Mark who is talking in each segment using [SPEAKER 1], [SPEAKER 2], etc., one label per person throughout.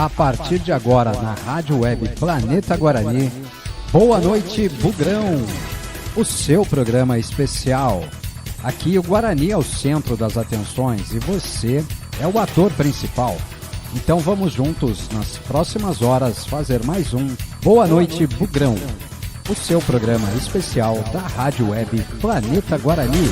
[SPEAKER 1] A partir de agora, na Rádio Web Planeta Guarani, Boa Noite Bugrão, o seu programa especial. Aqui o Guarani é o centro das atenções e você é o ator principal. Então vamos juntos, nas próximas horas, fazer mais um Boa Noite Bugrão, o seu programa especial da Rádio Web Planeta Guarani.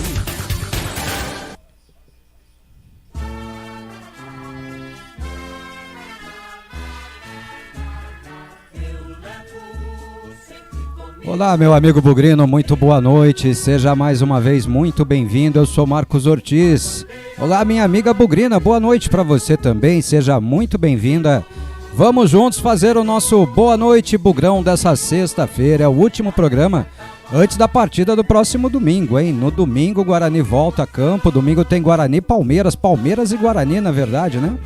[SPEAKER 1] Olá, meu amigo Bugrino, muito boa noite, seja mais uma vez muito bem-vindo, eu sou Marcos Ortiz. Olá, minha amiga Bugrina, boa noite para você também, seja muito bem-vinda. Vamos juntos fazer o nosso Boa Noite Bugrão dessa sexta-feira, é o último programa antes da partida do próximo domingo, hein? No domingo o Guarani volta a campo, domingo tem Guarani e Palmeiras e Guarani na verdade, né?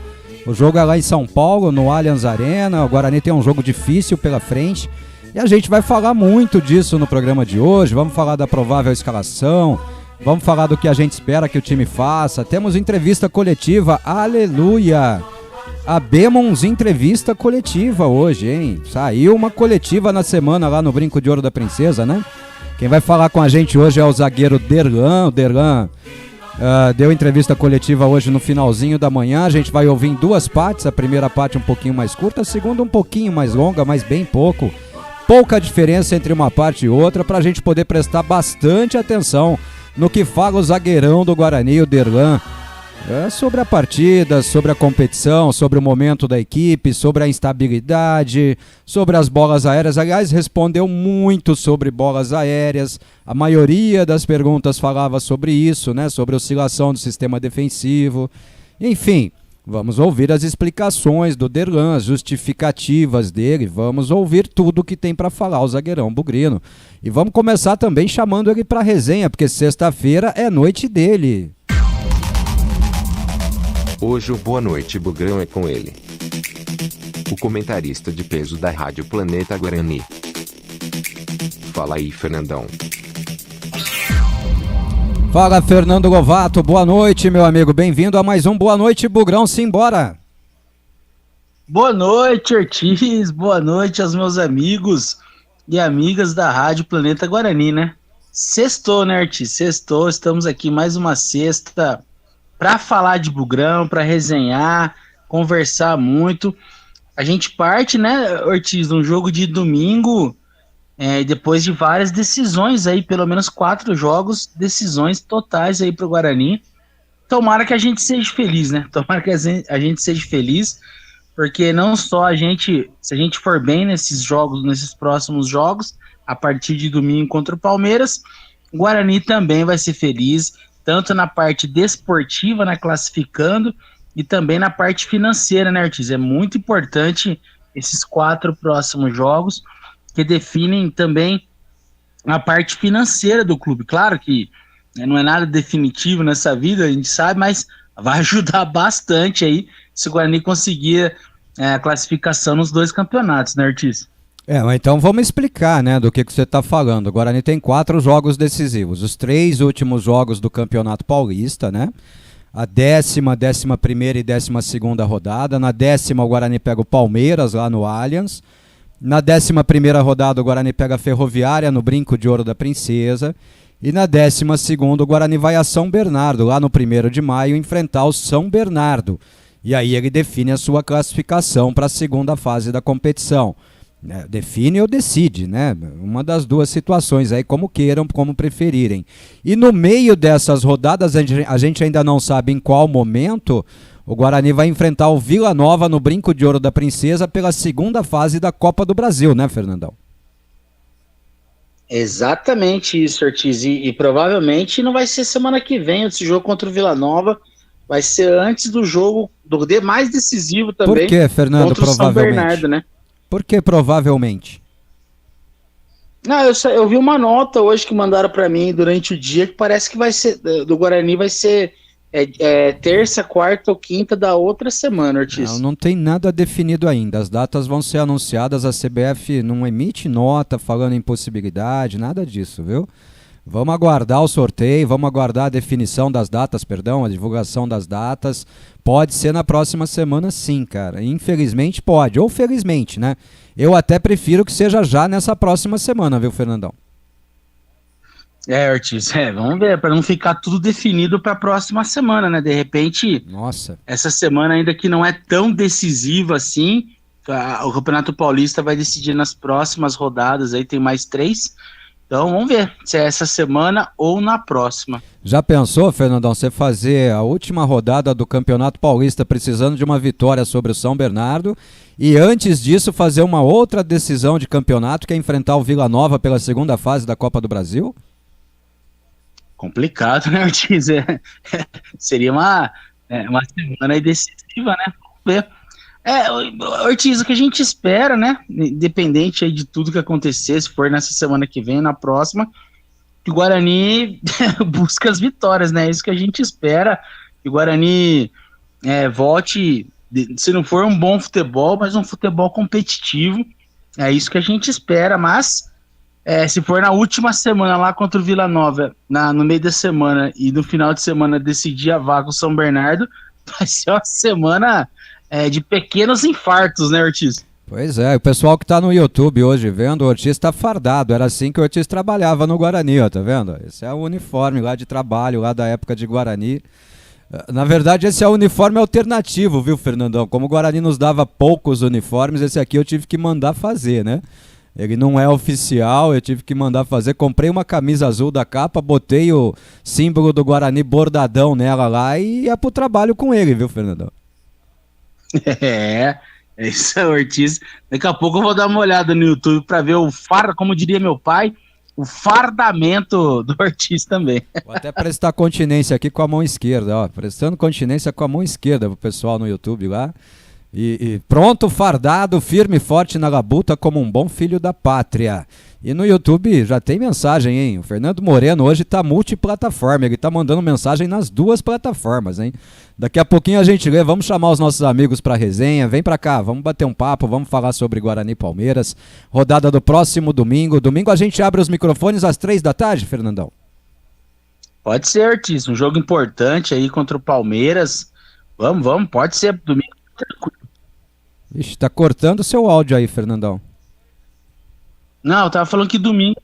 [SPEAKER 1] O jogo é lá em São Paulo, no Allianz Arena, o Guarani tem um jogo difícil pela frente. E a gente vai falar muito disso no programa de hoje, vamos falar da provável escalação, vamos falar do que a gente espera que o time faça, temos entrevista coletiva, aleluia! Abemos entrevista coletiva hoje, hein? Saiu uma coletiva na semana lá no Brinco de Ouro da Princesa, né? Quem vai falar com a gente hoje é o zagueiro Derlan, deu entrevista coletiva hoje no finalzinho da manhã, a gente vai ouvir em duas partes, a primeira parte um pouquinho mais curta, a segunda um pouquinho mais longa, mas bem pouco. Pouca diferença entre uma parte e outra para a gente poder prestar bastante atenção no que fala o zagueirão do Guarani, o Derlan, sobre a partida, sobre a competição, sobre o momento da equipe, sobre a instabilidade, sobre as bolas aéreas. Aliás, respondeu muito sobre bolas aéreas, a maioria das perguntas falava sobre isso, né? Sobre a oscilação do sistema defensivo, enfim. Vamos ouvir as explicações do Derlan, as justificativas dele, vamos ouvir tudo que tem para falar o zagueirão Bugrino. E vamos começar também chamando ele para resenha, porque sexta-feira é noite dele.
[SPEAKER 2] Hoje o Boa Noite Bugrão é com ele, o comentarista de peso da Rádio Planeta Guarani. Fala aí, Fernandão.
[SPEAKER 1] Fala, Fernando Lovato, boa noite, meu amigo, bem-vindo a mais um Boa Noite Bugrão, simbora!
[SPEAKER 3] Boa noite, Ortiz, boa noite aos meus amigos e amigas da Rádio Planeta Guarani, né? Sextou, né, Ortiz? Sextou, estamos aqui mais uma sexta para falar de Bugrão, para resenhar, conversar muito. A gente parte, né, Ortiz, num jogo de domingo... depois de várias decisões aí, pelo menos 4 jogos, decisões totais aí pro Guarani. Tomara que a gente seja feliz, né? Tomara que a gente seja feliz, porque não só a gente, se a gente for bem nesses jogos, nesses próximos jogos, a partir de domingo contra o Palmeiras, o Guarani também vai ser feliz, tanto na parte desportiva, né, classificando, e também na parte financeira, né, Ortiz? É muito importante esses 4 próximos jogos, que definem também a parte financeira do clube. Claro que não é nada definitivo nessa vida, a gente sabe, mas vai ajudar bastante aí se o Guarani conseguir a classificação nos 2 campeonatos, né, Ortiz?
[SPEAKER 1] Mas então vamos explicar, né, do que você está falando. O Guarani tem 4 jogos decisivos, os 3 últimos jogos do Campeonato Paulista, né? A 10ª, 11ª e 12ª rodada. Na 10ª o Guarani pega o Palmeiras lá no Allianz. Na 11ª rodada o Guarani pega a Ferroviária no Brinco de Ouro da Princesa. E na 12ª o Guarani vai a São Bernardo, lá no 1º de maio, enfrentar o São Bernardo. E aí ele define a sua classificação para a segunda fase da competição. Define ou decide, né? Uma das duas situações aí, como queiram, como preferirem. E no meio dessas rodadas, a gente ainda não sabe em qual momento... O Guarani vai enfrentar o Vila Nova no Brinco de Ouro da Princesa pela segunda fase da Copa do Brasil, né, Fernandão?
[SPEAKER 3] Exatamente isso, Ortiz. E provavelmente não vai ser semana que vem esse jogo contra o Vila Nova. Vai ser antes do jogo mais decisivo também.
[SPEAKER 1] Por que, Fernando,
[SPEAKER 3] contra o São Bernardo, né?
[SPEAKER 1] Por que provavelmente?
[SPEAKER 3] Não, eu vi uma nota hoje que mandaram para mim durante o dia que parece que vai ser do Guarani vai ser terça, quarta ou quinta da outra semana, Ortiz.
[SPEAKER 1] Não tem nada definido ainda. As datas vão ser anunciadas, a CBF não emite nota falando em possibilidade, nada disso, viu? Vamos aguardar o sorteio, vamos aguardar a definição das datas, a divulgação das datas. Pode ser na próxima semana sim, cara. Infelizmente pode, ou felizmente, né? Eu até prefiro que seja já nessa próxima semana, viu, Fernandão?
[SPEAKER 3] Ortiz, vamos ver, para não ficar tudo definido para a próxima semana, né? De repente,
[SPEAKER 1] Nossa,
[SPEAKER 3] essa semana ainda que não é tão decisiva assim, o Campeonato Paulista vai decidir nas próximas rodadas, aí tem mais 3. Então vamos ver se é essa semana ou na próxima.
[SPEAKER 1] já pensou, Fernandão, você fazer a última rodada do Campeonato Paulista precisando de uma vitória sobre o São Bernardo e antes disso fazer uma outra decisão de campeonato que é enfrentar o Vila Nova pela segunda fase da Copa do Brasil?
[SPEAKER 3] Complicado, né, Ortiz? Seria uma semana decisiva, né? Vamos ver. Ortiz, o que a gente espera, né? Independente aí de tudo que acontecer, se for nessa semana que vem, na próxima, que o Guarani busque as vitórias, né? É isso que a gente espera, que o Guarani volte, se não for um bom futebol, mas um futebol competitivo. É isso que a gente espera, mas se for na última semana lá contra o Vila Nova, no meio da semana e no final de semana decidir a vaga com o São Bernardo, vai ser uma semana de pequenos infartos, né, Ortiz?
[SPEAKER 1] Pois é, o pessoal que tá no YouTube hoje vendo, o Ortiz tá fardado, era assim que o Ortiz trabalhava no Guarani, ó, tá vendo? Esse é o uniforme lá de trabalho, lá da época de Guarani. Na verdade, esse é o uniforme alternativo, viu, Fernandão? Como o Guarani nos dava poucos uniformes, esse aqui eu tive que mandar fazer, né? Ele não é oficial, eu tive que mandar fazer. Comprei uma camisa azul da capa, botei o símbolo do Guarani bordadão nela lá e ia pro trabalho com ele, viu, Fernandão?
[SPEAKER 3] Isso é Ortiz. Daqui a pouco eu vou dar uma olhada no YouTube para ver como diria meu pai, o fardamento do Ortiz também.
[SPEAKER 1] Vou até prestar continência aqui com a mão esquerda, ó. Prestando continência com a mão esquerda pro pessoal no YouTube lá. E pronto, fardado, firme e forte na labuta como um bom filho da pátria. E no YouTube já tem mensagem, hein? O Fernando Moreno hoje tá multiplataforma, ele tá mandando mensagem nas 2 plataformas, hein? Daqui a pouquinho a gente lê, vamos chamar os nossos amigos pra resenha, vem pra cá, vamos bater um papo, vamos falar sobre Guarani e Palmeiras. Rodada do próximo domingo. Domingo a gente abre os microfones às 3 da tarde, Fernandão?
[SPEAKER 3] Pode ser, Ortiz, um jogo importante aí contra o Palmeiras. Vamos, pode ser domingo.
[SPEAKER 1] Ixi, tá cortando o seu áudio aí, Fernandão.
[SPEAKER 3] Não, eu tava falando que domingo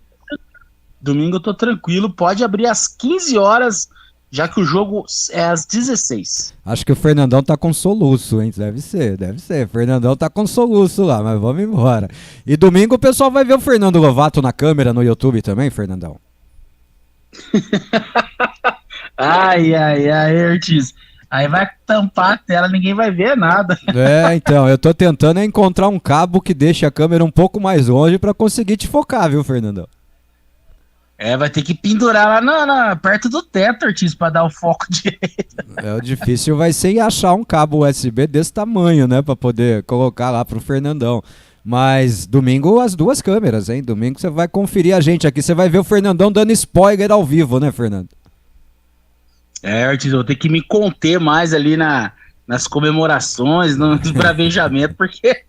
[SPEAKER 3] eu tô tranquilo, pode abrir às 15 horas, já que o jogo é às 16.
[SPEAKER 1] Acho que o Fernandão tá com soluço, hein? Deve ser. Fernandão tá com soluço lá, mas vamos embora. E domingo o pessoal vai ver o Fernando Lovato na câmera no YouTube também, Fernandão?
[SPEAKER 3] Ai, Ortiz. Aí vai tampar a tela, ninguém vai ver nada.
[SPEAKER 1] Então, eu tô tentando encontrar um cabo que deixe a câmera um pouco mais longe pra conseguir te focar, viu, Fernandão?
[SPEAKER 3] Vai ter que pendurar lá perto do teto, Ortiz, pra dar o foco direito.
[SPEAKER 1] O difícil vai ser achar um cabo USB desse tamanho, né, pra poder colocar lá pro Fernandão. Mas domingo as 2 câmeras, hein? Domingo você vai conferir a gente aqui, você vai ver o Fernandão dando spoiler ao vivo, né, Fernando?
[SPEAKER 3] Ortiz, eu vou ter que me conter mais ali nas comemorações, nos bravejamentos, porque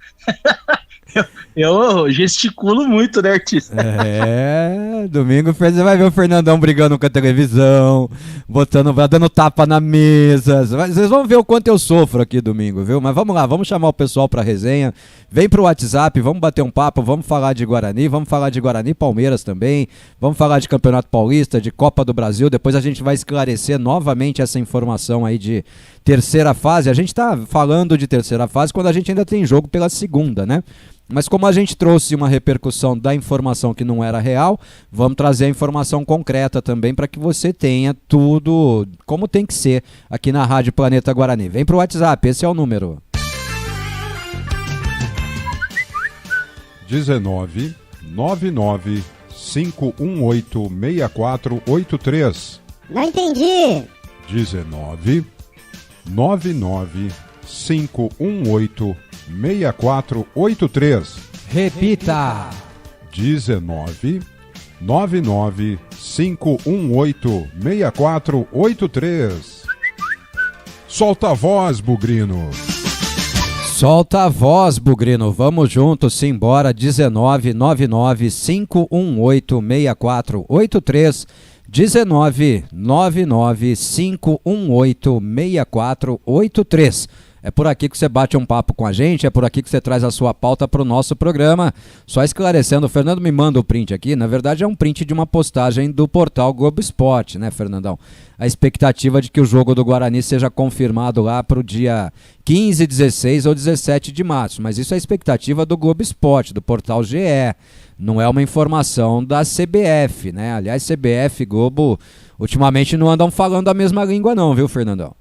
[SPEAKER 3] eu gesticulo muito, né, Ortiz?
[SPEAKER 1] Domingo você vai ver o Fernandão brigando com a televisão, dando tapa na mesa. Vocês vão ver o quanto eu sofro aqui domingo, viu? Mas vamos lá, vamos chamar o pessoal pra resenha. Vem pro WhatsApp, vamos bater um papo, vamos falar de Guarani, Palmeiras também, vamos falar de Campeonato Paulista, de Copa do Brasil. Depois a gente vai esclarecer novamente essa informação aí de terceira fase. A gente tá falando de terceira fase quando a gente ainda tem jogo pela segunda, né? Mas como a gente trouxe uma repercussão da informação que não era real, vamos trazer a informação concreta também para que você tenha tudo como tem que ser aqui na Rádio Planeta Guarani. Vem pro WhatsApp, esse é o número.
[SPEAKER 4] 19 99 518 6483.
[SPEAKER 5] Não entendi.
[SPEAKER 4] 19 99 518 6483.
[SPEAKER 1] Repita.
[SPEAKER 4] 19 99 518 6483. Solta a voz, Bugrino.
[SPEAKER 1] Solta a voz, Bugrino. Vamos juntos, simbora. 1999-518-6483. 1999-518-6483. É por aqui que você bate um papo com a gente, é por aqui que você traz a sua pauta para o nosso programa. Só esclarecendo, o Fernando me manda o print aqui, na verdade é um print de uma postagem do portal Globo Esporte, né, Fernandão? A expectativa de que o jogo do Guarani seja confirmado lá para o dia 15, 16 ou 17 de março, mas isso é a expectativa do Globo Esporte, do portal GE, não é uma informação da CBF, né? Aliás, CBF e Globo ultimamente não andam falando a mesma língua não, viu, Fernandão?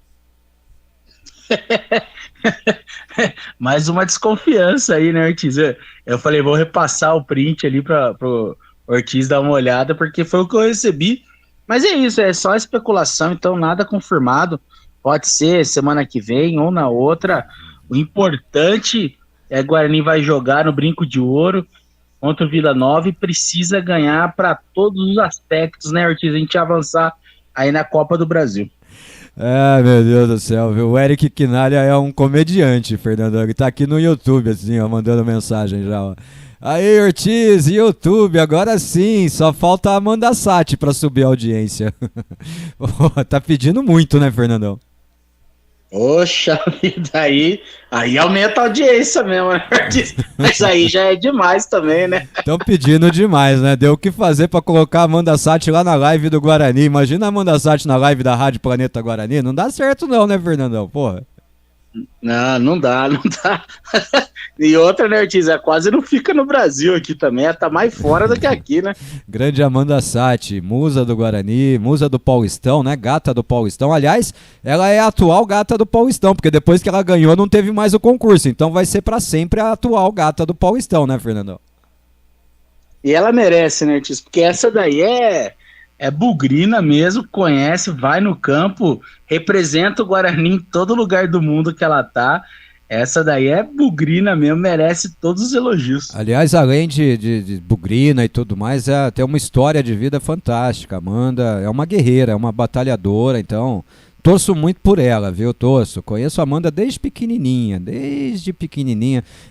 [SPEAKER 3] Mais uma desconfiança aí, né, Ortiz? Eu falei, vou repassar o print ali para o Ortiz dar uma olhada, porque foi o que eu recebi. Mas é isso, é só especulação, então nada confirmado. Pode ser semana que vem ou na outra. O importante é que o Guarani vai jogar no Brinco de Ouro contra o Vila Nova e precisa ganhar para todos os aspectos, né, Ortiz? A gente avançar aí na Copa do Brasil.
[SPEAKER 1] Ah, meu Deus do céu, viu? O Eric Quinalha é um comediante, Fernando. Ele tá aqui no YouTube, assim, ó, mandando mensagem já, ó. Aí, Ortiz, YouTube, agora sim, só falta a Amanda Sati pra subir a audiência. Tá pedindo muito, né, Fernandão?
[SPEAKER 3] Poxa vida, aí aumenta a audiência mesmo, né, Ortiz? Mas aí já é demais também, né?
[SPEAKER 1] Estão pedindo demais, né? Deu o que fazer pra colocar a Amanda Sati lá na live do Guarani. Imagina a Amanda Sati na live da Rádio Planeta Guarani. Não dá certo não, né, Fernandão? Porra.
[SPEAKER 3] Não dá. E outra, né, Ortiz? Quase não fica no Brasil aqui também, tá mais fora do que aqui, né?
[SPEAKER 1] Grande Amanda Sati, musa do Guarani, musa do Paulistão, né? Gata do Paulistão. Aliás, ela é a atual gata do Paulistão, porque depois que ela ganhou não teve mais o concurso. Então vai ser pra sempre a atual gata do Paulistão, né, Fernandão?
[SPEAKER 3] E ela merece, né, Ortiz? Porque essa daí é bugrina mesmo, conhece, vai no campo, representa o Guarani em todo lugar do mundo que ela tá. Essa daí é bugrina mesmo, merece todos os elogios.
[SPEAKER 1] Aliás, além de bugrina e tudo mais, tem uma história de vida fantástica. Amanda é uma guerreira, é uma batalhadora, então torço muito por ela, viu? Conheço a Amanda desde pequenininha.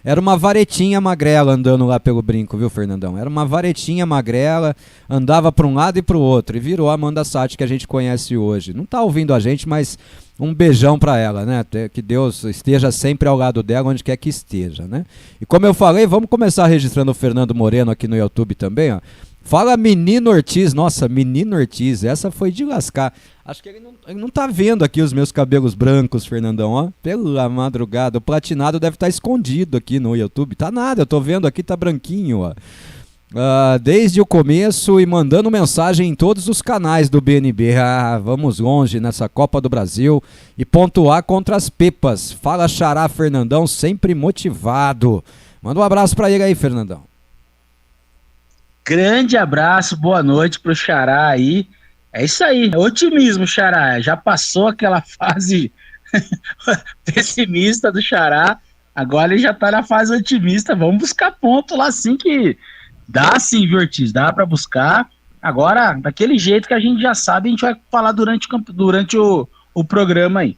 [SPEAKER 1] Era uma varetinha magrela andando lá pelo Brinco, viu, Fernandão? Era uma varetinha magrela, andava para um lado e para o outro e virou a Amanda Sati que a gente conhece hoje. Não tá ouvindo a gente, mas um beijão para ela, né? Que Deus esteja sempre ao lado dela, onde quer que esteja, né? E como eu falei, vamos começar registrando o Fernando Moreno aqui no YouTube também, ó. Fala Menino Ortiz, nossa, Menino Ortiz, essa foi de lascar. Acho que ele não tá vendo aqui os meus cabelos brancos, Fernandão, ó. Pela madrugada, o platinado deve estar escondido aqui no YouTube. Tá nada, eu tô vendo aqui, tá branquinho, ó. Desde o começo e mandando mensagem em todos os canais do BNB. Vamos longe nessa Copa do Brasil e pontuar contra as Pepas. Fala Xará Fernandão, sempre motivado. Manda um abraço pra ele aí, Fernandão.
[SPEAKER 3] Grande abraço, boa noite pro Xará aí. É isso aí, otimismo, Xará. Já passou aquela fase pessimista do Xará, agora ele já tá na fase otimista. Vamos buscar ponto lá sim, que dá sim, viu, Ortiz? Dá pra buscar. Agora, daquele jeito que a gente já sabe, a gente vai falar durante o programa aí.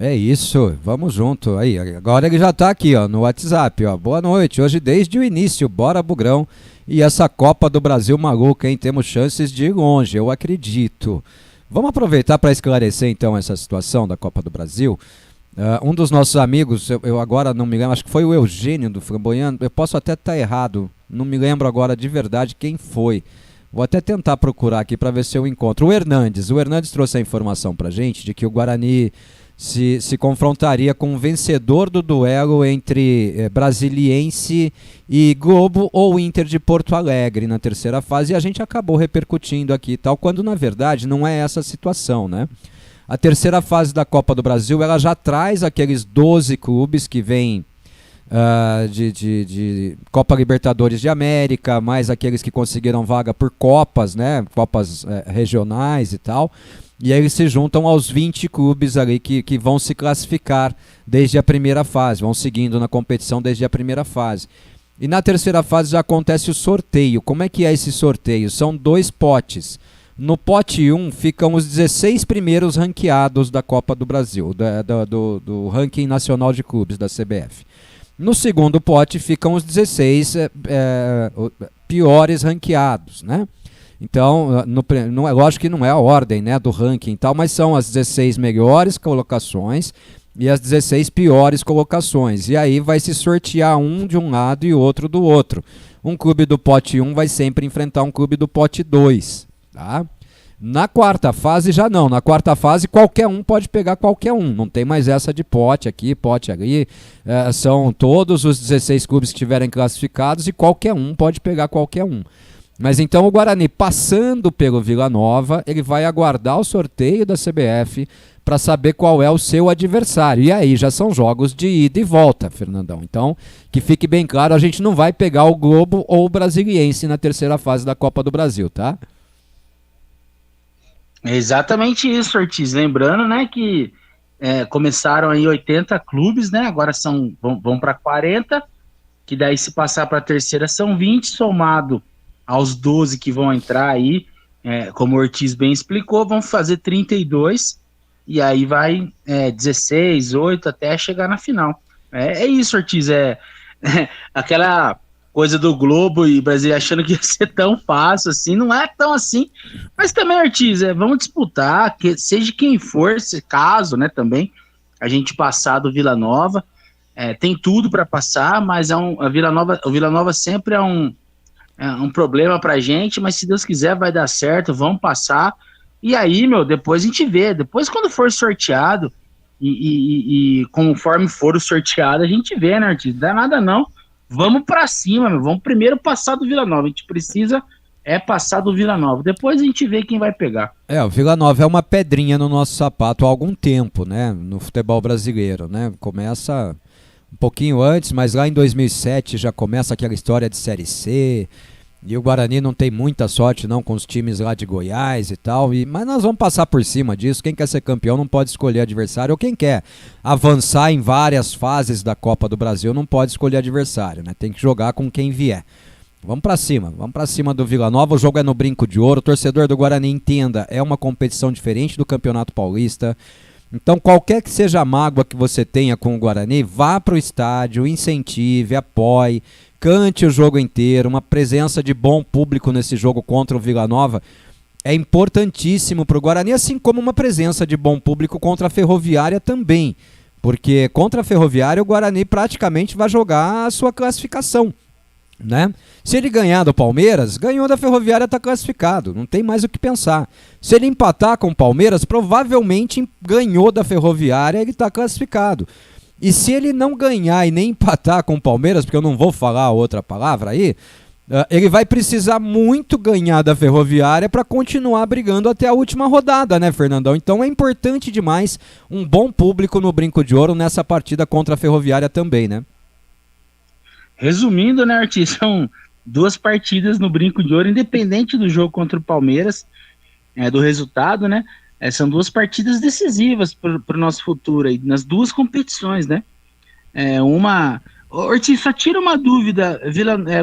[SPEAKER 1] É isso, vamos junto. Aí, agora ele já tá aqui, ó, no WhatsApp, ó. Boa noite, hoje desde o início, bora Bugrão. E essa Copa do Brasil maluca, hein? Temos chances de ir longe, eu acredito. Vamos aproveitar para esclarecer então essa situação da Copa do Brasil. Um dos nossos amigos, eu agora não me lembro, acho que foi o Eugênio do Flamboyant, eu posso até estar errado, não me lembro agora de verdade quem foi. Vou até tentar procurar aqui para ver se eu encontro. O Hernandes trouxe a informação pra gente de que o Guarani se confrontaria com o vencedor do duelo entre Brasiliense e Globo ou Inter de Porto Alegre na terceira fase, e a gente acabou repercutindo aqui e tal, quando na verdade não é essa a situação, né? A terceira fase da Copa do Brasil, ela já traz aqueles 12 clubes que vêm de Copa Libertadores de América, mais aqueles que conseguiram vaga por Copas, né? Copas regionais e tal. E aí eles se juntam aos 20 clubes ali que vão se classificar desde a primeira fase, vão seguindo na competição desde a primeira fase. E na terceira fase já acontece o sorteio. Como é que é esse sorteio? São 2 potes. No pote 1 ficam os 16 primeiros ranqueados da Copa do Brasil, do ranking nacional de clubes da CBF. No segundo pote ficam os 16 piores ranqueados, né? Então, lógico que não é a ordem, né, do ranking e tal, mas são as 16 melhores colocações e as 16 piores colocações. E aí vai se sortear um de um lado e outro do outro. Um clube do pote 1 vai sempre enfrentar um clube do pote 2, tá? Na quarta fase já não. Na quarta fase qualquer um pode pegar qualquer um. Não tem mais essa de pote aqui, pote ali. São todos os 16 clubes que estiverem classificados e qualquer um pode pegar qualquer um. Mas então o Guarani, passando pelo Vila Nova, ele vai aguardar o sorteio da CBF para saber qual é o seu adversário. E aí já são jogos de ida e volta, Fernandão. Então, que fique bem claro, a gente não vai pegar o Globo ou o Brasiliense na terceira fase da Copa do Brasil, tá?
[SPEAKER 3] É exatamente isso, Ortiz. Lembrando, né, que começaram aí 80 clubes, né? Agora vão para 40, que daí se passar para a terceira são 20, somado aos 12 que vão entrar aí, como o Ortiz bem explicou, vão fazer 32, e aí vai 16, 8, até chegar na final. É isso, Ortiz, aquela coisa do Globo e Brasil achando que ia ser tão fácil assim, não é tão assim, mas também, Ortiz, vamos disputar, seja quem for, se caso, né, também, a gente passar do Vila Nova, tem tudo para passar, mas o Vila Nova sempre é um problema pra gente, mas se Deus quiser vai dar certo, vamos passar, e aí, depois a gente vê, depois quando for sorteado, e conforme for o sorteado, a gente vê, né, Ortiz, não dá nada não, vamos pra cima, vamos primeiro passar do Vila Nova, a gente precisa passar do Vila Nova, depois a gente vê quem vai pegar.
[SPEAKER 1] O Vila Nova é uma pedrinha no nosso sapato há algum tempo, né, no futebol brasileiro, né, começa um pouquinho antes, mas lá em 2007 já começa aquela história de Série C, e o Guarani não tem muita sorte não com os times lá de Goiás e tal, mas nós vamos passar por cima disso. Quem quer ser campeão não pode escolher adversário, ou quem quer avançar em várias fases da Copa do Brasil não pode escolher adversário, né? Tem que jogar com quem vier. Vamos pra cima do Vila Nova, o jogo é no Brinco de Ouro, o torcedor do Guarani entenda, é uma competição diferente do Campeonato Paulista. Então, qualquer que seja a mágoa que você tenha com o Guarani, vá para o estádio, incentive, apoie, cante o jogo inteiro. Uma presença de bom público nesse jogo contra o Vila Nova é importantíssimo para o Guarani, assim como uma presença de bom público contra a Ferroviária também, porque contra a Ferroviária o Guarani praticamente vai jogar a sua classificação, né? Se ele ganhar do Palmeiras, ganhou da Ferroviária, está classificado, não tem mais o que pensar. Se ele empatar com o Palmeiras, provavelmente ganhou da Ferroviária, ele está classificado. E se ele não ganhar e nem empatar com o Palmeiras, porque eu não vou falar outra palavra aí, ele vai precisar muito ganhar da Ferroviária para continuar brigando até a última rodada, né, Fernandão? Então é importante demais um bom público no Brinco de Ouro nessa partida contra a Ferroviária também, né?
[SPEAKER 3] Resumindo, né, Artis, são 2 partidas no Brinco de Ouro, independente do jogo contra o Palmeiras, do resultado, né? São 2 partidas decisivas para o nosso futuro aí, nas 2 competições, né? Ortiz, só tira uma dúvida,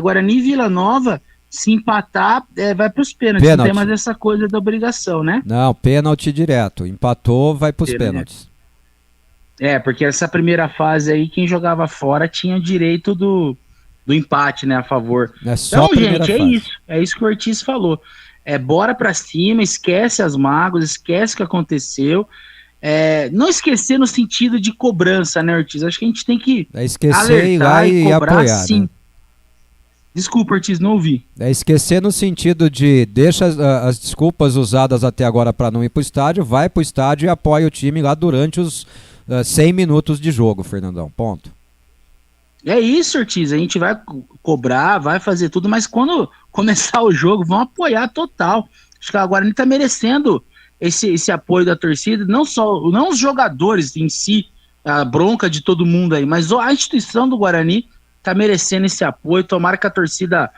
[SPEAKER 3] Guarani e Vila Nova, se empatar, vai para os pênaltis, não tem mais essa coisa da obrigação, né?
[SPEAKER 1] Não, pênalti direto, empatou, vai para os pênaltis.
[SPEAKER 3] Porque essa primeira fase aí, quem jogava fora tinha direito do empate, né, a favor.
[SPEAKER 1] Só
[SPEAKER 3] então, gente, é isso que o Ortiz falou. Bora pra cima, esquece as mágoas, esquece o que aconteceu. Não esquecer no sentido de cobrança, né, Ortiz? Acho que a gente tem que
[SPEAKER 1] esquecer ir lá e cobrar, apoiar, sim. Né?
[SPEAKER 3] Desculpa, Ortiz, não ouvi.
[SPEAKER 1] Esquecer no sentido de deixa as desculpas usadas até agora para não ir pro estádio, vai pro estádio e apoia o time lá durante os 100 minutos de jogo, Fernandão, ponto.
[SPEAKER 3] É isso, Ortiz, a gente vai cobrar, vai fazer tudo, mas quando começar o jogo, vão apoiar total. Acho que a Guarani tá merecendo esse apoio da torcida, não os jogadores em si, a bronca de todo mundo aí, mas a instituição do Guarani tá merecendo esse apoio. Tomara que a torcida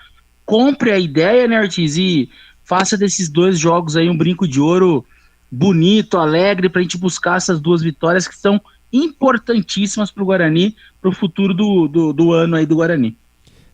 [SPEAKER 3] compre a ideia, né, Ortiz, e faça desses 2 jogos aí um Brinco de Ouro bonito, alegre, pra gente buscar essas 2 vitórias que são importantíssimas para o Guarani, para o futuro do ano aí do Guarani.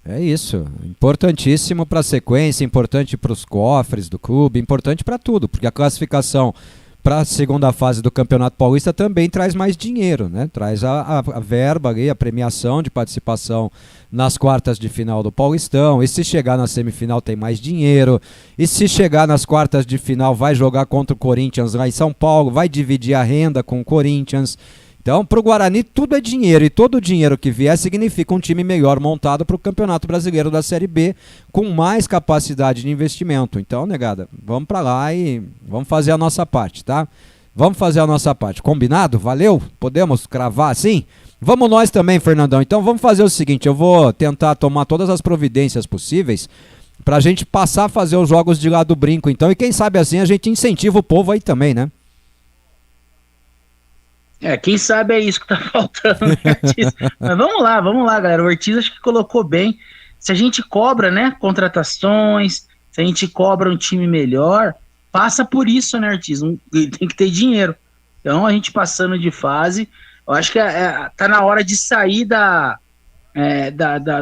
[SPEAKER 1] É isso, importantíssimo para a sequência, importante para os cofres do clube, importante para tudo, porque a classificação para a segunda fase do Campeonato Paulista também traz mais dinheiro, né? Traz a verba ali, a premiação de participação nas quartas de final do Paulistão, e se chegar na semifinal tem mais dinheiro, e se chegar nas quartas de final vai jogar contra o Corinthians lá em São Paulo, vai dividir a renda com o Corinthians. Então, para o Guarani, tudo é dinheiro, e todo o dinheiro que vier significa um time melhor montado para o Campeonato Brasileiro da Série B, com mais capacidade de investimento. Então, negada, vamos para lá e vamos fazer a nossa parte, tá? Vamos fazer a nossa parte. Combinado? Valeu? Podemos cravar assim? Vamos nós também, Fernandão. Então, vamos fazer o seguinte, eu vou tentar tomar todas as providências possíveis para a gente passar a fazer os jogos de lá do Brinco, então, e quem sabe assim a gente incentiva o povo aí também, né?
[SPEAKER 3] Quem sabe é isso que tá faltando, né, Ortiz? Mas vamos lá, galera. O Ortiz acho que colocou bem. Se a gente cobra, né, contratações, se a gente cobra um time melhor, passa por isso, né, Ortiz? Tem que ter dinheiro. Então, a gente passando de fase, eu acho que tá na hora de sair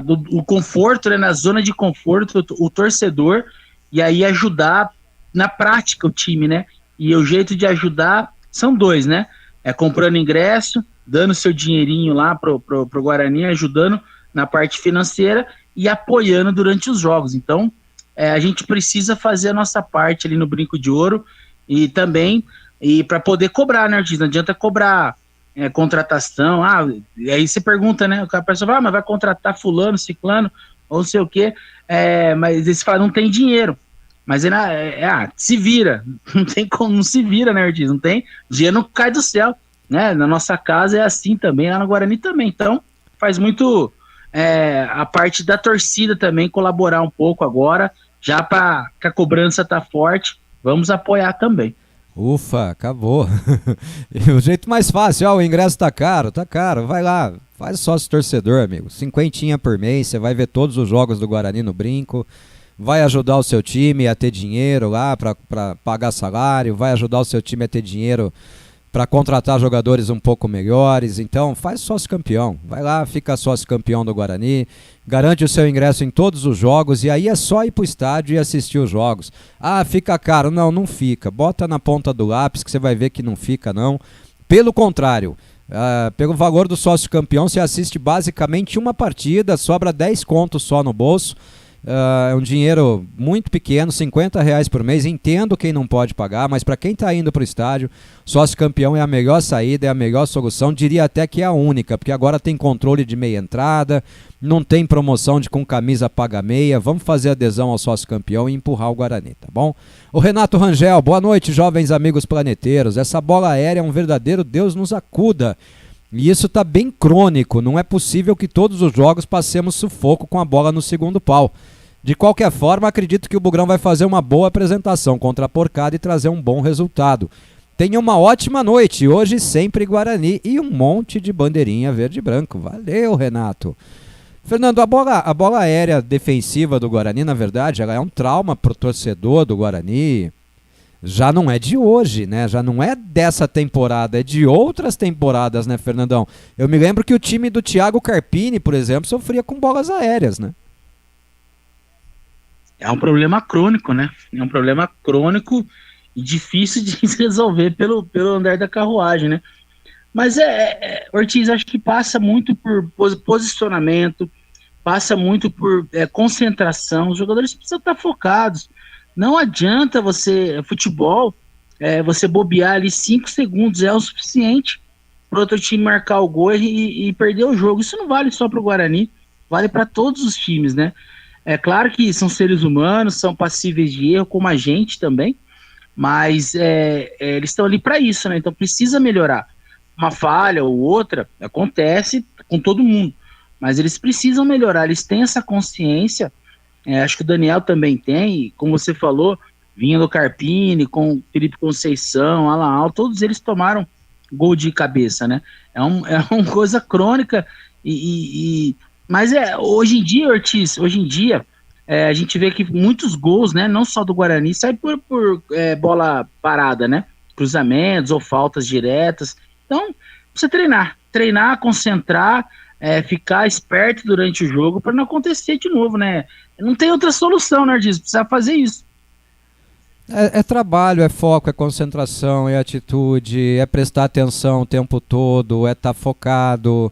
[SPEAKER 3] do conforto, né, na zona de conforto, o torcedor, e aí ajudar na prática o time, né? E o jeito de ajudar são dois, né? Comprando ingresso, dando seu dinheirinho lá pro Guarani, ajudando na parte financeira e apoiando durante os jogos. Então, a gente precisa fazer a nossa parte ali no Brinco de Ouro e também para poder cobrar, né, Ortiz? Não adianta cobrar contratação. E aí você pergunta, né? A pessoa fala, mas vai contratar fulano, ciclano, ou não sei o quê. Mas eles falam, não tem dinheiro. Mas se vira, não tem como, não se vira, né, Ortiz? Não tem, dinheiro não cai do céu, né? Na nossa casa é assim também, lá no Guarani também. Então, faz muito a parte da torcida também colaborar um pouco agora, já para que a cobrança tá forte, vamos apoiar também.
[SPEAKER 1] Ufa, acabou. O jeito mais fácil, o ingresso tá caro, vai lá, faz sócio torcedor, amigo, 50 por mês, você vai ver todos os jogos do Guarani no Brinco. Vai ajudar o seu time a ter dinheiro lá para pagar salário, vai ajudar o seu time a ter dinheiro para contratar jogadores um pouco melhores. Então, faz sócio campeão. Vai lá, fica sócio campeão do Guarani, garante o seu ingresso em todos os jogos e aí é só ir pro estádio e assistir os jogos. Fica caro. Não fica. Bota na ponta do lápis que você vai ver que não fica, não. Pelo contrário, pelo valor do sócio campeão, você assiste basicamente uma partida, sobra 10 contos só no bolso. É um dinheiro muito pequeno, R$50 por mês. Entendo quem não pode pagar, mas para quem está indo para o estádio, sócio campeão é a melhor saída, é a melhor solução. Diria até que é a única, porque agora tem controle de meia entrada, não tem promoção de com camisa paga meia. Vamos fazer adesão ao sócio campeão e empurrar o Guarani, tá bom? O Renato Rangel, boa noite, jovens amigos planeteiros. Essa bola aérea é um verdadeiro Deus nos acuda. E isso está bem crônico, não é possível que todos os jogos passemos sufoco com a bola no segundo pau. De qualquer forma, acredito que o Bugrão vai fazer uma boa apresentação contra a porcada e trazer um bom resultado. Tenha uma ótima noite, hoje sempre Guarani e um monte de bandeirinha verde e branco. Valeu, Renato. Fernando, a bola aérea defensiva do Guarani, na verdade, ela é um trauma pro torcedor do Guarani. Já não é de hoje, né? Já não é dessa temporada, é de outras temporadas, né, Fernandão? Eu me lembro que o time do Thiago Carpini, por exemplo, sofria com bolas aéreas, né?
[SPEAKER 3] É um problema crônico, né? É um problema crônico e difícil de se resolver pelo andar da carruagem, né? Mas Ortiz, acho que passa muito por posicionamento, passa muito por concentração. Os jogadores precisam estar focados. Não adianta futebol, você bobear ali 5 segundos, é o suficiente para outro time marcar o gol e perder o jogo. Isso não vale só para o Guarani, vale para todos os times, né? É claro que são seres humanos, são passíveis de erro, como a gente também, mas eles estão ali para isso, né? Então precisa melhorar. Uma falha ou outra acontece com todo mundo, mas eles precisam melhorar, eles têm essa consciência. Acho que o Daniel também tem, como você falou, vinha do Carpini, com Felipe Conceição, Alan Al, todos eles tomaram gol de cabeça, né? É uma coisa crônica, mas hoje em dia, Ortiz, a gente vê que muitos gols, né, não só do Guarani, saem por bola parada, né? Cruzamentos ou faltas diretas. Então, precisa treinar, concentrar, ficar esperto durante o jogo para não acontecer de novo, né? Não tem outra solução, né, Narciso? Precisa fazer isso.
[SPEAKER 1] É trabalho, é foco, é concentração, é atitude, é prestar atenção o tempo todo, é estar focado.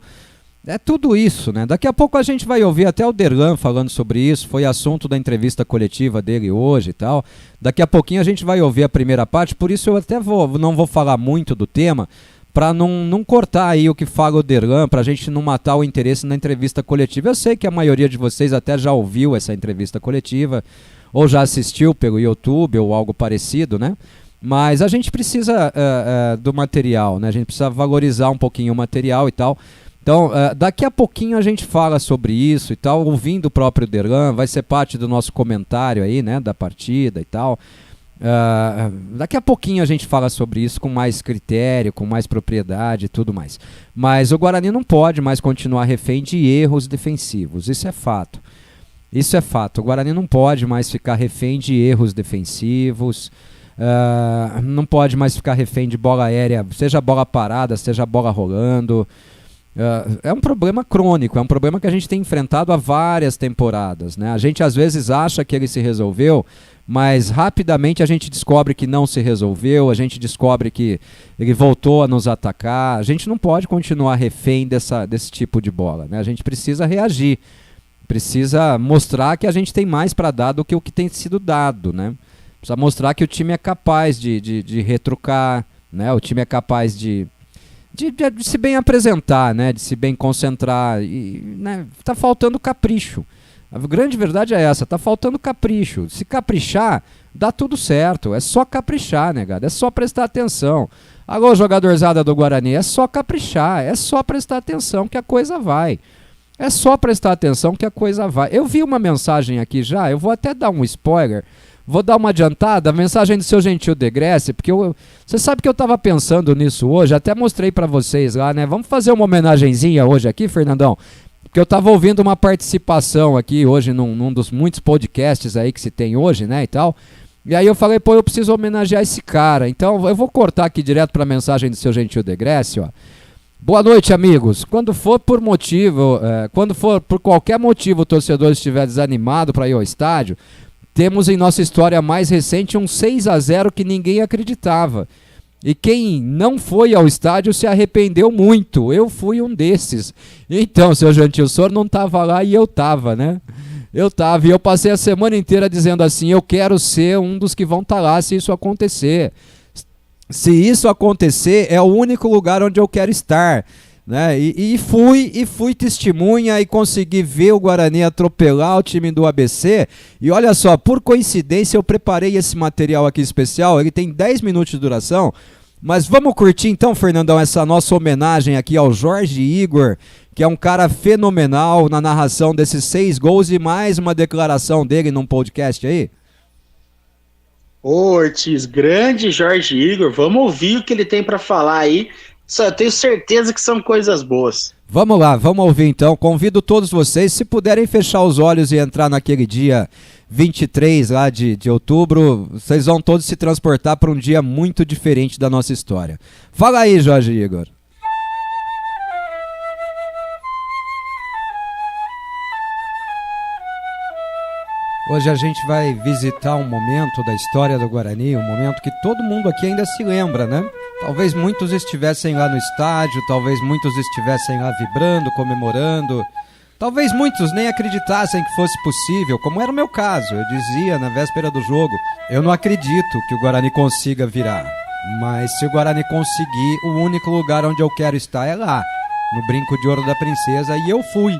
[SPEAKER 1] É tudo isso, né? Daqui a pouco a gente vai ouvir até o Derlan falando sobre isso, foi assunto da entrevista coletiva dele hoje e tal. Daqui a pouquinho a gente vai ouvir a primeira parte, por isso eu até não vou falar muito do tema, para não cortar aí o que fala o Derlan, para a gente não matar o interesse na entrevista coletiva. Eu sei que a maioria de vocês até já ouviu essa entrevista coletiva, ou já assistiu pelo YouTube ou algo parecido, né? Mas a gente precisa do material, né? A gente precisa valorizar um pouquinho o material e tal. Então, daqui a pouquinho a gente fala sobre isso e tal, ouvindo o próprio Derlan, vai ser parte do nosso comentário aí, né, da partida e tal. Daqui a pouquinho a gente fala sobre isso com mais critério, com mais propriedade e tudo mais. Mas o Guarani não pode mais continuar refém de erros defensivos, isso é fato. Isso é fato, o Guarani não pode mais ficar refém de erros defensivos, não pode mais ficar refém de bola aérea, seja bola parada, seja bola rolando. É um problema crônico, é um problema que a gente tem enfrentado há várias temporadas, né? A gente às vezes acha que ele se resolveu, mas rapidamente a gente descobre que não se resolveu, a gente descobre que ele voltou a nos atacar. A gente não pode continuar refém desse tipo de bola, né? A gente precisa reagir, precisa mostrar que a gente tem mais para dar do que o que tem sido dado, né? Precisa mostrar que o time é capaz de retrucar, né? O time é capaz de se bem apresentar, né? De se bem concentrar. E, né? Tá faltando capricho. A grande verdade é essa, tá faltando capricho. Se caprichar, dá tudo certo. É só caprichar, negado. É só prestar atenção. Alô, jogadorzada do Guarani, é só caprichar. É só prestar atenção que a coisa vai. É só prestar atenção que a coisa vai. Eu vi uma mensagem aqui já, eu vou até dar um spoiler. Vou dar uma adiantada, a mensagem do seu Gentil Degresse, porque você sabe que eu estava pensando nisso hoje, até mostrei para vocês lá, né? Vamos fazer uma homenagenzinha hoje aqui, Fernandão? Porque eu estava ouvindo uma participação aqui hoje num dos muitos podcasts aí que se tem hoje, né, e tal. E aí eu falei, pô, eu preciso homenagear esse cara. Então eu vou cortar aqui direto para a mensagem do seu Gentil Degresse, ó. Boa noite, amigos. Quando for por qualquer motivo o torcedor estiver desanimado para ir ao estádio, temos em nossa história mais recente um 6-0 que ninguém acreditava. E quem não foi ao estádio se arrependeu muito. Eu fui um desses. Então, seu Gentil, o senhor não estava lá e eu estava, né? Eu estava e eu passei a semana inteira dizendo assim, eu quero ser um dos que vão estar lá se isso acontecer. Se isso acontecer, é o único lugar onde eu quero estar. Né? E fui testemunha e consegui ver o Guarani atropelar o time do ABC. E olha só, por coincidência eu preparei esse material aqui especial, ele tem 10 minutos de duração, mas vamos curtir então, Fernandão, essa nossa homenagem aqui ao Jorge Igor, que é um cara fenomenal na narração desses 6 gols e mais uma declaração dele num podcast aí.
[SPEAKER 3] Ô, Ortiz, grande Jorge Igor, vamos ouvir o que ele tem para falar aí. Eu tenho certeza que são coisas boas.
[SPEAKER 1] Vamos lá, vamos ouvir então. Convido todos vocês, se puderem fechar os olhos e entrar naquele dia 23 lá de outubro, vocês vão todos se transportar para um dia muito diferente da nossa história. Fala aí, Jorge Igor. Hoje a gente vai visitar um momento da história do Guarani, um momento que todo mundo aqui ainda se lembra, né? Talvez muitos estivessem lá no estádio, talvez muitos estivessem lá vibrando, comemorando. Talvez muitos nem acreditassem que fosse possível, como era o meu caso. Eu dizia na véspera do jogo, eu não acredito que o Guarani consiga virar. Mas se o Guarani conseguir, o único lugar onde eu quero estar é lá, no Brinco de Ouro da Princesa, e eu fui.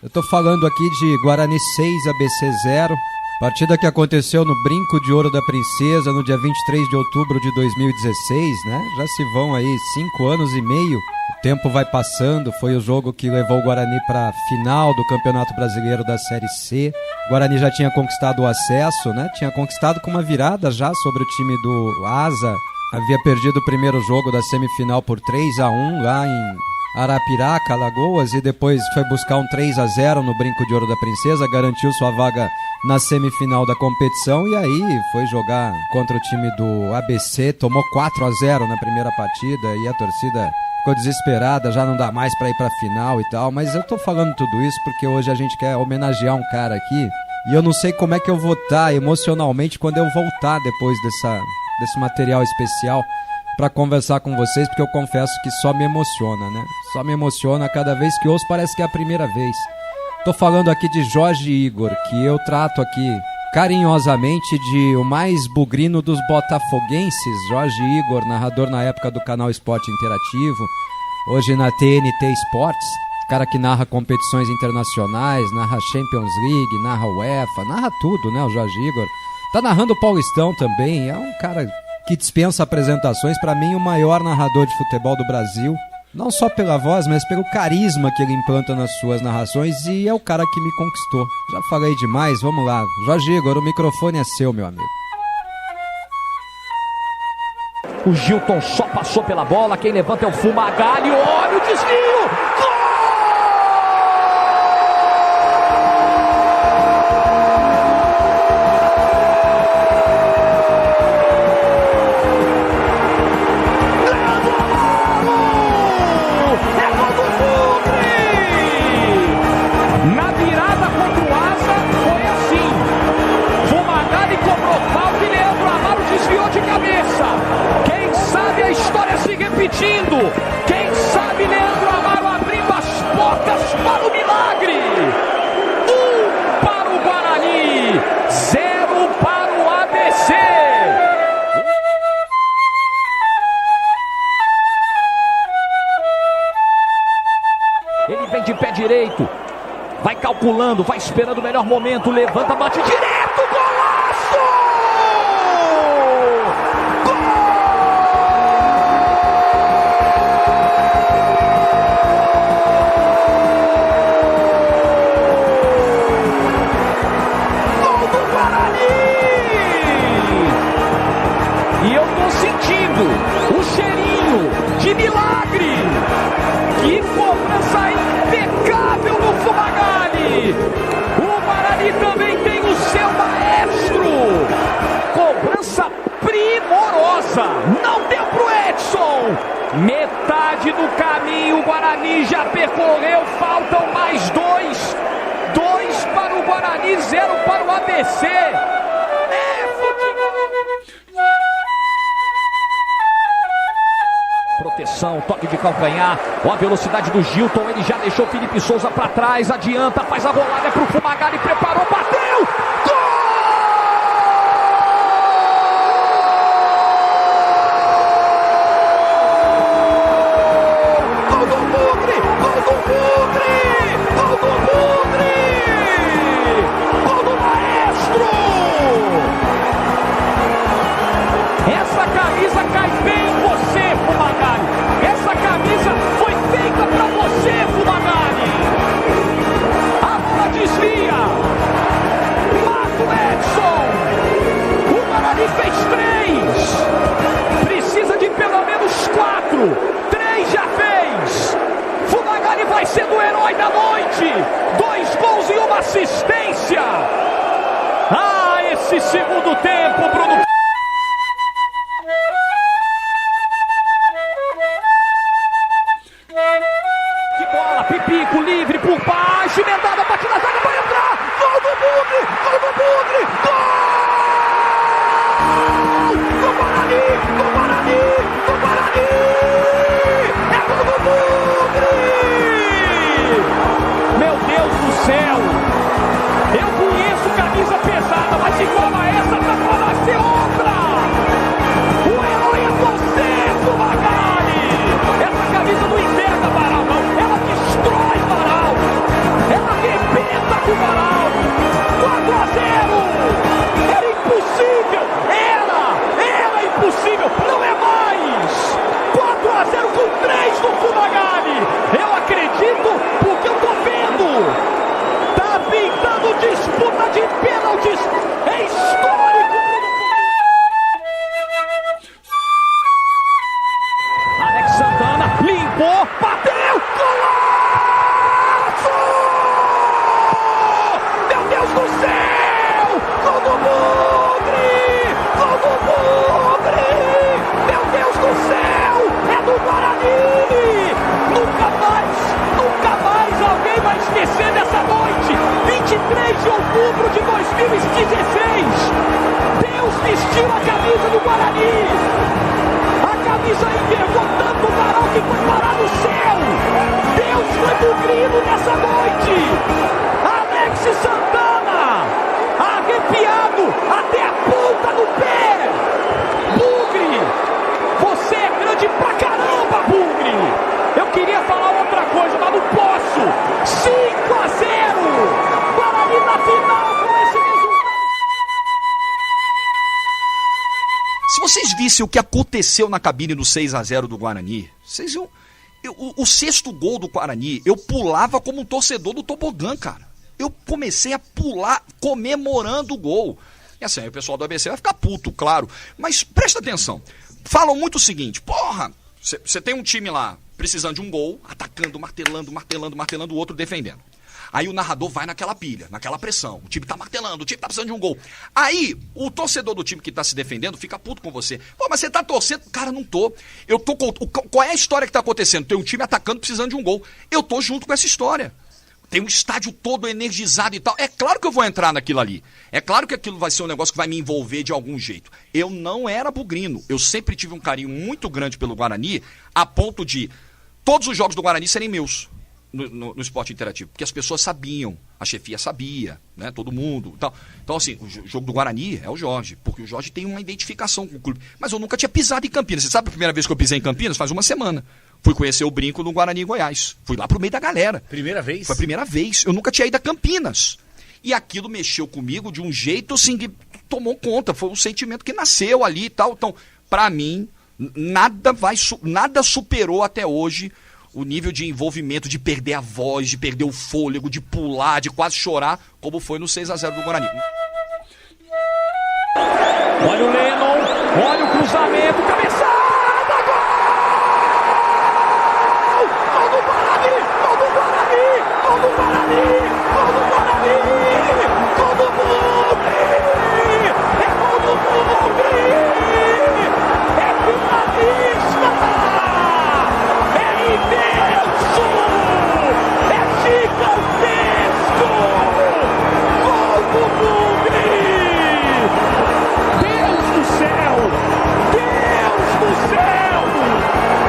[SPEAKER 1] Eu tô falando aqui de Guarani 6, ABC 0, partida que aconteceu no Brinco de Ouro da Princesa no dia 23 de outubro de 2016, né? Já se vão aí 5 anos e meio, o tempo vai passando, foi o jogo que levou o Guarani para a final do Campeonato Brasileiro da Série C. O Guarani já tinha conquistado o acesso, né? Tinha conquistado com uma virada já sobre o time do Asa, havia perdido o primeiro jogo da semifinal por 3-1 lá em Arapiraca, Alagoas, e depois foi buscar um 3-0 no Brinco de Ouro da Princesa, garantiu sua vaga na semifinal da competição e aí foi jogar contra o time do ABC, tomou 4-0 na primeira partida e a torcida ficou desesperada, já não dá mais pra ir pra final e tal, mas eu tô falando tudo isso porque hoje a gente quer homenagear um cara aqui e eu não sei como é que eu vou estar emocionalmente quando eu voltar depois desse material especial pra conversar com vocês, porque eu confesso que só me emociona, né? Só me emociona cada vez que ouço, parece que é a primeira vez. Tô falando aqui de Jorge Igor, que eu trato aqui carinhosamente de o mais bugrino dos botafoguenses. Jorge Igor, narrador na época do canal Esporte Interativo, hoje na TNT Sports, cara que narra competições internacionais, narra Champions League, narra UEFA, narra tudo, né, o Jorge Igor. Tá narrando o Paulistão também, é um cara que dispensa apresentações, pra mim o maior narrador de futebol do Brasil. Não só pela voz, mas pelo carisma que ele implanta nas suas narrações, e é o cara que me conquistou. Já falei demais, vamos lá. Jorge Igor, o microfone é seu, meu amigo.
[SPEAKER 5] O Gilton só passou pela bola, quem levanta é o Fumagalli, olha o desvio! Gol! Quem sabe Leandro Amaro abrindo as portas para o milagre. 1 para o Guarani, 0 para o ABC. Ele vem de pé direito, vai calculando, vai esperando o melhor momento, levanta, bate direto, golaço! O cheirinho de milagre. Que cobrança impecável no Fumagalli. O Guarani também tem o seu maestro. Cobrança primorosa. Não deu pro Edson. Metade do caminho o Guarani já percorreu. Faltam mais 2. 2 para o Guarani, 0 para o ABC. Proteção, toque de calcanhar, ó a velocidade do Gilton, ele já deixou o Felipe Souza para trás, adianta, faz a rolada pro Fumagalli, preparou, bateu, gol! Gol do Bugre, gol do Bugre, gol do Bugre, gol do maestro! Essa camisa cai bem em você, Fumagalli. Essa camisa foi feita pra você, Fumagalli. A bola desvia. Mata o Edson. O Guarani fez 3. Precisa de pelo menos 4. 3 já fez. Fumagalli vai sendo o herói da noite. 2 gols e 1 assistência. Ah, esse segundo tempo, Bruno. Pipico livre por baixo, emendada, bate na zaga, vai entrar! Gol do Bugre! Gol do Bugre! Gol! Do Guarani! Do Guarani! Do Guarani! É gol do Bugre! Meu Deus do céu! Eu conheço camisa pesada, mas igual a essa tá pra nascer outra! O herói é você, Fumagalli! Essa camisa não entrega, Varal, não! Ela destrói Varal! Ela arrebenta com Varal! 4-0! Era impossível! Era impossível! Não é mais! 4-0 com 3 do Fumagalli! Eu acredito porque eu tô vendo! Tá pintando disputa de pênaltis! É histórico! Alex Santana limpou, bateu, golaço! Meu Deus do céu! Gol do Bugre! Gol do Bugre! Meu Deus do céu! É do Guarani! 23 de outubro de 2016, Deus vestiu a camisa do Guarani. A camisa envergou tanto o varal que foi parar no céu. Deus foi bugrino nessa noite. Alex Santana, arrepiado até a ponta do pé. Bugre, você é grande pra caramba, Bugre. Eu queria falar outra coisa, mas não posso. 5-0, Guarani na final com esse resultado.
[SPEAKER 6] Se vocês vissem o que aconteceu na cabine do 6-0 do Guarani, vocês iam... O sexto gol do Guarani, eu pulava como um torcedor do tobogã, cara. Eu comecei a pular comemorando o gol. E assim, aí o pessoal do ABC vai ficar puto, claro. Mas presta atenção. Falam muito o seguinte, porra, você tem um time lá precisando de um gol, atacando, martelando, o outro defendendo. Aí o narrador vai naquela pilha, naquela pressão. O time tá martelando, o time tá precisando de um gol. Aí o torcedor do time que tá se defendendo fica puto com você. Pô, mas você tá torcendo? Cara, não tô. Eu tô com... Qual é a história que tá acontecendo? Tem um time atacando precisando de um gol. Eu tô junto com essa história. Tem um estádio todo energizado e tal. É claro que eu vou entrar naquilo ali. É claro que aquilo vai ser um negócio que vai me envolver de algum jeito. Eu não era bugrino. Eu sempre tive um carinho muito grande pelo Guarani, a ponto de todos os jogos do Guarani serem meus. No esporte interativo, porque as pessoas sabiam, a chefia sabia, né, todo mundo. Então, assim, o jogo do Guarani é o Jorge, porque o Jorge tem uma identificação com o clube. Mas eu nunca tinha pisado em Campinas. Você sabe a primeira vez que eu pisei em Campinas? Faz uma semana. Fui conhecer o brinco no Guarani em Goiás. Fui lá pro meio da galera.
[SPEAKER 7] Primeira vez?
[SPEAKER 6] Foi a primeira vez. Eu nunca tinha ido a Campinas. E aquilo mexeu comigo de um jeito, assim, que tomou conta. Foi um sentimento que nasceu ali e tal. Então, pra mim, nada superou até hoje o nível de envolvimento, de perder a voz, de perder o fôlego, de pular, de quase chorar, como foi no 6-0 do Guarani.
[SPEAKER 5] Olha o Lennon, olha o cruzamento, cabeçada, gol! Gol do Guarani, gol do Guarani, gol do Guarani, gol do Guarani, gol do Bugre, é gol do Bugre, é finalista! Imenso! É gigantesco! Gol do Bugre! Deus do céu! Deus do céu!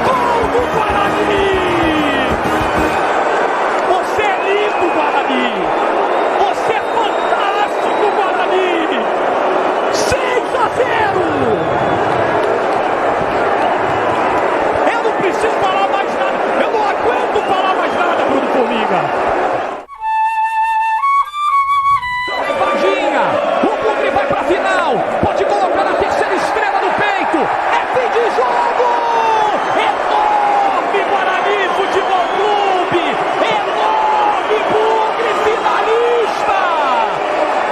[SPEAKER 5] Gol do Guarani! Você é lindo, Guarani! Você é fantástico, Guarani! 6-0! Eu não preciso falar mais nada. Eu não aguento falar mais nada, Bruno Formiga. Varginha, o Bugre vai pra final. Pode colocar a terceira estrela no peito. É fim de jogo. Enorme Guarani Futebol Clube. Enorme Bugre finalista.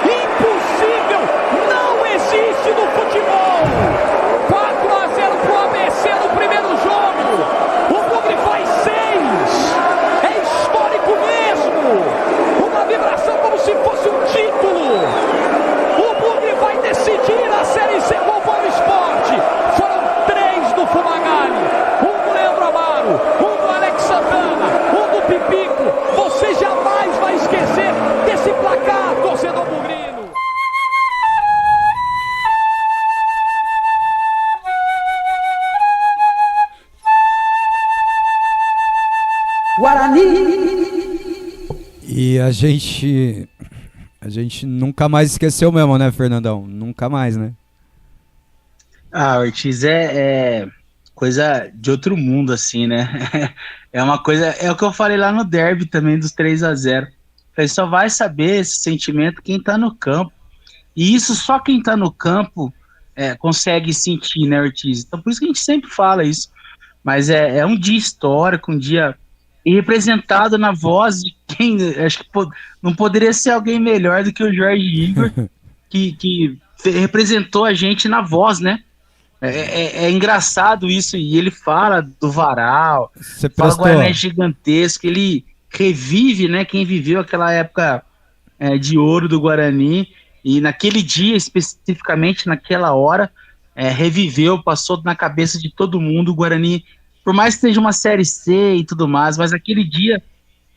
[SPEAKER 5] Impossível. Não existe no futebol. 4-0 pro ABC no primeiro jogo. O Bugre faz 6. É histórico mesmo. Uma vibração como se fosse um título. O Bugre vai decidir a Série C com o Boa Esporte. Foram 3 do Fumagalli. Um do Leandro Amaro. Um do Alex Santana. Um do Pipico. Você jamais vai esquecer desse placar, torcedor bugrino.
[SPEAKER 1] E a gente nunca mais esqueceu mesmo, né, Fernandão? Nunca mais, né?
[SPEAKER 3] Ah, Ortiz é coisa de outro mundo, assim, né? É uma coisa, é o que eu falei lá no derby também dos 3-0. Falei, só vai saber esse sentimento quem tá no campo. E isso só quem tá no campo consegue sentir, né, Ortiz? Então por isso que a gente sempre fala isso. Mas é um dia histórico, um dia representado na voz de quem, acho que não poderia ser alguém melhor do que o Jorge Igor, que representou a gente na voz, né? É engraçado isso, e ele fala do varal, fala Guarani gigantesco, ele revive, né, quem viveu aquela época de ouro do Guarani, e naquele dia, especificamente naquela hora, reviveu, passou na cabeça de todo mundo o Guarani, por mais que seja uma Série C e tudo mais, mas aquele dia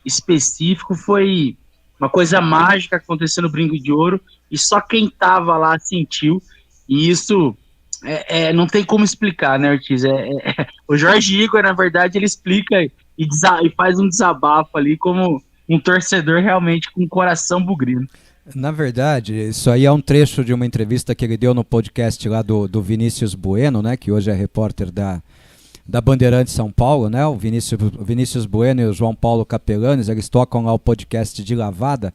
[SPEAKER 3] específico foi uma coisa mágica acontecendo no Brinco de Ouro, e só quem tava lá sentiu, e isso não tem como explicar, né, Ortiz? O Jorge Igor, na verdade, ele explica e faz um desabafo ali como um torcedor realmente com coração bugrino.
[SPEAKER 1] Na verdade, isso aí é um trecho de uma entrevista que ele deu no podcast lá do Vinícius Bueno, né, que hoje é repórter da Bandeirantes São Paulo, né, o Vinícius Bueno e o João Paulo Capelanes, eles tocam lá o podcast de lavada,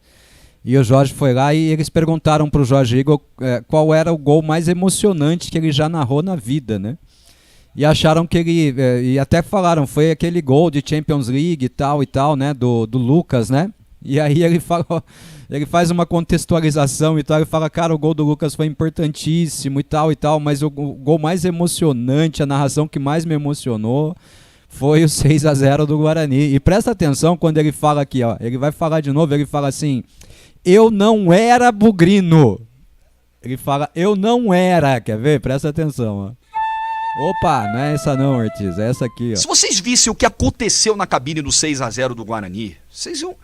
[SPEAKER 1] e o Jorge foi lá e eles perguntaram pro Jorge Igor qual era o gol mais emocionante que ele já narrou na vida, né, e acharam que ele, e até falaram, foi aquele gol de Champions League e tal, né, do Lucas, né, e aí ele falou... Ele faz uma contextualização e tal, ele fala, cara, o gol do Lucas foi importantíssimo e tal, mas o gol mais emocionante, a narração que mais me emocionou foi o 6-0 do Guarani. E presta atenção quando ele fala aqui, ó, ele vai falar de novo, ele fala assim, eu não era bugrino. Ele fala, eu não era, quer ver? Presta atenção, ó. Opa, não é essa não, Ortiz, é essa aqui, ó.
[SPEAKER 6] Se vocês vissem o que aconteceu na cabine do 6-0 do Guarani, vocês iam...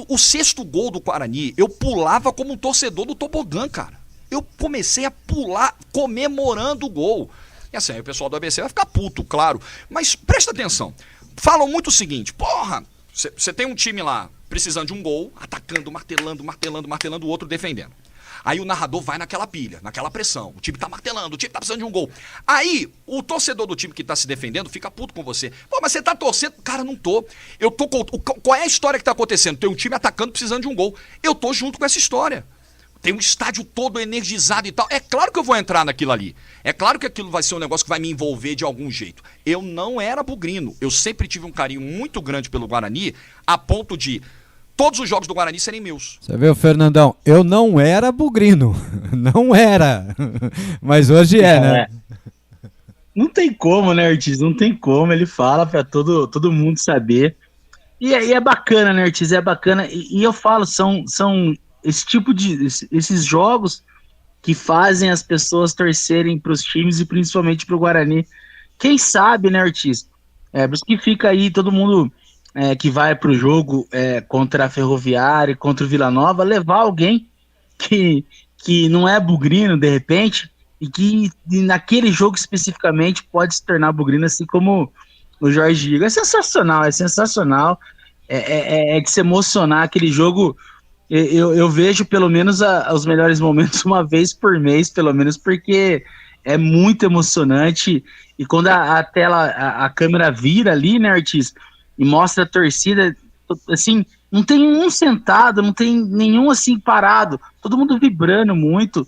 [SPEAKER 6] O sexto gol do Guarani, eu pulava como um torcedor do tobogã, cara. Eu comecei a pular comemorando o gol. E assim, aí o pessoal do ABC vai ficar puto, claro. Mas presta atenção. Falam muito o seguinte, porra, você tem um time lá precisando de um gol, atacando, martelando, o outro defendendo. Aí o narrador vai naquela pilha, naquela pressão. O time tá martelando, o time tá precisando de um gol. Aí o torcedor do time que tá se defendendo fica puto com você. Pô, mas você tá torcendo? Cara, não tô. Eu tô com... Qual é a história que tá acontecendo? Tem um time atacando precisando de um gol. Eu tô junto com essa história. Tem um estádio todo energizado e tal. É claro que eu vou entrar naquilo ali. É claro que aquilo vai ser um negócio que vai me envolver de algum jeito. Eu não era bugrino. Eu sempre tive um carinho muito grande pelo Guarani, a ponto de... todos os jogos do Guarani serem meus.
[SPEAKER 1] Você viu, Fernandão? Eu não era bugrino. Não era. Mas hoje né?
[SPEAKER 3] Não tem como, né, Ortiz? Não tem como. Ele fala pra todo mundo saber. E aí é bacana, né, Ortiz? É bacana. E eu falo, são esse tipo de... esses jogos que fazem as pessoas torcerem pros times e principalmente pro Guarani. Quem sabe, né, Ortiz? Por isso que fica aí todo mundo... que vai para o jogo contra a Ferroviária, contra o Vila Nova, levar alguém que não é bugrino, de repente, e que naquele jogo especificamente pode se tornar bugrino, assim como o Jorge Igor. É sensacional, é de se emocionar aquele jogo. Eu vejo pelo menos os melhores momentos uma vez por mês, pelo menos, porque é muito emocionante, e quando a câmera vira ali, né, Ortiz, e mostra a torcida, assim, não tem um sentado, não tem nenhum assim parado, todo mundo vibrando muito,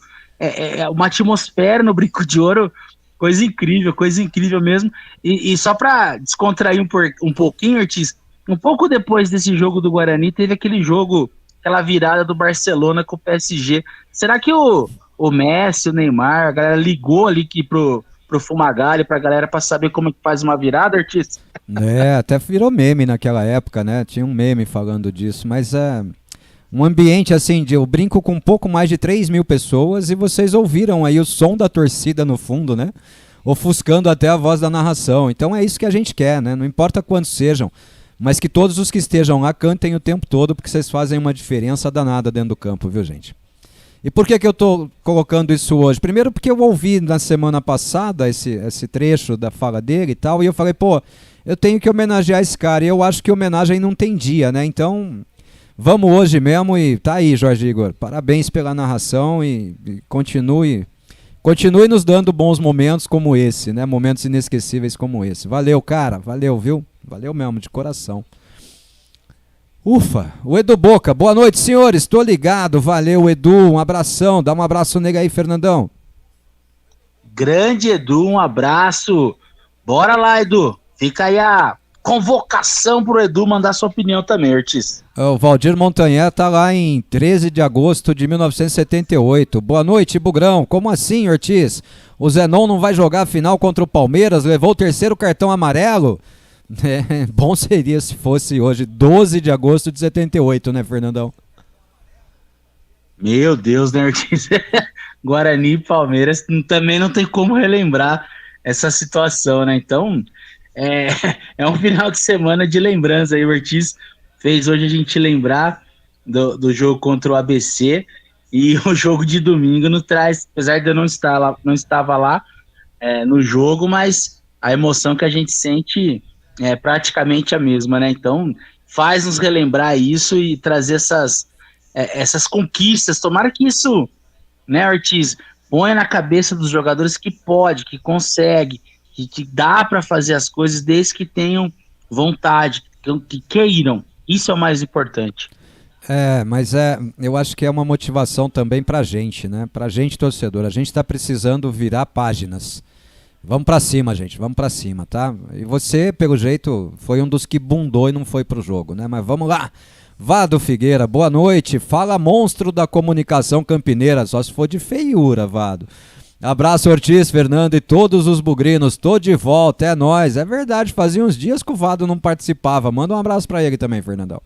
[SPEAKER 3] uma atmosfera no Brinco de Ouro, coisa incrível mesmo, e só para descontrair um pouquinho, Ortiz, um pouco depois desse jogo do Guarani, teve aquela virada do Barcelona com o PSG, será que o Messi, o Neymar, a galera ligou ali pro Fumagalli, pra galera, pra saber como é que faz uma virada, Ortiz?
[SPEAKER 1] Até virou meme naquela época, né? Tinha um meme falando disso, mas um ambiente assim, eu brinco com um pouco mais de 3 mil pessoas e vocês ouviram aí o som da torcida no fundo, né? Ofuscando até a voz da narração. Então é isso que a gente quer, né? Não importa quantos sejam, mas que todos os que estejam lá cantem o tempo todo, porque vocês fazem uma diferença danada dentro do campo, viu, gente? E por que eu tô colocando isso hoje? Primeiro porque eu ouvi na semana passada esse trecho da fala dele e tal, e eu falei, pô, eu tenho que homenagear esse cara, e eu acho que homenagem não tem dia, né? Então, vamos hoje mesmo, e tá aí, Jorge Igor, parabéns pela narração e continue nos dando bons momentos como esse, né? Momentos inesquecíveis como esse. Valeu, cara, valeu, viu? Valeu mesmo, de coração. Ufa, o Edu Boca, boa noite, senhores, tô ligado, valeu, Edu, um abração, dá um abraço nele aí, Fernandão.
[SPEAKER 3] Grande Edu, um abraço, bora lá, Edu, fica aí a convocação pro Edu mandar sua opinião também, Ortiz.
[SPEAKER 1] O Valdir Montanher tá lá em 13 de agosto de 1978, boa noite, Bugrão, como assim, Ortiz? O Zenon não vai jogar a final contra o Palmeiras, levou o terceiro cartão amarelo? Bom seria se fosse hoje, 12 de agosto de 78, né, Fernandão?
[SPEAKER 3] Meu Deus, né, Ortiz? Guarani e Palmeiras também não tem como relembrar essa situação, né? Então, é um final de semana de lembrança aí, o Ortiz fez hoje a gente lembrar. do jogo contra o ABC, e o jogo de domingo nos traz, apesar de eu não estava lá no jogo, mas a emoção que a gente sente é praticamente a mesma, né? Então faz nos relembrar isso e trazer essas conquistas. Tomara que isso, né, Ortiz, ponha na cabeça dos jogadores que pode, que consegue, que dá para fazer as coisas desde que tenham vontade, que queiram. Isso é o mais importante.
[SPEAKER 1] Mas eu acho que é uma motivação também pra gente, né? Pra gente, torcedor. A gente tá precisando virar páginas. Vamos pra cima, gente. Vamos pra cima, tá? E você, pelo jeito, foi um dos que bundou e não foi pro jogo, né? Mas vamos lá. Vado Figueira, boa noite. Fala, monstro da comunicação campineira. Só se for de feiura, Vado. Abraço, Ortiz, Fernando e todos os bugrinos. Tô de volta, é nóis. É verdade, fazia uns dias que o Vado não participava. Manda um abraço pra ele também, Fernandão.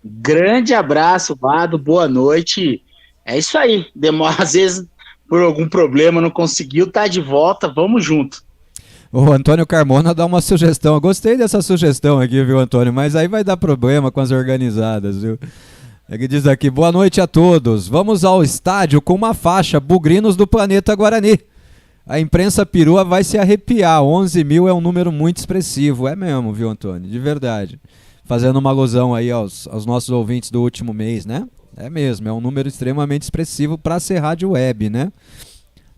[SPEAKER 3] Grande abraço, Vado, boa noite. É isso aí, demora, às vezes por algum problema não conseguiu, tá de volta, vamos junto.
[SPEAKER 1] O Antônio Carmona dá uma sugestão, eu gostei dessa sugestão aqui, viu, Antônio, mas aí vai dar problema com as organizadas, viu? Ele diz aqui, boa noite a todos, vamos ao estádio com uma faixa, Bugrinos do Planeta Guarani. A imprensa perua vai se arrepiar, 11 mil é um número muito expressivo, é mesmo, viu, Antônio, de verdade. Fazendo uma alusão aí aos nossos ouvintes do último mês, né? É mesmo, é um número extremamente expressivo para ser rádio web, né?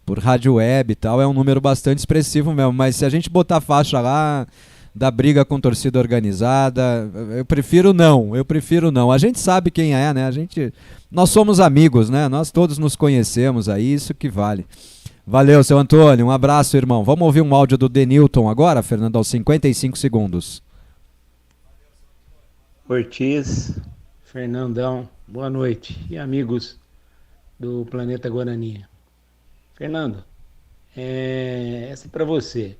[SPEAKER 1] Por rádio web e tal, é um número bastante expressivo mesmo. Mas se a gente botar faixa lá da briga com torcida organizada, eu prefiro não. A gente sabe quem é, né? Nós somos amigos, né? Nós todos nos conhecemos aí, isso que vale. Valeu, seu Antônio, um abraço, irmão. Vamos ouvir um áudio do Denilton agora, Fernando, aos 55 segundos.
[SPEAKER 7] Ortiz, Fernandão, boa noite e amigos do Planeta Guarani. Fernando, essa é para você.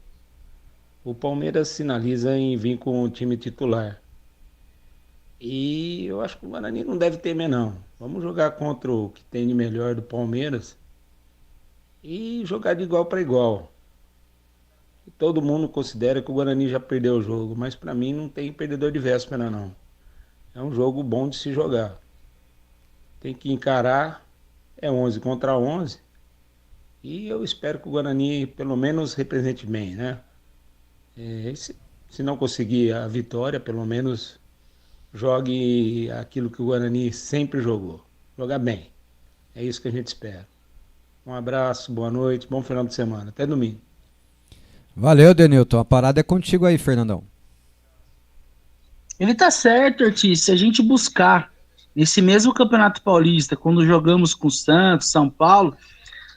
[SPEAKER 7] O Palmeiras sinaliza em vir com o time titular. E eu acho que o Guarani não deve temer não. Vamos jogar contra o que tem de melhor do Palmeiras e jogar de igual para igual. E todo mundo considera que o Guarani já perdeu o jogo, mas para mim não tem perdedor de véspera não. É um jogo bom de se jogar. Tem que encarar, 11 contra 11. E eu espero que o Guarani pelo menos represente bem, né? Se não conseguir a vitória, pelo menos jogue aquilo que o Guarani sempre jogou. Jogar bem. É isso que a gente espera. Um abraço, boa noite, bom final de semana. Até domingo.
[SPEAKER 1] Valeu, Denilton. A parada é contigo aí, Fernandão.
[SPEAKER 3] Ele tá certo, Ortiz, se a gente buscar nesse mesmo Campeonato Paulista, quando jogamos com Santos, São Paulo,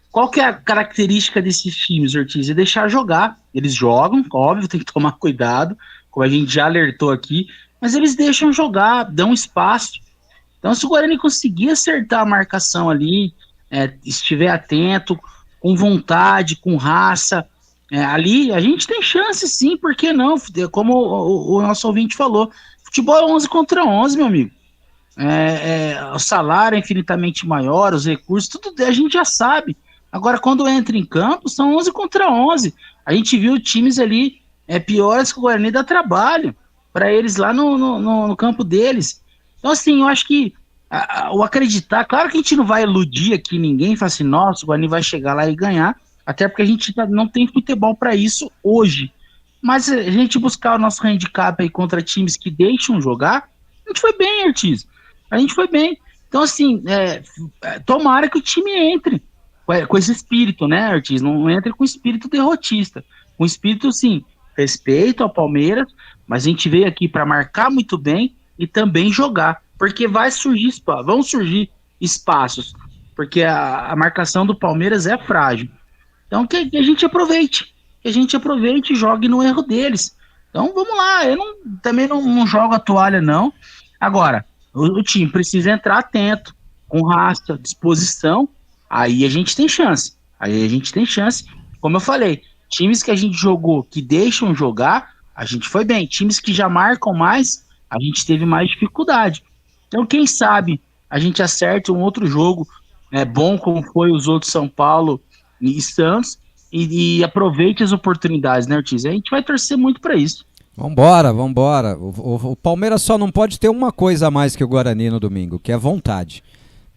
[SPEAKER 3] qual que é a característica desses times, Ortiz? É deixar jogar. Eles jogam, óbvio, tem que tomar cuidado, como a gente já alertou aqui, mas eles deixam jogar, dão espaço. Então, se o Guarani conseguir acertar a marcação ali, estiver atento, com vontade, com raça, ali a gente tem chance sim, por que não? Como o nosso ouvinte falou, futebol é 11 contra 11, meu amigo. O salário é infinitamente maior, os recursos, tudo a gente já sabe. Agora, quando entra em campo, são 11 contra 11. A gente viu times ali piores que o Guarani, dá trabalho para eles lá no campo deles. Então, assim, eu acho que o acreditar, claro que a gente não vai iludir aqui ninguém, falar assim, nossa, o Guarani vai chegar lá e ganhar, até porque a gente não tem futebol para isso hoje. Mas a gente buscar o nosso handicap aí contra times que deixam jogar, a gente foi bem, Ortiz. A gente foi bem. Então, assim, tomara que o time entre com esse espírito, né, Ortiz? Não entre com espírito derrotista. Com espírito, sim, respeito ao Palmeiras, mas a gente veio aqui para marcar muito bem e também jogar. Porque vão surgir espaços. Porque a marcação do Palmeiras é frágil. Então, que a gente aproveite. Que a gente aproveite e jogue no erro deles. Então, vamos lá. Eu também não jogo a toalha, não. Agora, o time precisa entrar atento, com raça, disposição. Aí a gente tem chance. Como eu falei, times que a gente jogou, que deixam jogar, a gente foi bem. Times que já marcam mais, a gente teve mais dificuldade. Então, quem sabe a gente acerta um outro jogo bom, como foi os outros São Paulo e Santos, e aproveite as oportunidades, né, Ortiz? A gente vai torcer muito para isso.
[SPEAKER 1] Vambora, vambora. O Palmeiras só não pode ter uma coisa a mais que o Guarani no domingo, que é vontade.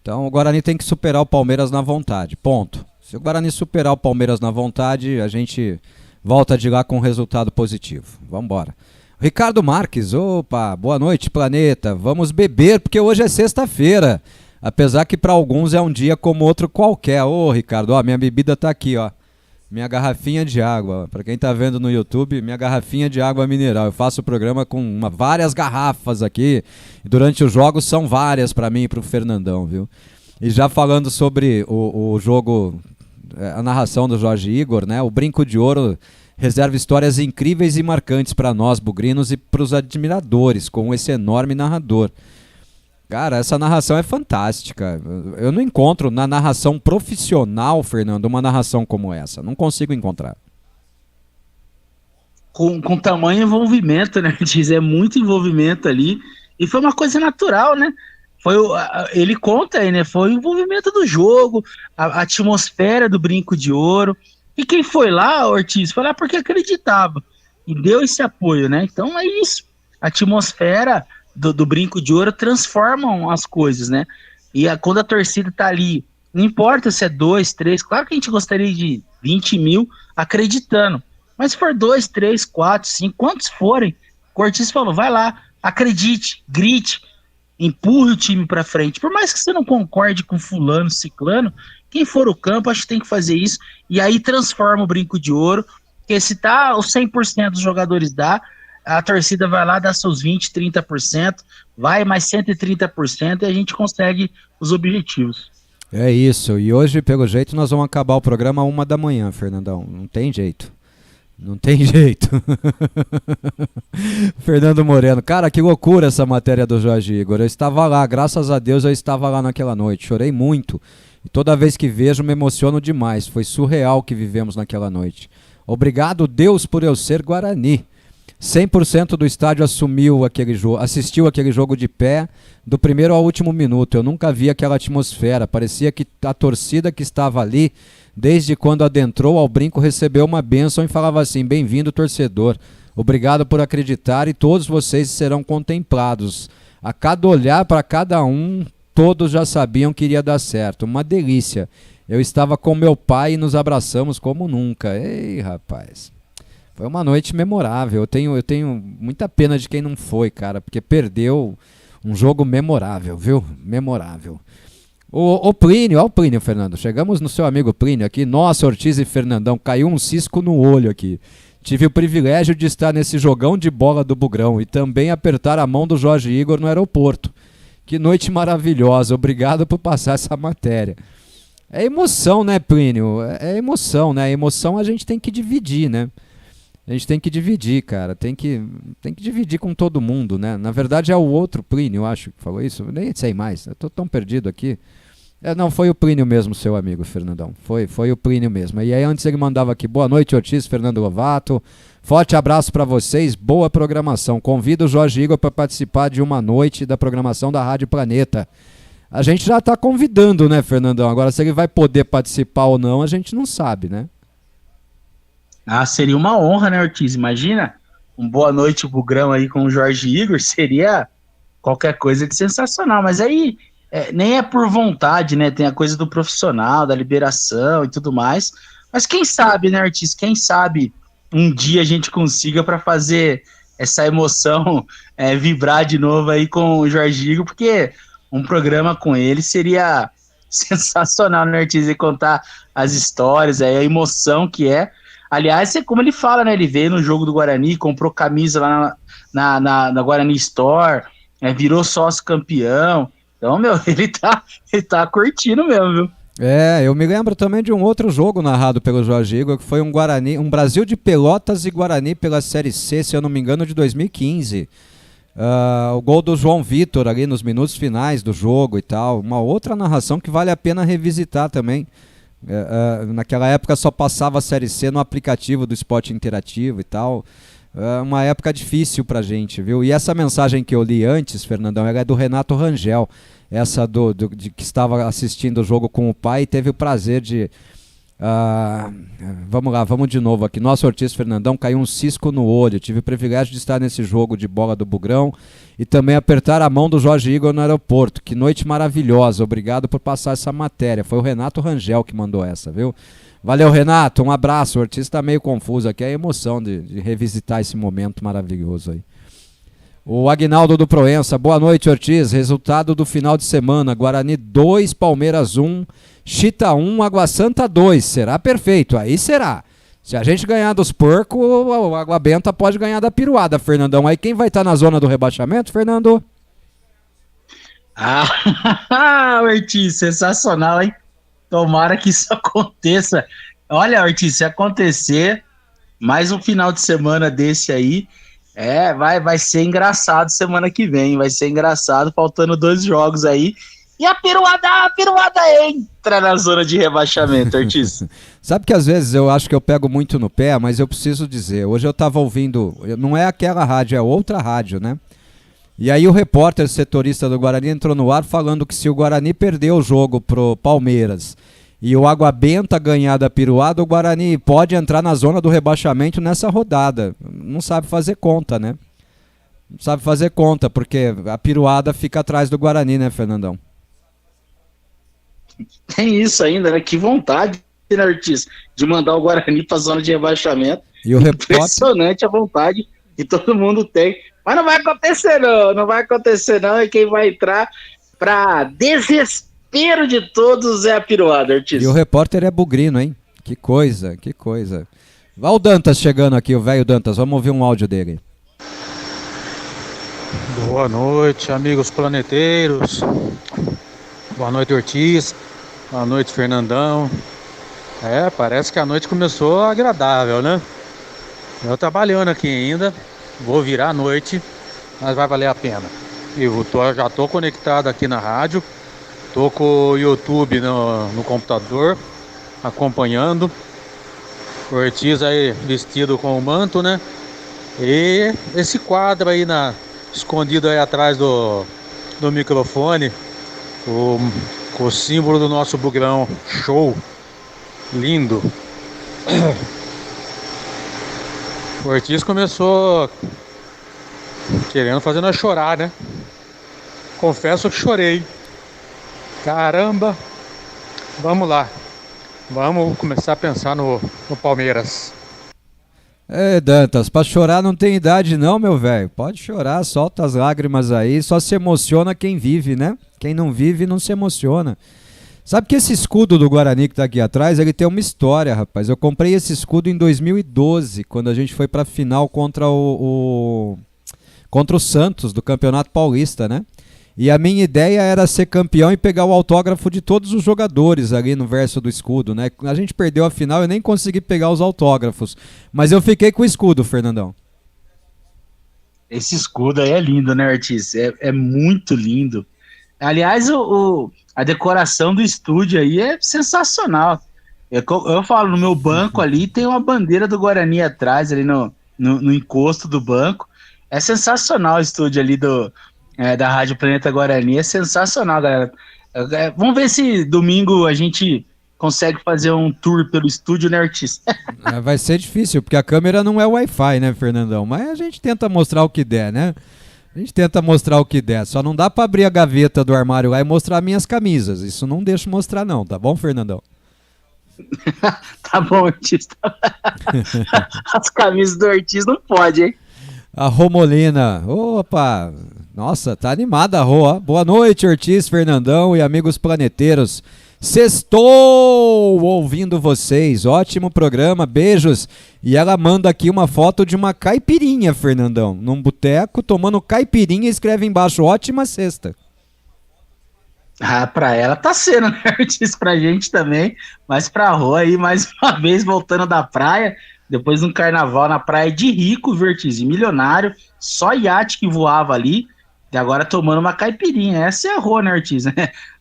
[SPEAKER 1] Então o Guarani tem que superar o Palmeiras na vontade, ponto. Se o Guarani superar o Palmeiras na vontade, a gente volta de lá com um resultado positivo. Vambora. Ricardo Marques, opa, boa noite, planeta. Vamos beber, porque hoje é sexta-feira. Apesar que para alguns é um dia como outro qualquer. Ô, Ricardo, ó, minha bebida tá aqui, ó. Minha garrafinha de água. Para quem tá vendo no YouTube, minha garrafinha de água mineral. Eu faço o programa com várias garrafas aqui. E durante os jogos são várias para mim e pro Fernandão, viu? E já falando sobre o jogo, a narração do Jorge Igor, né? O Brinco de Ouro reserva histórias incríveis e marcantes para nós, bugrinos, e pros admiradores, com esse enorme narrador. Cara, essa narração é fantástica. Eu não encontro na narração profissional, Fernando, uma narração como essa. Não consigo encontrar.
[SPEAKER 3] Com tamanho envolvimento, né? Diz, é muito envolvimento ali. E foi uma coisa natural, né? Ele conta aí, né? Foi o envolvimento do jogo, a atmosfera do Brinco de Ouro. E quem foi lá, Ortiz, foi lá porque acreditava. E deu esse apoio, né? Então é isso. A atmosfera do Brinco de Ouro transformam as coisas, né? E quando a torcida tá ali, não importa se é 2, 3, claro que a gente gostaria de 20 mil acreditando, mas se for 2, 3, 4, 5, quantos forem, o Ortiz falou, vai lá, acredite, grite, empurre o time pra frente, por mais que você não concorde com fulano, ciclano, quem for o campo, acho que tem que fazer isso, e aí transforma o Brinco de Ouro, porque se tá os 100% dos jogadores dá, a torcida vai lá, dá seus 20%, 30%, vai mais 130% e a gente consegue os objetivos.
[SPEAKER 1] É isso, e hoje, pelo jeito, nós vamos acabar o programa 1h da manhã, Fernandão. Não tem jeito. Não tem jeito. Fernando Moreno, cara, que loucura essa matéria do Jorge Igor. Eu estava lá, graças a Deus eu estava lá naquela noite, chorei muito. E toda vez que vejo me emociono demais. Foi surreal o que vivemos naquela noite. Obrigado, Deus, por eu ser Guarani. 100% do estádio assistiu aquele jogo de pé, do primeiro ao último minuto. Eu nunca vi aquela atmosfera. Parecia que a torcida que estava ali, desde quando adentrou ao Brinco, recebeu uma bênção e falava assim: bem-vindo, torcedor. Obrigado por acreditar e todos vocês serão contemplados. A cada olhar para cada um, todos já sabiam que iria dar certo. Uma delícia. Eu estava com meu pai e nos abraçamos como nunca. Ei, rapaz. Foi uma noite memorável. Eu tenho muita pena de quem não foi, cara, porque perdeu um jogo memorável, viu? Memorável. O Plínio, ó o Plínio, Fernando. Chegamos no seu amigo Plínio aqui. Nossa, Ortiz e Fernandão, caiu um cisco no olho aqui. Tive o privilégio de estar nesse jogão de bola do Bugrão e também apertar a mão do Jorge Igor no aeroporto. Que noite maravilhosa. Obrigado por passar essa matéria. É emoção, né, Plínio? É emoção, né? A emoção a gente tem que dividir, né? A gente tem que dividir, cara. Tem que dividir com todo mundo, né? Na verdade é o outro Plínio, eu acho, que falou isso. Eu nem sei mais. Eu tô tão perdido aqui. Não, foi o Plínio mesmo, seu amigo, Fernandão. Foi o Plínio mesmo. E aí antes ele mandava aqui: boa noite, Ortiz, Fernando Lovato. Forte abraço para vocês, boa programação. Convido o Jorge Igor para participar de uma noite da programação da Rádio Planeta. A gente já tá convidando, né, Fernandão? Agora, se ele vai poder participar ou não, a gente não sabe, né?
[SPEAKER 3] Ah, seria uma honra, né, Ortiz? Imagina um boa noite Bugrão aí com o Jorge Igor, seria qualquer coisa de sensacional. Mas aí nem é por vontade, né? Tem a coisa do profissional, da liberação e tudo mais. Mas quem sabe, né, Ortiz? Quem sabe um dia a gente consiga para fazer essa emoção vibrar de novo aí com o Jorge Igor, porque um programa com ele seria sensacional, né, Ortiz? E contar as histórias, a emoção que é. Aliás, como ele fala, né? Ele veio no jogo do Guarani, comprou camisa lá na Guarani Store, virou sócio campeão. Então, meu, ele tá curtindo mesmo, viu?
[SPEAKER 1] Eu me lembro também de um outro jogo narrado pelo Jorge Igor, que foi um Brasil de Pelotas e Guarani pela Série C, se eu não me engano, de 2015. O gol do João Vitor ali nos minutos finais do jogo e tal. Uma outra narração que vale a pena revisitar também. Naquela época só passava a Série C no aplicativo do Esporte Interativo e tal. Uma época difícil pra gente, viu? E essa mensagem que eu li antes, Fernandão, ela é do Renato Rangel. Essa de que estava assistindo o jogo com o pai e teve o prazer de Ah, vamos lá, vamos de novo aqui. Nosso Ortiz Fernandão, caiu um cisco no olho. Tive o privilégio de estar nesse jogo de bola do Bugrão e também apertar a mão do Jorge Igor no aeroporto. Que noite maravilhosa. Obrigado por passar essa matéria. Foi o Renato Rangel que mandou essa, viu? Valeu, Renato. Um abraço. O Ortiz está meio confuso aqui. É a emoção de revisitar esse momento maravilhoso aí. O Agnaldo do Proença. Boa noite, Ortiz. Resultado do final de semana. Guarani 2, Palmeiras 1, Chita 1, Água Santa 2. Será perfeito. Aí será. Se a gente ganhar dos porcos, o Água Benta pode ganhar da piruada, Fernandão. Aí quem vai estar na zona do rebaixamento, Fernando?
[SPEAKER 3] Ortiz, sensacional, hein? Tomara que isso aconteça. Olha, Ortiz, se acontecer mais um final de semana desse aí, vai ser engraçado semana que vem. Vai ser engraçado, faltando 2 jogos aí. E a piruada entra na zona de rebaixamento, Ortiz.
[SPEAKER 1] Sabe que às vezes eu acho que eu pego muito no pé, mas eu preciso dizer. Hoje eu estava ouvindo, não é aquela rádio, é outra rádio, né? E aí o repórter setorista do Guarani entrou no ar falando que se o Guarani perder o jogo pro Palmeiras e o Água Benta ganhar da piruada, o Guarani pode entrar na zona do rebaixamento nessa rodada. Não sabe fazer conta, né? Não sabe fazer conta, porque a piruada fica atrás do Guarani, né, Fernandão?
[SPEAKER 3] Tem isso ainda, né? Que vontade, né, Ortiz, de mandar o Guarani pra zona de rebaixamento.
[SPEAKER 1] E o repórter...
[SPEAKER 3] Impressionante a vontade que todo mundo tem. Mas não vai acontecer não, e quem vai entrar pra desespero de todos é a piruada, Ortiz.
[SPEAKER 1] E o repórter é bugrino, hein? Que coisa. Vai o Dantas chegando aqui, o velho Dantas, vamos ouvir um áudio dele.
[SPEAKER 8] Boa noite, amigos planeteiros. Boa noite, Ortiz. Boa noite, Fernandão. Parece que a noite começou agradável, né? Eu trabalhando aqui ainda, vou virar a noite, mas vai valer a pena. Já tô conectado aqui na rádio, tô com o YouTube no computador, acompanhando. O Ortiz aí vestido com o manto, né? E esse quadro aí escondido aí atrás do microfone, com o símbolo do nosso Bugrão. Show! Lindo! O Ortiz começou querendo fazer nós chorar, né? Confesso que chorei. Caramba! Vamos lá. Vamos começar a pensar no Palmeiras.
[SPEAKER 1] Dantas, pra chorar não tem idade não, meu velho. Pode chorar, solta as lágrimas aí. Só se emociona quem vive, né? Quem não vive não se emociona. Sabe que esse escudo do Guarani que tá aqui atrás, ele tem uma história, rapaz. Eu comprei esse escudo em 2012, quando a gente foi pra final contra o Santos, do Campeonato Paulista, né? E a minha ideia era ser campeão e pegar o autógrafo de todos os jogadores ali no verso do escudo, né? A gente perdeu a final e eu nem consegui pegar os autógrafos. Mas eu fiquei com o escudo, Fernandão.
[SPEAKER 3] Esse escudo aí é lindo, né, Ortiz? É muito lindo. Aliás, a decoração do estúdio aí é sensacional. Eu falo, no meu banco ali tem uma bandeira do Guarani atrás, ali no encosto do banco. É sensacional o estúdio ali da Rádio Planeta Guarani, é sensacional, galera. Vamos ver se domingo a gente consegue fazer um tour pelo estúdio, né, Ortiz?
[SPEAKER 1] Vai ser difícil, porque a câmera não é Wi-Fi, né, Fernandão? Mas a gente tenta mostrar o que der, né? A gente tenta mostrar o que der. Só não dá pra abrir a gaveta do armário lá e mostrar minhas camisas. Isso não deixa mostrar não, tá bom, Fernandão?
[SPEAKER 3] Tá bom, Ortiz. As camisas do Ortiz não pode, hein?
[SPEAKER 1] A Romolina. Opa! Nossa, tá animada a Rô. Boa noite, Ortiz, Fernandão e amigos planeteiros. Sextou ouvindo vocês. Ótimo programa, beijos. E ela manda aqui uma foto de uma caipirinha, Fernandão. Num boteco, tomando caipirinha e escreve embaixo, ótima sexta.
[SPEAKER 3] Pra ela tá sendo, né, Ortiz? Pra gente também. Mas pra Rô aí, mais uma vez, voltando da praia. Depois de um carnaval na praia de rico, viu, Ortiz? E milionário. Só iate que voava ali. E agora tomando uma caipirinha. Essa é a Rô, né, Ortiz?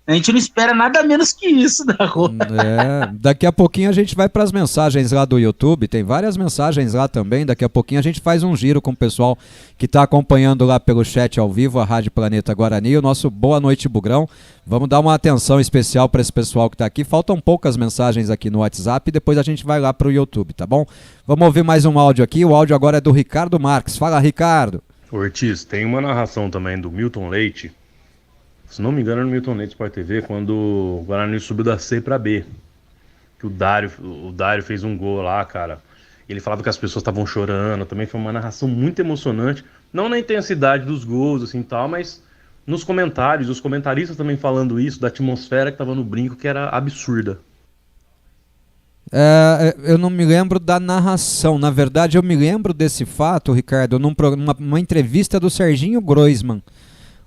[SPEAKER 3] A gente não espera nada menos que isso da Rô.
[SPEAKER 1] Daqui a pouquinho a gente vai para as mensagens lá do YouTube, tem várias mensagens lá também, daqui a pouquinho a gente faz um giro com o pessoal que está acompanhando lá pelo chat ao vivo, a Rádio Planeta Guarani, o nosso Boa Noite Bugrão. Vamos dar uma atenção especial para esse pessoal que está aqui, faltam poucas mensagens aqui no WhatsApp e depois a gente vai lá para o YouTube, tá bom? Vamos ouvir mais um áudio aqui, o áudio agora é do Ricardo Marques. Fala, Ricardo.
[SPEAKER 9] Ortiz, tem uma narração também do Milton Leite. Se não me engano, é no Milton Leite Sport TV, quando o Guarani subiu da C pra B. Que o Dário fez um gol lá, cara. Ele falava que as pessoas estavam chorando. Também foi uma narração muito emocionante. Não na intensidade dos gols, assim, tal, mas nos comentários. Os comentaristas também falando isso, da atmosfera que tava no brinco, que era absurda.
[SPEAKER 1] Eu não me lembro da narração. Na verdade, eu me lembro desse fato, Ricardo, numa entrevista do Serginho Groisman.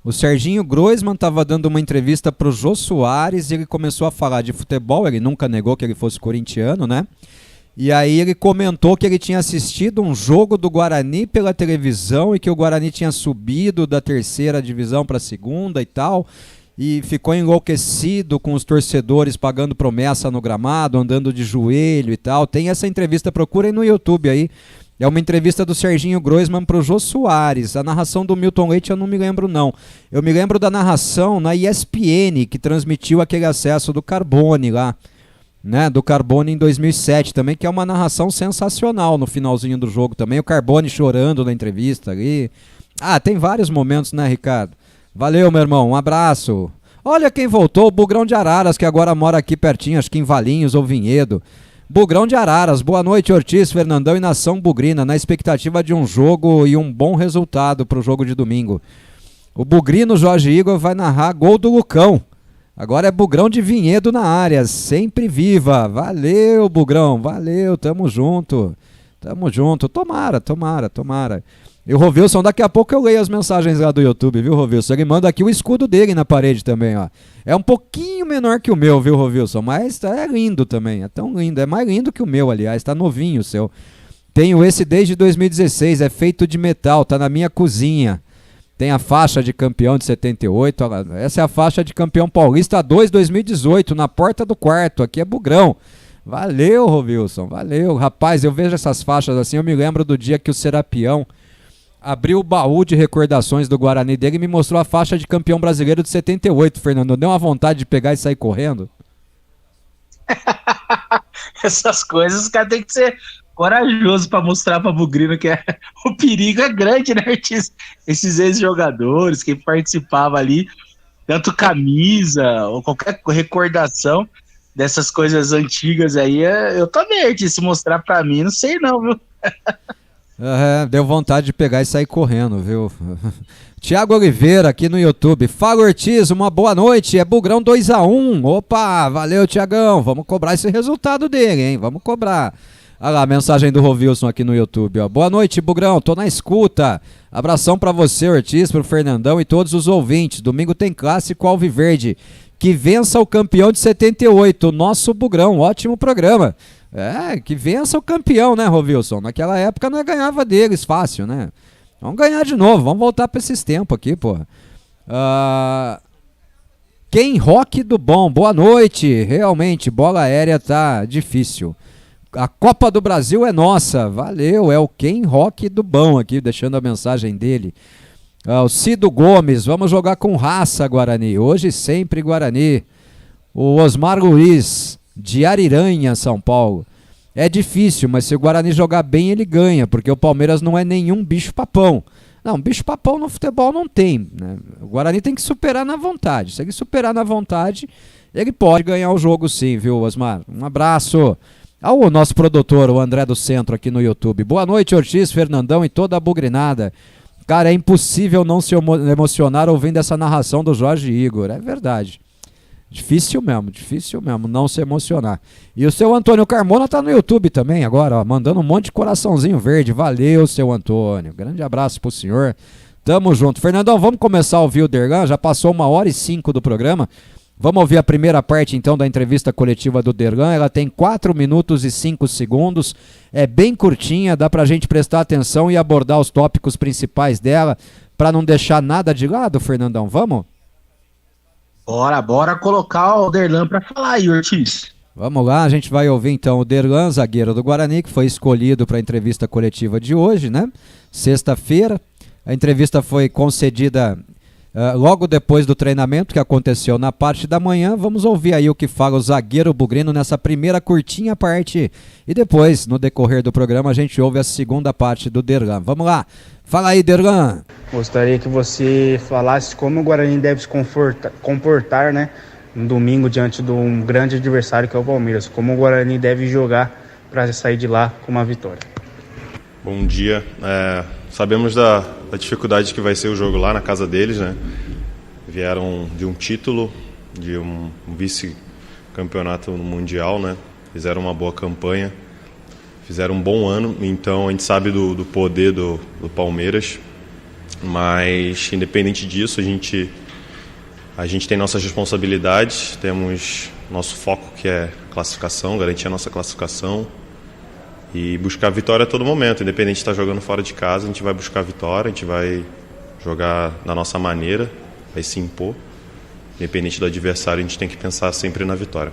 [SPEAKER 1] O Serginho Groisman estava dando uma entrevista para o Jô Soares e ele começou a falar de futebol, ele nunca negou que ele fosse corintiano, né? E aí ele comentou que ele tinha assistido um jogo do Guarani pela televisão e que o Guarani tinha subido da terceira divisão para a segunda e tal, e ficou enlouquecido com os torcedores pagando promessa no gramado, andando de joelho e tal. Tem essa entrevista, procurem no YouTube aí. É uma entrevista do Serginho Groisman pro Jô Soares. A narração do Milton Leite eu não me lembro, não. Eu me lembro da narração na ESPN, que transmitiu aquele acesso do Carbone lá, né? Do Carbone em 2007 também, que é uma narração sensacional no finalzinho do jogo também. O Carbone chorando na entrevista ali. Tem vários momentos, né, Ricardo? Valeu, meu irmão. Um abraço. Olha quem voltou, o Bugrão de Araras, que agora mora aqui pertinho, acho que em Valinhos ou Vinhedo. Bugrão de Araras, boa noite, Ortiz, Fernandão e Nação Bugrina, na expectativa de um jogo e um bom resultado para o jogo de domingo. O Bugrino Jorge Igor vai narrar gol do Lucão. Agora é Bugrão de Vinhedo na área, sempre viva. Valeu, Bugrão, valeu, tamo junto. Tomara. E o Rovilson, daqui a pouco eu leio as mensagens lá do YouTube, viu, Rovilson? Ele manda aqui o escudo dele na parede também, ó. É um pouquinho menor que o meu, viu, Rovilson? Mas é lindo também, é tão lindo. É mais lindo que o meu, aliás, tá novinho o seu. Tenho esse desde 2016, é feito de metal, tá na minha cozinha. Tem a faixa de campeão de 78, ó, essa é a faixa de campeão paulista 2 2018, na porta do quarto, aqui é Bugrão. Valeu, Rovilson, valeu. Rapaz, eu vejo essas faixas assim, eu me lembro do dia que o Serapião abriu o baú de recordações do Guarani dele e me mostrou a faixa de campeão brasileiro de 78, Fernando. Deu uma vontade de pegar e sair correndo?
[SPEAKER 3] Essas coisas, os caras têm que ser corajosos para mostrar para Bugrino que o perigo é grande, né, Ortiz? Esses ex-jogadores, quem participava ali, tanto camisa ou qualquer recordação dessas coisas antigas aí, eu também, Ortiz, se mostrar para mim, não sei não, viu?
[SPEAKER 1] Deu vontade de pegar e sair correndo, viu? Tiago Oliveira aqui no YouTube. Fala, Ortiz, uma boa noite. É Bugrão 2-1. Opa, valeu, Tiagão. Vamos cobrar esse resultado dele, hein? Vamos cobrar. Olha lá a mensagem do Rovilson aqui no YouTube, ó. Boa noite, Bugrão. Tô na escuta. Abração pra você, Ortiz, pro Fernandão e todos os ouvintes. Domingo tem clássico Alviverde. Que vença o campeão de 78, o nosso Bugrão. Ótimo programa. Que vença o campeão, né, Rovilson? Naquela época nós ganhava deles fácil, né? Vamos ganhar de novo, vamos voltar para esses tempos aqui, pô. Ken Rock do Bom, boa noite. Realmente, bola aérea tá difícil. A Copa do Brasil é nossa, valeu. É o Ken Rock do Bom aqui, deixando a mensagem dele. O Cido Gomes, vamos jogar com raça, Guarani. Hoje sempre Guarani. O Osmar Luiz, de Ariranha, São Paulo. É difícil, mas se o Guarani jogar bem, ele ganha, porque o Palmeiras não é nenhum bicho-papão. Não, bicho-papão no futebol não tem, né? O Guarani tem que superar na vontade. Se ele superar na vontade, ele pode ganhar o jogo sim, viu, Osmar? Um abraço ao nosso produtor, o André do Centro, aqui no YouTube. Boa noite, Ortiz, Fernandão e toda a bugrinada. Cara, é impossível não se emocionar ouvindo essa narração do Jorge Igor. É verdade. Difícil mesmo não se emocionar. E o seu Antônio Carmona tá no YouTube também agora, ó, mandando um monte de coraçãozinho verde. Valeu, seu Antônio. Grande abraço pro senhor. Tamo junto. Fernandão, vamos começar a ouvir o Dergan? Já passou 1h05 do programa. Vamos ouvir a primeira parte então da entrevista coletiva do Dergan. Ela tem 4 minutos e 5 segundos. É bem curtinha, dá pra gente prestar atenção e abordar os tópicos principais dela, pra não deixar nada de lado, Fernandão. Vamos?
[SPEAKER 3] Bora colocar o Derlan pra falar aí, Ortiz.
[SPEAKER 1] Vamos lá, a gente vai ouvir então o Derlan, zagueiro do Guarani, que foi escolhido para a entrevista coletiva de hoje, né? Sexta-feira. A entrevista foi concedida logo depois do treinamento que aconteceu na parte da manhã. Vamos ouvir aí o que fala o zagueiro bugrino nessa primeira curtinha parte. E depois, no decorrer do programa, a gente ouve a segunda parte do Derlan. Vamos lá. Fala aí, Derlan.
[SPEAKER 10] Gostaria que você falasse como o Guarani deve se comportar, né, no domingo diante de um grande adversário que é o Palmeiras. Como o Guarani deve jogar para sair de lá com uma vitória.
[SPEAKER 11] Bom dia. Sabemos da dificuldade que vai ser o jogo lá na casa deles, né? Vieram de um título, de um vice-campeonato mundial, né? Fizeram uma boa campanha, fizeram um bom ano, então a gente sabe do poder do Palmeiras, mas independente disso, a gente tem nossas responsabilidades, temos nosso foco que é classificação, garantir a nossa classificação e buscar vitória a todo momento, independente de estar jogando fora de casa, a gente vai buscar vitória, a gente vai jogar da nossa maneira, vai se impor, independente do adversário, a gente tem que pensar sempre na vitória.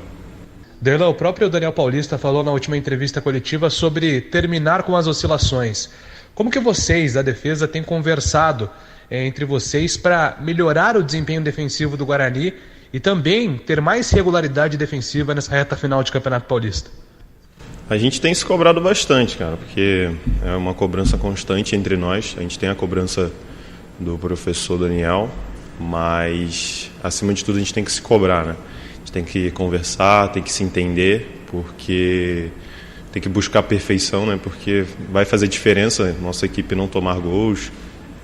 [SPEAKER 12] Derlan, o próprio Daniel Paulista falou na última entrevista coletiva sobre terminar com as oscilações. Como que vocês, da defesa, têm conversado entre vocês para melhorar o desempenho defensivo do Guarani e também ter mais regularidade defensiva nessa reta final de Campeonato Paulista?
[SPEAKER 11] A gente tem se cobrado bastante, cara, porque é uma cobrança constante entre nós. A gente tem a cobrança do professor Daniel, mas acima de tudo a gente tem que se cobrar, né? A gente tem que conversar, tem que se entender, porque tem que buscar a perfeição, né? Porque vai fazer diferença nossa equipe não tomar gols.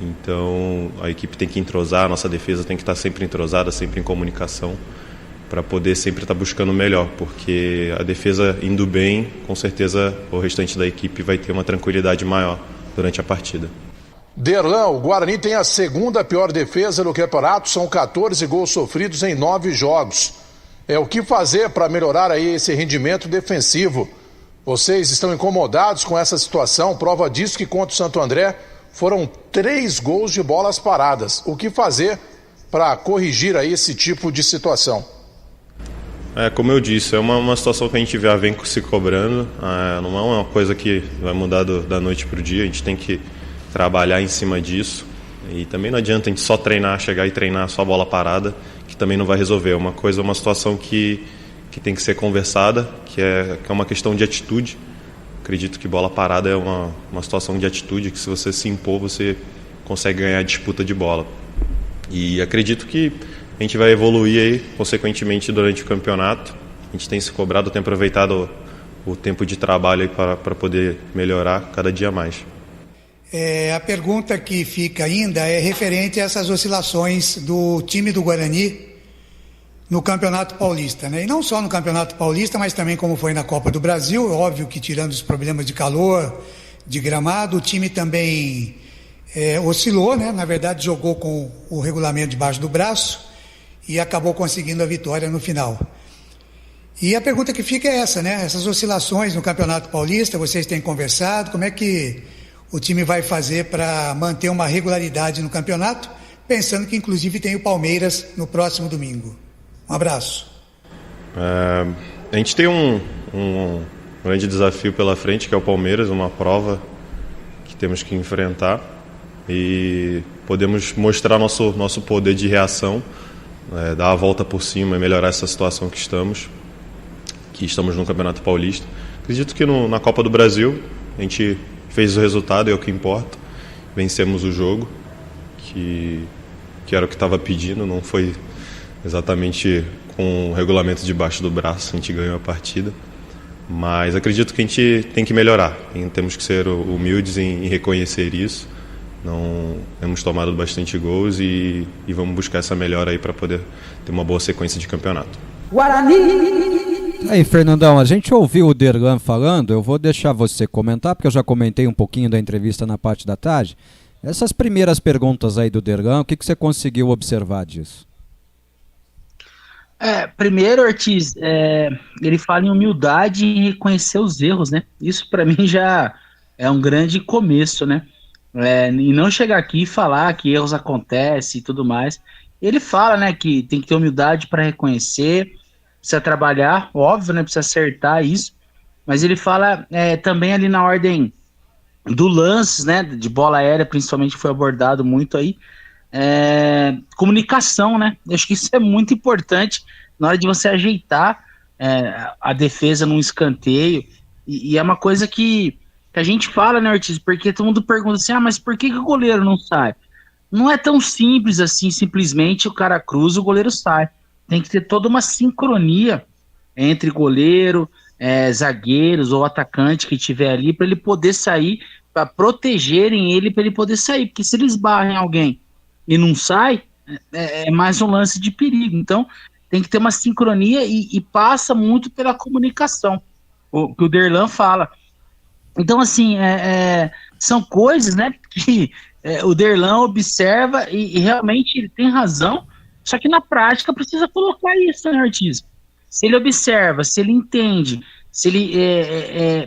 [SPEAKER 11] Então a equipe tem que entrosar, a nossa defesa tem que estar sempre entrosada, sempre em comunicação, para poder sempre estar buscando o melhor, porque a defesa indo bem, com certeza o restante da equipe vai ter uma tranquilidade maior durante a partida.
[SPEAKER 13] Derlan, o Guarani tem a segunda pior defesa do campeonato, são 14 gols sofridos em 9 jogos. O que fazer para melhorar aí esse rendimento defensivo? Vocês estão incomodados com essa situação? Prova disso que contra o Santo André foram 3 gols de bolas paradas. O que fazer para corrigir aí esse tipo de situação?
[SPEAKER 11] Como eu disse, é uma situação que a gente já vem se cobrando, não é uma coisa que vai mudar da noite para o dia, a gente tem que trabalhar em cima disso e também não adianta a gente só treinar, chegar e treinar só bola parada, que também não vai resolver, uma situação que tem que ser conversada, que é uma questão de atitude. Acredito que bola parada é uma situação de atitude, que se você se impor, você consegue ganhar a disputa de bola. E acredito que a gente vai evoluir aí, consequentemente, durante o campeonato. A gente tem se cobrado, tem aproveitado o tempo de trabalho aí para poder melhorar cada dia mais.
[SPEAKER 14] A pergunta que fica ainda é referente a essas oscilações do time do Guarani no Campeonato Paulista, né? E não só no Campeonato Paulista, mas também como foi na Copa do Brasil. Óbvio que tirando os problemas de calor, de gramado, o time também oscilou, né? Na verdade jogou com o regulamento debaixo do braço e acabou conseguindo a vitória no final. E a pergunta que fica é essa, né? Essas oscilações no Campeonato Paulista, vocês têm conversado, como é que o time vai fazer para manter uma regularidade no campeonato, pensando que inclusive tem o Palmeiras no próximo domingo? Um abraço.
[SPEAKER 11] A gente tem um grande desafio pela frente, que é o Palmeiras, uma prova que temos que enfrentar e podemos mostrar nosso poder de reação, dar a volta por cima e melhorar essa situação que estamos no Campeonato Paulista. Acredito que na Copa do Brasil a gente fez o resultado, é o que importa. Vencemos o jogo, que era o que estava pedindo, não foi exatamente com o regulamento debaixo do braço, a gente ganhou a partida. Mas acredito que a gente tem que melhorar, temos que ser humildes em reconhecer isso. Não temos tomado bastante gols e vamos buscar essa melhora aí para poder ter uma boa sequência de campeonato.
[SPEAKER 1] Guarani! Aí, Fernandão, a gente ouviu o Derlan falando, eu vou deixar você comentar, porque eu já comentei um pouquinho da entrevista na parte da tarde. Essas primeiras perguntas aí do Derlan, o que você conseguiu observar disso?
[SPEAKER 3] Primeiro, Ortiz, ele fala em humildade e reconhecer os erros, né? Isso para mim já é um grande começo, né? E não chegar aqui e falar que erros acontecem e tudo mais. Ele fala, né, que tem que ter humildade para reconhecer, precisa trabalhar, óbvio, né, precisa acertar isso, mas ele fala também ali na ordem do lances, né, de bola aérea, principalmente foi abordado muito aí, comunicação, né, eu acho que isso é muito importante na hora de você ajeitar a defesa num escanteio, e é uma coisa que a gente fala, né, Ortiz, porque todo mundo pergunta assim, mas por que o goleiro não sai? Não é tão simples assim, simplesmente o cara cruza, o goleiro sai. Tem que ter toda uma sincronia entre goleiro, zagueiros ou atacante que tiver ali para ele poder sair, para protegerem ele, para ele poder sair. Porque se eles barrem alguém e não sai, é mais um lance de perigo. Então, tem que ter uma sincronia e passa muito pela comunicação, o que o Derlan fala. Então, assim, são coisas, né, que o Derlan observa e realmente ele tem razão, só que na prática precisa colocar isso, né, Ortiz? Se ele observa, se ele entende, se ele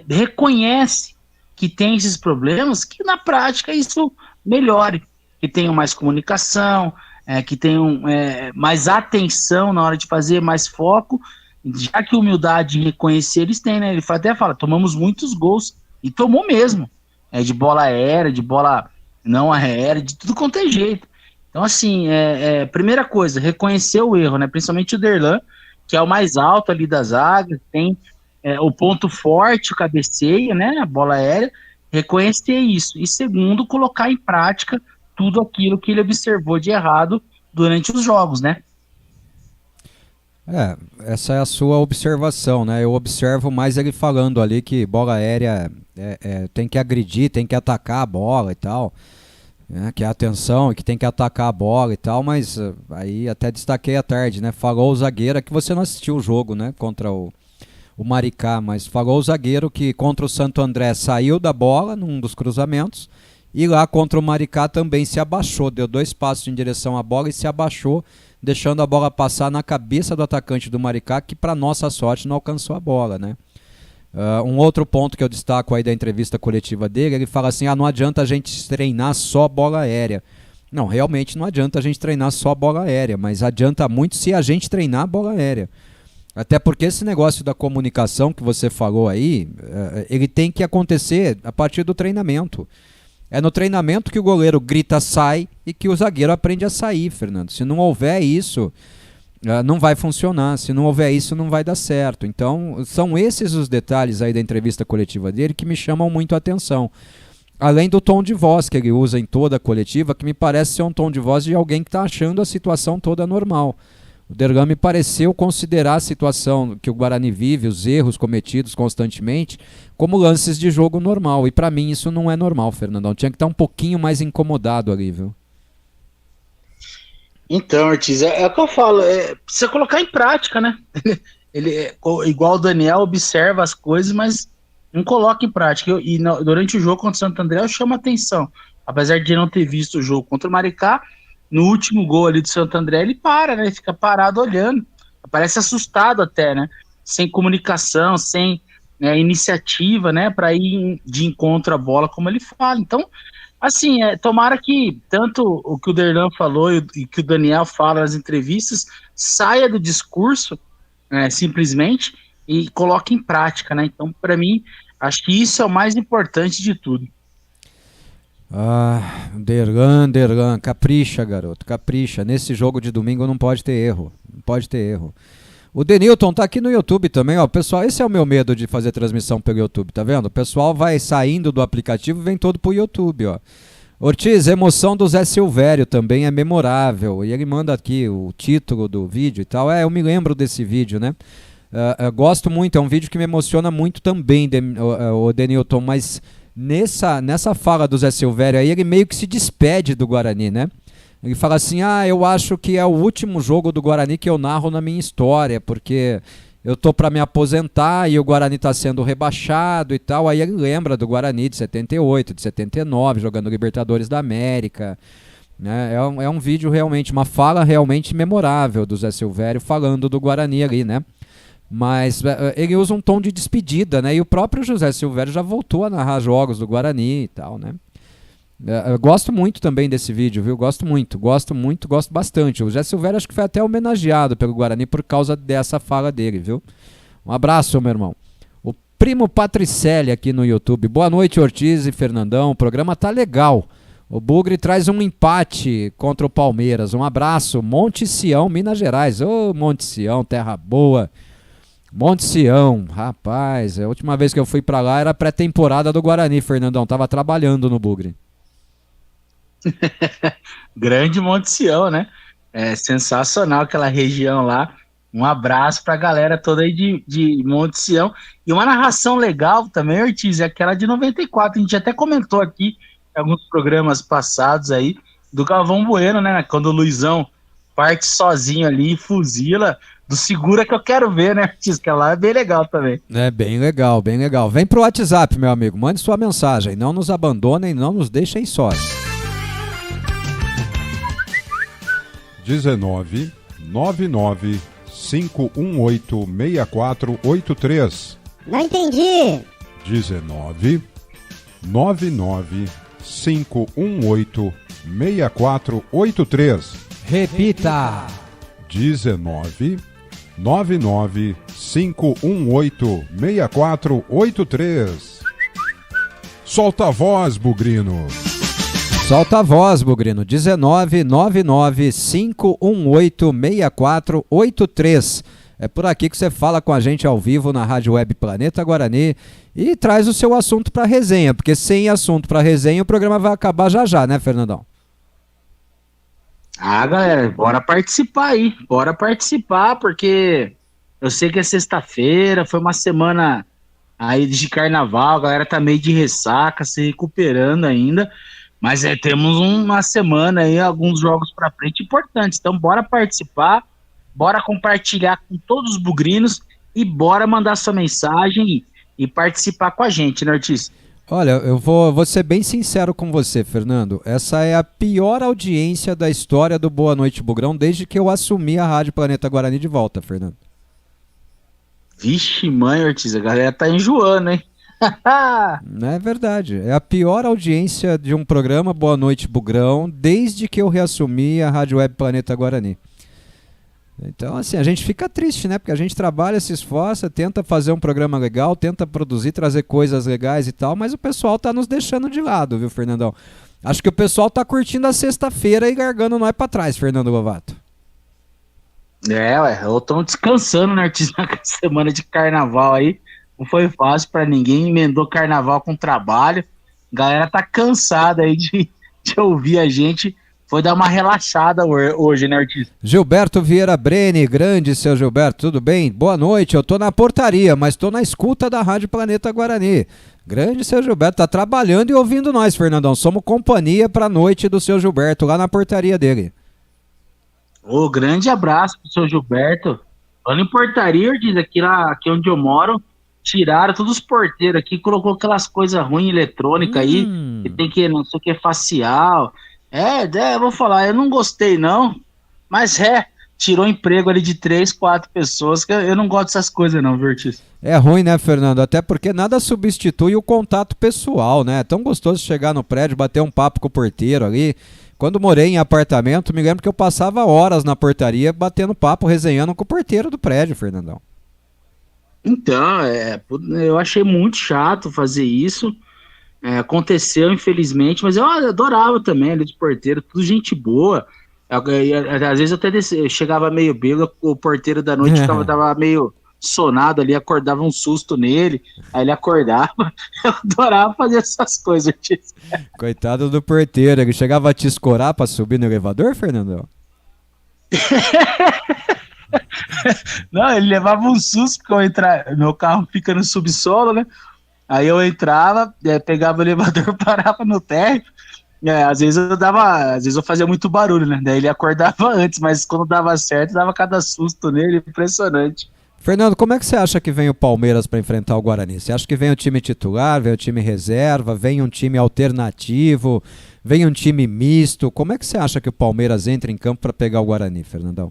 [SPEAKER 3] reconhece que tem esses problemas, que na prática isso melhore, que tenham mais comunicação, que tenham mais atenção na hora de fazer, mais foco, já que humildade em reconhecer eles têm, né? Ele até fala, tomamos muitos gols, e tomou mesmo, de bola aérea, de bola não aérea, de tudo quanto é jeito. Então, assim, primeira coisa, reconhecer o erro, né? Principalmente o Derlan, que é o mais alto ali da zaga, tem o ponto forte, o cabeceio, né? A bola aérea, reconhecer isso. E segundo, colocar em prática tudo aquilo que ele observou de errado durante os jogos, né?
[SPEAKER 1] Essa é a sua observação, né? Eu observo mais ele falando ali que bola aérea tem que agredir, tem que atacar a bola e tal, né? Que é atenção e que tem que atacar a bola e tal, mas aí até destaquei à tarde, né? Falou o zagueiro, que você não assistiu o jogo, né? Contra o Maricá, mas falou o zagueiro que contra o Santo André saiu da bola num dos cruzamentos e lá contra o Maricá também se abaixou, deu 2 passos em direção à bola e se abaixou, deixando a bola passar na cabeça do atacante do Maricá, que para nossa sorte não alcançou a bola, né? Um outro ponto que eu destaco aí da entrevista coletiva dele, ele fala assim, não adianta a gente treinar só bola aérea. Não, realmente não adianta a gente treinar só bola aérea, mas adianta muito se a gente treinar bola aérea. Até porque esse negócio da comunicação que você falou aí, ele tem que acontecer a partir do treinamento. É no treinamento que o goleiro grita sai e que o zagueiro aprende a sair, Fernando. Se não houver isso, não vai funcionar. Se não houver isso, não vai dar certo. Então, são esses os detalhes aí da entrevista coletiva dele que me chamam muito a atenção. Além do tom de voz que ele usa em toda a coletiva, que me parece ser um tom de voz de alguém que está achando a situação toda normal. O Derlan me pareceu considerar a situação que o Guarani vive, os erros cometidos constantemente, como lances de jogo normal. E para mim isso não é normal, Fernandão. Tinha que estar um pouquinho mais incomodado ali, viu?
[SPEAKER 3] Então, Ortiz, é o que eu falo. Precisa colocar em prática, né? Ele, igual o Daniel, observa as coisas, mas não coloca em prática. Durante o jogo contra o Santo André, eu chamo a atenção. Apesar de não ter visto o jogo contra o Maricá, no último gol ali do Santo André, ele para, né? Ele fica parado olhando. Parece assustado até, né? Sem comunicação, sem iniciativa, né? Para ir de encontro à bola, como ele fala. Então, assim, tomara que tanto o que o Derlan falou e que o Daniel fala nas entrevistas saia do discurso, simplesmente, e coloque em prática, né? Então, para mim, acho que isso é o mais importante de tudo.
[SPEAKER 1] Derlan, capricha, garoto, capricha. Nesse jogo de domingo não pode ter erro. Não pode ter erro. O Denilton tá aqui no YouTube também, ó. Pessoal, esse é o meu medo de fazer transmissão pelo YouTube, tá vendo? O pessoal vai saindo do aplicativo e vem todo pro YouTube, ó. Ortiz, emoção do Zé Silvério também é memorável. E ele manda aqui o título do vídeo e tal. Eu me lembro desse vídeo, né? Gosto muito, é um vídeo que me emociona muito também, o Denilton, mas nessa fala do Zé Silvério aí, ele meio que se despede do Guarani, né? Ele fala assim, eu acho que é o último jogo do Guarani que eu narro na minha história, porque eu tô para me aposentar e o Guarani tá sendo rebaixado e tal. Aí ele lembra do Guarani de 78, de 79, jogando Libertadores da América, né? É um vídeo realmente, uma fala realmente memorável do Zé Silvério falando do Guarani ali, né? Mas ele usa um tom de despedida, né? E o próprio José Silvério já voltou a narrar jogos do Guarani e tal, né? Eu gosto muito também desse vídeo, viu? Gosto bastante. O Jé Silvério acho que foi até homenageado pelo Guarani por causa dessa fala dele, viu? Um abraço, meu irmão. O Primo Patricelli aqui no YouTube. Boa noite, Ortiz e Fernandão. O programa tá legal. O Bugre traz um empate contra o Palmeiras. Um abraço. Monte Sião, Minas Gerais. Ô, Monte Sião, terra boa. Monte Sião, rapaz. A última vez que eu fui pra lá era pré-temporada do Guarani, Fernandão. Tava trabalhando no Bugre.
[SPEAKER 3] Grande Monte Sião, né? É sensacional aquela região lá. Um abraço pra galera toda aí de Monte Sião. E uma narração legal também, Ortiz, é aquela de 94. A gente até comentou aqui em alguns programas passados aí, do Galvão Bueno, né? Quando o Luizão parte sozinho ali e fuzila, do Segura que eu quero ver, né, Ortiz? Que lá é bem legal também.
[SPEAKER 1] É bem legal, bem legal. Vem pro WhatsApp, meu amigo. Mande sua mensagem. Não nos abandonem, não nos deixem sós.
[SPEAKER 4] 19 99 518 6483.
[SPEAKER 15] Não entendi.
[SPEAKER 4] 19 99 518 6483.
[SPEAKER 1] Repita.
[SPEAKER 4] 19 99 518 6483. Solta a voz, Bugrino.
[SPEAKER 1] Solta a voz, Bugrino. 19 99 518 6483. É por aqui que você fala com a gente ao vivo na Rádio Web Planeta Guarani e traz o seu assunto para resenha, porque sem assunto para resenha o programa vai acabar já já, né, Fernandão?
[SPEAKER 3] Ah, galera, bora participar, porque eu sei que é sexta-feira, foi uma semana aí de carnaval, a galera tá meio de ressaca, se recuperando ainda. Mas temos uma semana aí, alguns jogos para frente importantes. Então bora participar, bora compartilhar com todos os bugrinos e bora mandar sua mensagem e participar com a gente, né, Ortiz?
[SPEAKER 1] Olha, eu vou ser bem sincero com você, Fernando. Essa é a pior audiência da história do Boa Noite Bugrão desde que eu assumi a Rádio Planeta Guarani de volta, Fernando.
[SPEAKER 3] Vixe, mãe, Ortiz, a galera tá enjoando, hein?
[SPEAKER 1] É verdade, é a pior audiência de um programa Boa Noite Bugrão desde que eu reassumi a Rádio Web Planeta Guarani. Então, assim, a gente fica triste, né? Porque a gente trabalha, se esforça, tenta fazer um programa legal, tenta produzir, trazer coisas legais e tal, mas o pessoal tá nos deixando de lado, viu, Fernandão? Acho que o pessoal tá curtindo a sexta-feira e gargando nós pra trás, Fernando Lovato.
[SPEAKER 3] Ou estão descansando, né, Ortiz, na semana de carnaval aí. Não foi fácil pra ninguém, emendou carnaval com trabalho. A galera tá cansada aí de ouvir a gente. Foi dar uma relaxada hoje, né, Ortiz?
[SPEAKER 1] Gilberto Vieira Breni, grande seu Gilberto, tudo bem? Boa noite, eu tô na portaria, mas tô na escuta da Rádio Planeta Guarani. Grande seu Gilberto, tá trabalhando e ouvindo nós, Fernandão. Somos companhia pra noite do seu Gilberto, lá na portaria dele.
[SPEAKER 3] Grande abraço pro seu Gilberto. Falando em portaria, Ortiz, aqui onde eu moro, tiraram todos os porteiros aqui, colocou aquelas coisas ruins eletrônicas aí, que tem que, não sei o que, facial. Eu vou falar, eu não gostei não, mas tirou emprego ali de 3, 4 pessoas, que eu não gosto dessas coisas não, viu, Ortiz?
[SPEAKER 1] É ruim, né, Fernando? Até porque nada substitui o contato pessoal, né? É tão gostoso chegar no prédio, bater um papo com o porteiro ali. Quando morei em apartamento, me lembro que eu passava horas na portaria batendo papo, resenhando com o porteiro do prédio, Fernandão.
[SPEAKER 3] Então, eu achei muito chato fazer isso. Aconteceu, infelizmente, mas eu adorava também ali de porteiro, tudo gente boa. Às vezes eu até eu chegava meio bêbado, o porteiro da noite tava meio sonado ali, acordava um susto nele, aí ele acordava. Eu adorava fazer essas coisas.
[SPEAKER 1] Coitado do porteiro, ele chegava a te escorar pra subir no elevador, Fernandão?
[SPEAKER 3] Não, ele levava um susto, porque meu carro fica no subsolo, né? Aí eu entrava, pegava o elevador, parava no térreo. Às vezes eu fazia muito barulho, né? Daí ele acordava antes, mas quando dava certo, dava cada susto nele, impressionante.
[SPEAKER 1] Fernando, como é que você acha que vem o Palmeiras para enfrentar o Guarani? Você acha que vem o time titular, vem o time reserva, vem um time alternativo, vem um time misto? Como é que você acha que o Palmeiras entra em campo para pegar o Guarani, Fernandão?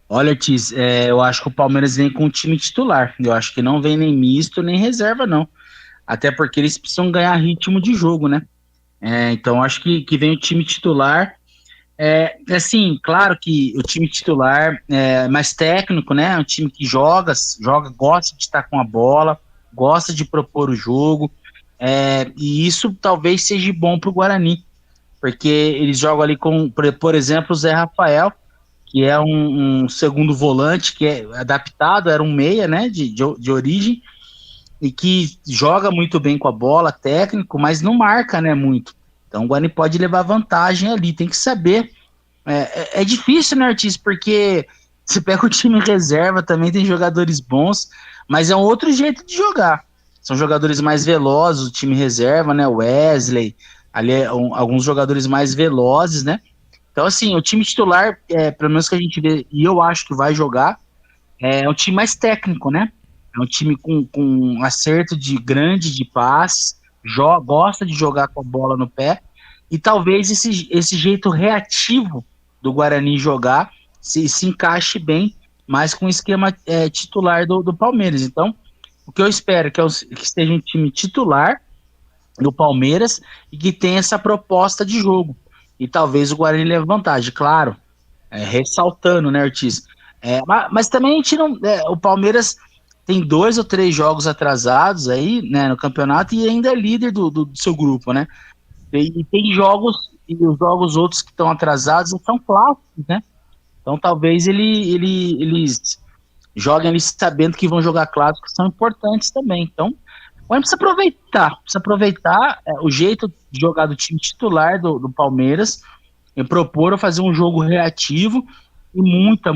[SPEAKER 3] Olha, Ortiz, eu acho que o Palmeiras vem com o time titular. Eu acho que não vem nem misto, nem reserva, não. Até porque eles precisam ganhar ritmo de jogo, né? Então acho que vem o time titular. Assim, claro que o time titular é mais técnico, né? É um time que joga, gosta de estar com a bola, gosta de propor o jogo, e isso talvez seja bom para o Guarani, porque eles jogam ali com, por exemplo, o Zé Rafael, que é um segundo volante, que é adaptado, era um meia, né, de origem, e que joga muito bem com a bola, técnico, mas não marca, né, muito. Então o Guarani pode levar vantagem ali, tem que saber. É difícil, né, Ortiz, porque você pega o time reserva, também tem jogadores bons, mas é um outro jeito de jogar. São jogadores mais velozes, o time reserva, né, Wesley, ali alguns jogadores mais velozes, né. Então, assim, o time titular, pelo menos que a gente vê, e eu acho que vai jogar, é um time mais técnico, né? É um time com um acerto de passes, gosta de jogar com a bola no pé, e talvez esse jeito reativo do Guarani jogar se encaixe bem mais com o esquema titular do Palmeiras. Então, o que eu espero é que esteja um time titular do Palmeiras e que tenha essa proposta de jogo. E talvez o Guarani leve vantagem, claro, ressaltando, né, Ortiz? Mas também a gente não. O Palmeiras tem 2 ou 3 jogos atrasados aí, né, no campeonato, e ainda é líder do seu grupo, né? E tem jogos, e os jogos outros que estão atrasados são clássicos, né? Então talvez eles joguem ali sabendo que vão jogar clássicos, que são importantes também. Então, o precisa aproveitar o jeito de jogar do time titular do Palmeiras e propor fazer um jogo reativo e muita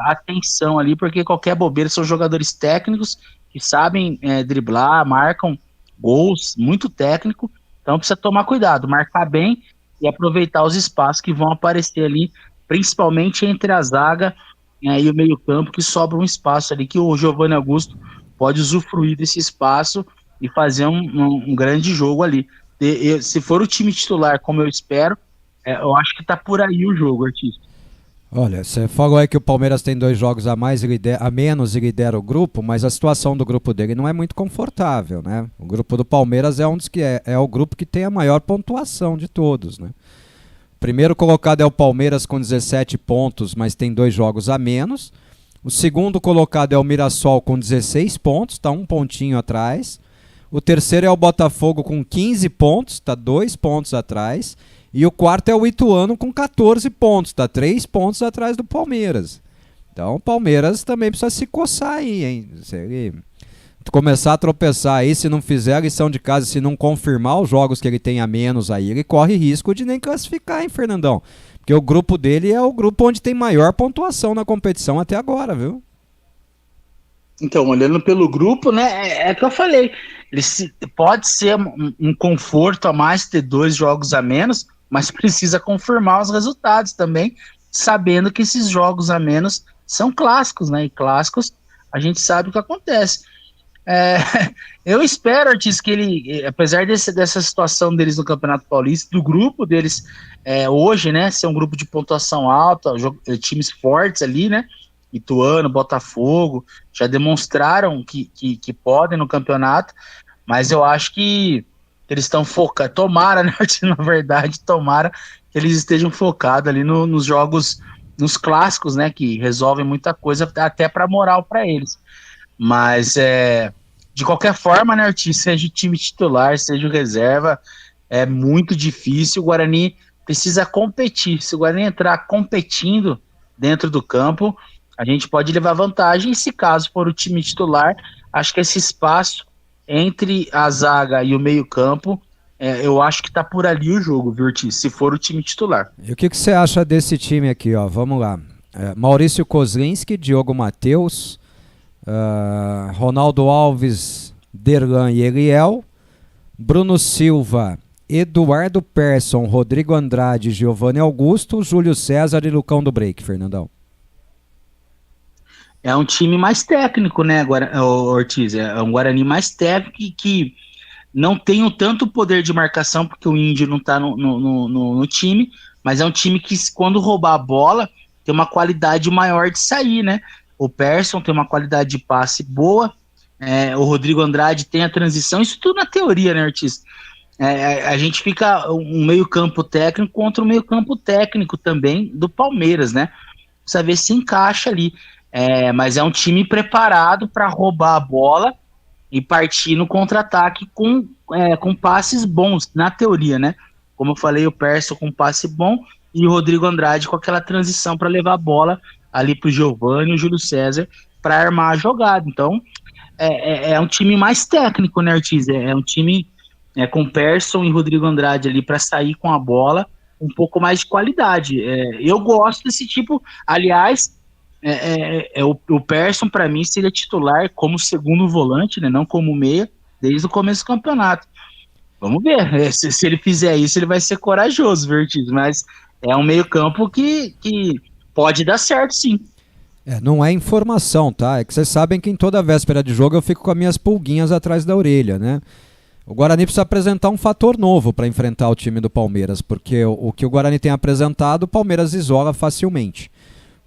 [SPEAKER 3] atenção ali, porque qualquer bobeira, são jogadores técnicos que sabem driblar, marcam gols, muito técnico, então precisa tomar cuidado, marcar bem e aproveitar os espaços que vão aparecer ali, principalmente entre a zaga e o meio campo, que sobra um espaço ali que o Giovanni Augusto pode usufruir desse espaço e fazer um grande jogo ali. Se for o time titular, como eu espero, eu acho que tá por aí o jogo, Ortiz.
[SPEAKER 1] Olha, você falou aí que o Palmeiras tem 2 jogos a menos e lidera o grupo, mas a situação do grupo dele não é muito confortável, né? O grupo do Palmeiras é um dos que é o grupo que tem a maior pontuação de todos, né? O primeiro colocado é o Palmeiras com 17 pontos, mas tem 2 jogos a menos. O segundo colocado é o Mirassol com 16 pontos, está 1 pontinho atrás. O terceiro é o Botafogo com 15 pontos, está 2 pontos atrás. E o quarto é o Ituano com 14 pontos, está 3 pontos atrás do Palmeiras. Então o Palmeiras também precisa se coçar aí, hein? Se ele começar a tropeçar aí, se não fizer a lição de casa, se não confirmar os jogos que ele tem a menos aí, ele corre risco de nem classificar, hein, Fernandão? Porque o grupo dele é o grupo onde tem maior pontuação na competição até agora, viu?
[SPEAKER 3] Então, olhando pelo grupo, né, é que eu falei, pode ser um conforto a mais ter 2 jogos a menos, mas precisa confirmar os resultados também, sabendo que esses jogos a menos são clássicos, né, e clássicos a gente sabe o que acontece. Eu espero, Ortiz, que ele, apesar dessa situação deles no Campeonato Paulista, do grupo deles hoje, né, ser um grupo de pontuação alta, times fortes ali, né, Ituano, Botafogo, já demonstraram que podem no campeonato, mas eu acho que eles estão focados, tomara, né, na verdade, tomara que eles estejam focados ali nos jogos, nos clássicos, né, que resolvem muita coisa, até para moral para eles. Mas, de qualquer forma, né, Ortiz, seja o time titular, seja o reserva, é muito difícil, o Guarani precisa competir, se o Guarani entrar competindo dentro do campo, a gente pode levar vantagem, e se caso for o time titular, acho que esse espaço entre a zaga e o meio campo, eu acho que tá por ali o jogo, viu, Ortiz, se for o time titular.
[SPEAKER 1] E o que você acha desse time aqui, ó? Vamos lá. Maurício Kozlinski, Diogo Matheus, Ronaldo Alves, Derlan e Eliel, Bruno Silva, Eduardo Persson, Rodrigo Andrade, Giovanni Augusto, Júlio César e Lucão do Break, Fernandão.
[SPEAKER 3] É um time mais técnico, né, Ortiz? É um Guarani mais técnico que não tem tanto poder de marcação, porque o Índio não tá no time, mas é um time que, quando roubar a bola, tem uma qualidade maior de sair, né? O Persson tem uma qualidade de passe boa, o Rodrigo Andrade tem a transição, isso tudo na teoria, né, Ortiz? A gente fica um meio-campo técnico contra um meio-campo técnico também do Palmeiras, né? Precisa ver se encaixa ali. Mas é um time preparado para roubar a bola e partir no contra-ataque com passes bons, na teoria, né? Como eu falei, o Persson com passe bom e o Rodrigo Andrade com aquela transição para levar a bola ali para o Giovani e o Júlio César para armar a jogada. Então, é um time mais técnico, né, Ortiz? É um time com Persson e Rodrigo Andrade ali para sair com a bola, um pouco mais de qualidade. Eu gosto desse tipo. Aliás, o Persson, para mim, seria titular como segundo volante, né, não como meia, desde o começo do campeonato. Vamos ver. Se ele fizer isso, ele vai ser corajoso, Vertiz, mas é um meio-campo que pode dar certo, sim.
[SPEAKER 1] Não é informação, tá? É que vocês sabem que em toda véspera de jogo eu fico com as minhas pulguinhas atrás da orelha, né? O Guarani precisa apresentar um fator novo para enfrentar o time do Palmeiras, porque o que o Guarani tem apresentado, o Palmeiras isola facilmente.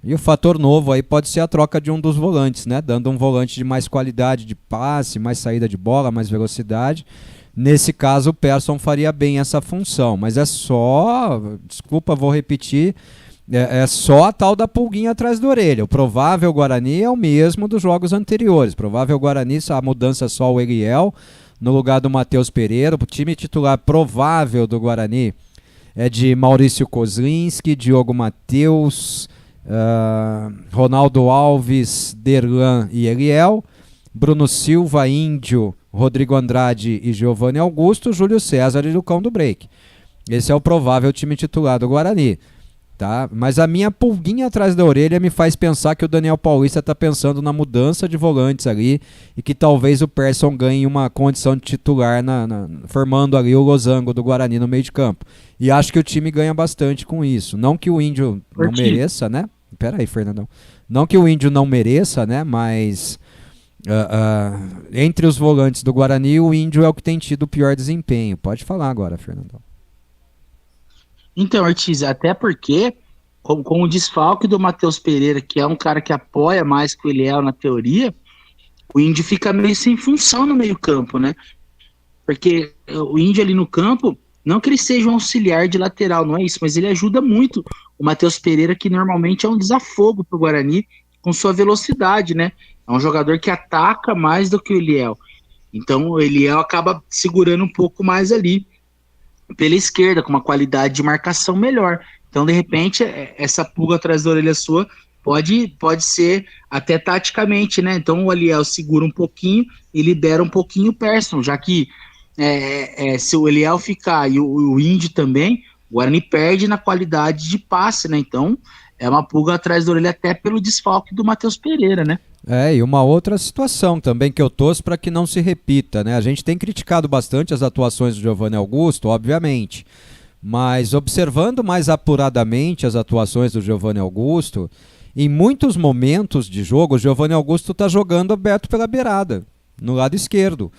[SPEAKER 1] E o fator novo aí pode ser a troca de um dos volantes, né? Dando um volante de mais qualidade de passe, mais saída de bola, mais velocidade. Nesse caso, o Persson faria bem essa função, mas é só, desculpa, vou repetir, é só a tal da pulguinha atrás da orelha. O provável Guarani é o mesmo dos jogos anteriores. Provável Guarani, a mudança é só o Eliel no lugar do Matheus Pereira. O time titular provável do Guarani é de Maurício Kozlinski, Diogo Matheus, Ronaldo Alves, Derlan e Eliel, Bruno Silva, Índio, Rodrigo Andrade e Giovani Augusto, Júlio César e Lucão do Break. Esse é o provável time titular do Guarani. Tá? Mas a minha pulguinha atrás da orelha me faz pensar que o Daniel Paulista está pensando na mudança de volantes ali e que talvez o Persson ganhe uma condição de titular formando ali o losango do Guarani no meio de campo. E acho que o time ganha bastante com isso. Não que o Índio não mereça, né? Pera aí, Fernandão. Não que o Índio não mereça, né? Mas entre os volantes do Guarani, o Índio é o que tem tido o pior desempenho. Pode falar agora, Fernandão.
[SPEAKER 3] Então, Ortiz, até porque, com o desfalque do Matheus Pereira, que é um cara que apoia mais que o Eliel na teoria, o Índio fica meio sem função no meio-campo, né? Porque o Índio ali no campo, não que ele seja um auxiliar de lateral, não é isso, mas ele ajuda muito o Matheus Pereira, que normalmente é um desafogo pro Guarani com sua velocidade, né? É um jogador que ataca mais do que o Eliel. Então, o Eliel acaba segurando um pouco mais ali pela esquerda, com uma qualidade de marcação melhor. Então, de repente, essa pulga atrás da orelha sua pode ser até taticamente, né? Então, o Eliel segura um pouquinho e libera um pouquinho o Persson, já que se o Eliel ficar e o Índio também, o Guarani perde na qualidade de passe, né? Então, é uma pulga atrás da orelha até pelo desfalque do Matheus Pereira, né?
[SPEAKER 1] E uma outra situação também que eu torço para que não se repita, né? A gente tem criticado bastante as atuações do Giovani Augusto, obviamente, mas observando mais apuradamente as atuações do Giovani Augusto, em muitos momentos de jogo, o Giovani Augusto está jogando aberto pela beirada, no lado esquerdo,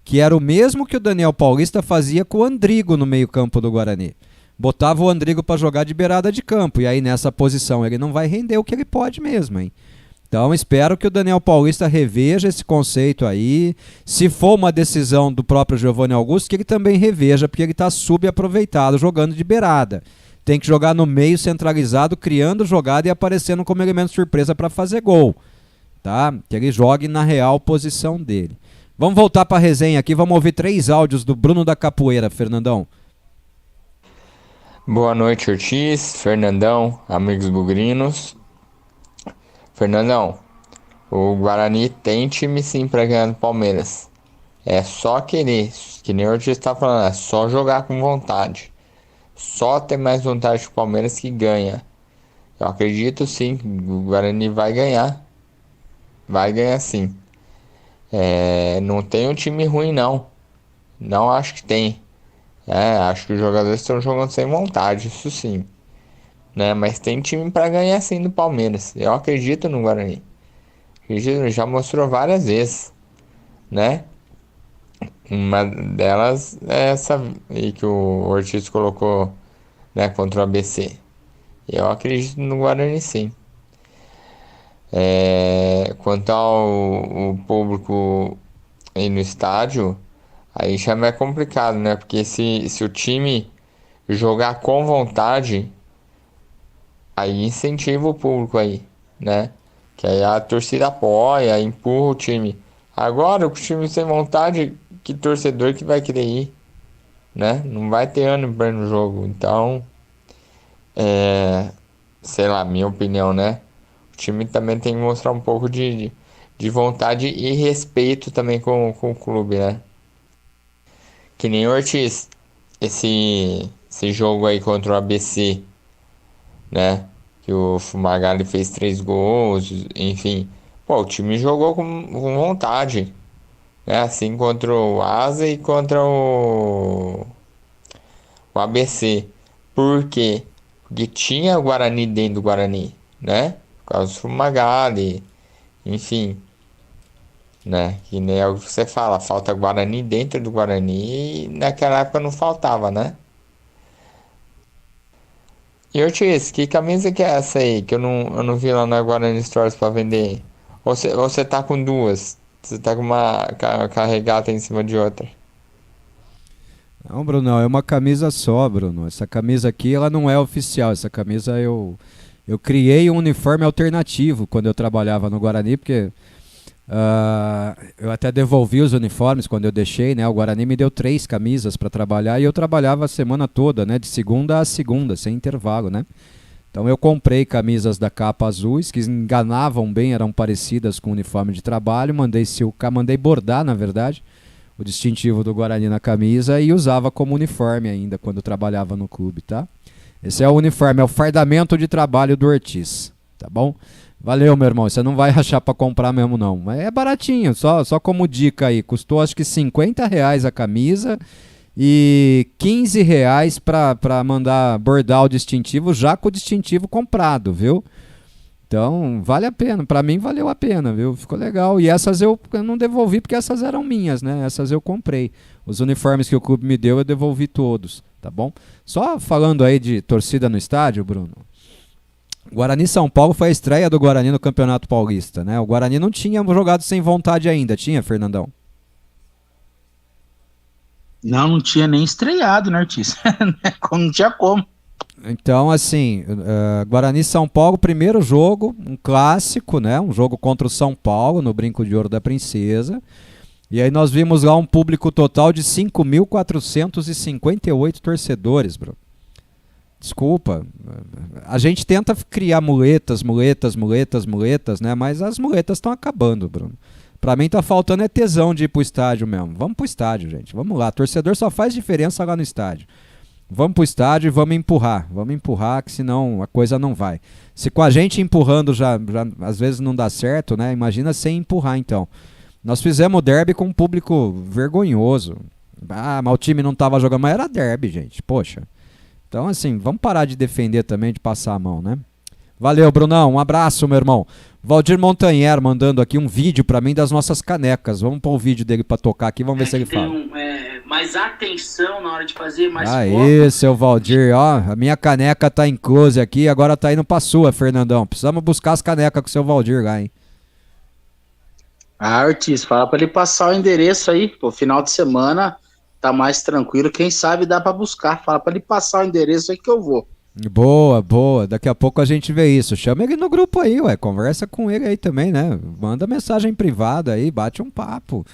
[SPEAKER 1] que era o mesmo que o Daniel Paulista fazia com o Andrigo no meio-campo do Guarani. Botava o Andrigo para jogar de beirada de campo, e aí nessa posição ele não vai render o que ele pode mesmo, hein? Então espero que o Daniel Paulista reveja esse conceito aí. Se for uma decisão do próprio Giovani Augusto, que ele também reveja, porque ele está subaproveitado jogando de beirada. Tem que jogar no meio centralizado, criando jogada e aparecendo como elemento surpresa para fazer gol. Tá? Que ele jogue na real posição dele. Vamos voltar para a resenha aqui, vamos ouvir 3 áudios do Bruno da Capoeira, Fernandão.
[SPEAKER 15] Boa noite, Ortiz, Fernandão, amigos bugrinos. Fernandão, o Guarani tem time sim pra ganhar do Palmeiras. É só querer, que nem o Ortiz tá falando, é só jogar com vontade. Só ter mais vontade que o Palmeiras que ganha. Eu acredito sim que o Guarani vai ganhar. Vai ganhar sim. Não tem um time ruim não. Não acho que tem. Acho que os jogadores estão jogando sem vontade, isso sim. Né? Mas tem time pra ganhar sim do Palmeiras. Eu acredito no Guarani. Já mostrou várias vezes, né? Uma delas é essa aí que o Ortiz colocou, né, contra o ABC. Eu acredito no Guarani sim. Quanto ao público aí no estádio, aí já é complicado, né? Porque se o time jogar com vontade, aí incentiva o público aí, né? Que aí a torcida apoia, empurra o time. Agora, o time sem vontade, que torcedor que vai querer ir, né? Não vai ter ânimo para ir no jogo. Então, sei lá, minha opinião, né? O time também tem que mostrar um pouco de vontade e respeito também com o clube, né? Que nem o Ortiz, esse jogo aí contra o ABC, né? Que o Fumagalli fez 3 gols, enfim. Pô, o time jogou com vontade, né? Assim contra o Asa e contra o ABC. Por quê? Porque tinha o Guarani dentro do Guarani, né? Por causa do Fumagalli, enfim, né? Que nem é o que você fala, falta Guarani dentro do Guarani e naquela época não faltava, né? E Ortiz, que camisa que é essa aí? Que eu não vi lá na Guarani Stores pra vender. Ou você tá com duas? Você tá com uma carregata em cima de outra?
[SPEAKER 1] Não, Bruno, é uma camisa só, Bruno. Essa camisa aqui, ela não é oficial. Essa camisa eu criei um uniforme alternativo quando eu trabalhava no Guarani, porque eu até devolvi os uniformes quando eu deixei, né? O Guarani me deu 3 camisas para trabalhar e eu trabalhava a semana toda, né? De segunda a segunda, sem intervalo, né? Então eu comprei camisas da capa azuis, que enganavam bem, eram parecidas com o uniforme de trabalho, mandei bordar, na verdade, o distintivo do Guarani na camisa e usava como uniforme ainda quando trabalhava no clube, tá? Esse é o uniforme, é o fardamento de trabalho do Ortiz, tá bom? Valeu, meu irmão, você não vai achar pra comprar mesmo não, mas é baratinho, só como dica aí, custou acho que R$50 a camisa e R$15 pra mandar bordar o distintivo já com o distintivo comprado, viu? Então, vale a pena, pra mim valeu a pena, viu? Ficou legal, e essas eu não devolvi porque essas eram minhas, né? Essas eu comprei, os uniformes que o clube me deu eu devolvi todos, tá bom? Só falando aí de torcida no estádio, Bruno, Guarani São Paulo foi a estreia do Guarani no Campeonato Paulista, né? O Guarani não tinha jogado sem vontade ainda, tinha, Fernandão?
[SPEAKER 3] Não tinha nem estreado, né, Ortiz? Não tinha como.
[SPEAKER 1] Então, assim, Guarani São Paulo, primeiro jogo, um clássico, né? Um jogo contra o São Paulo, no Brinco de Ouro da Princesa. E aí nós vimos lá um público total de 5.458 torcedores, bro. Desculpa, a gente tenta criar muletas, né? Mas as muletas estão acabando, Bruno. Pra mim tá faltando tesão de ir pro estádio mesmo. Vamos pro estádio, gente. Vamos lá. Torcedor só faz diferença lá no estádio. Vamos pro estádio e vamos empurrar. Vamos empurrar, que senão a coisa não vai. Se com a gente empurrando já às vezes não dá certo, né? Imagina sem empurrar, então. Nós fizemos o derby com um público vergonhoso. Ah, mas o time não tava jogando, mas era derby, gente. Poxa. Então, assim, vamos parar de defender também, de passar a mão, né? Valeu, Brunão. Um abraço, meu irmão. Valdir Montanher mandando aqui um vídeo pra mim das nossas canecas. Vamos pôr o vídeo dele pra tocar aqui, vamos ver se ele fala.
[SPEAKER 3] Mais atenção na hora de fazer, mais
[SPEAKER 1] aí, seu Valdir, ó, a minha caneca tá em close aqui, agora tá indo pra sua, Fernandão. Precisamos buscar as canecas com o seu Valdir lá, hein?
[SPEAKER 3] Ah, Ortiz, fala pra ele passar o endereço aí, pô, final de semana tá mais tranquilo, quem sabe dá pra buscar, fala pra ele passar o endereço aí que eu vou.
[SPEAKER 1] Boa, boa, daqui a pouco a gente vê isso, chama ele no grupo aí, ué, conversa com ele aí também, né, manda mensagem privada aí, bate um papo,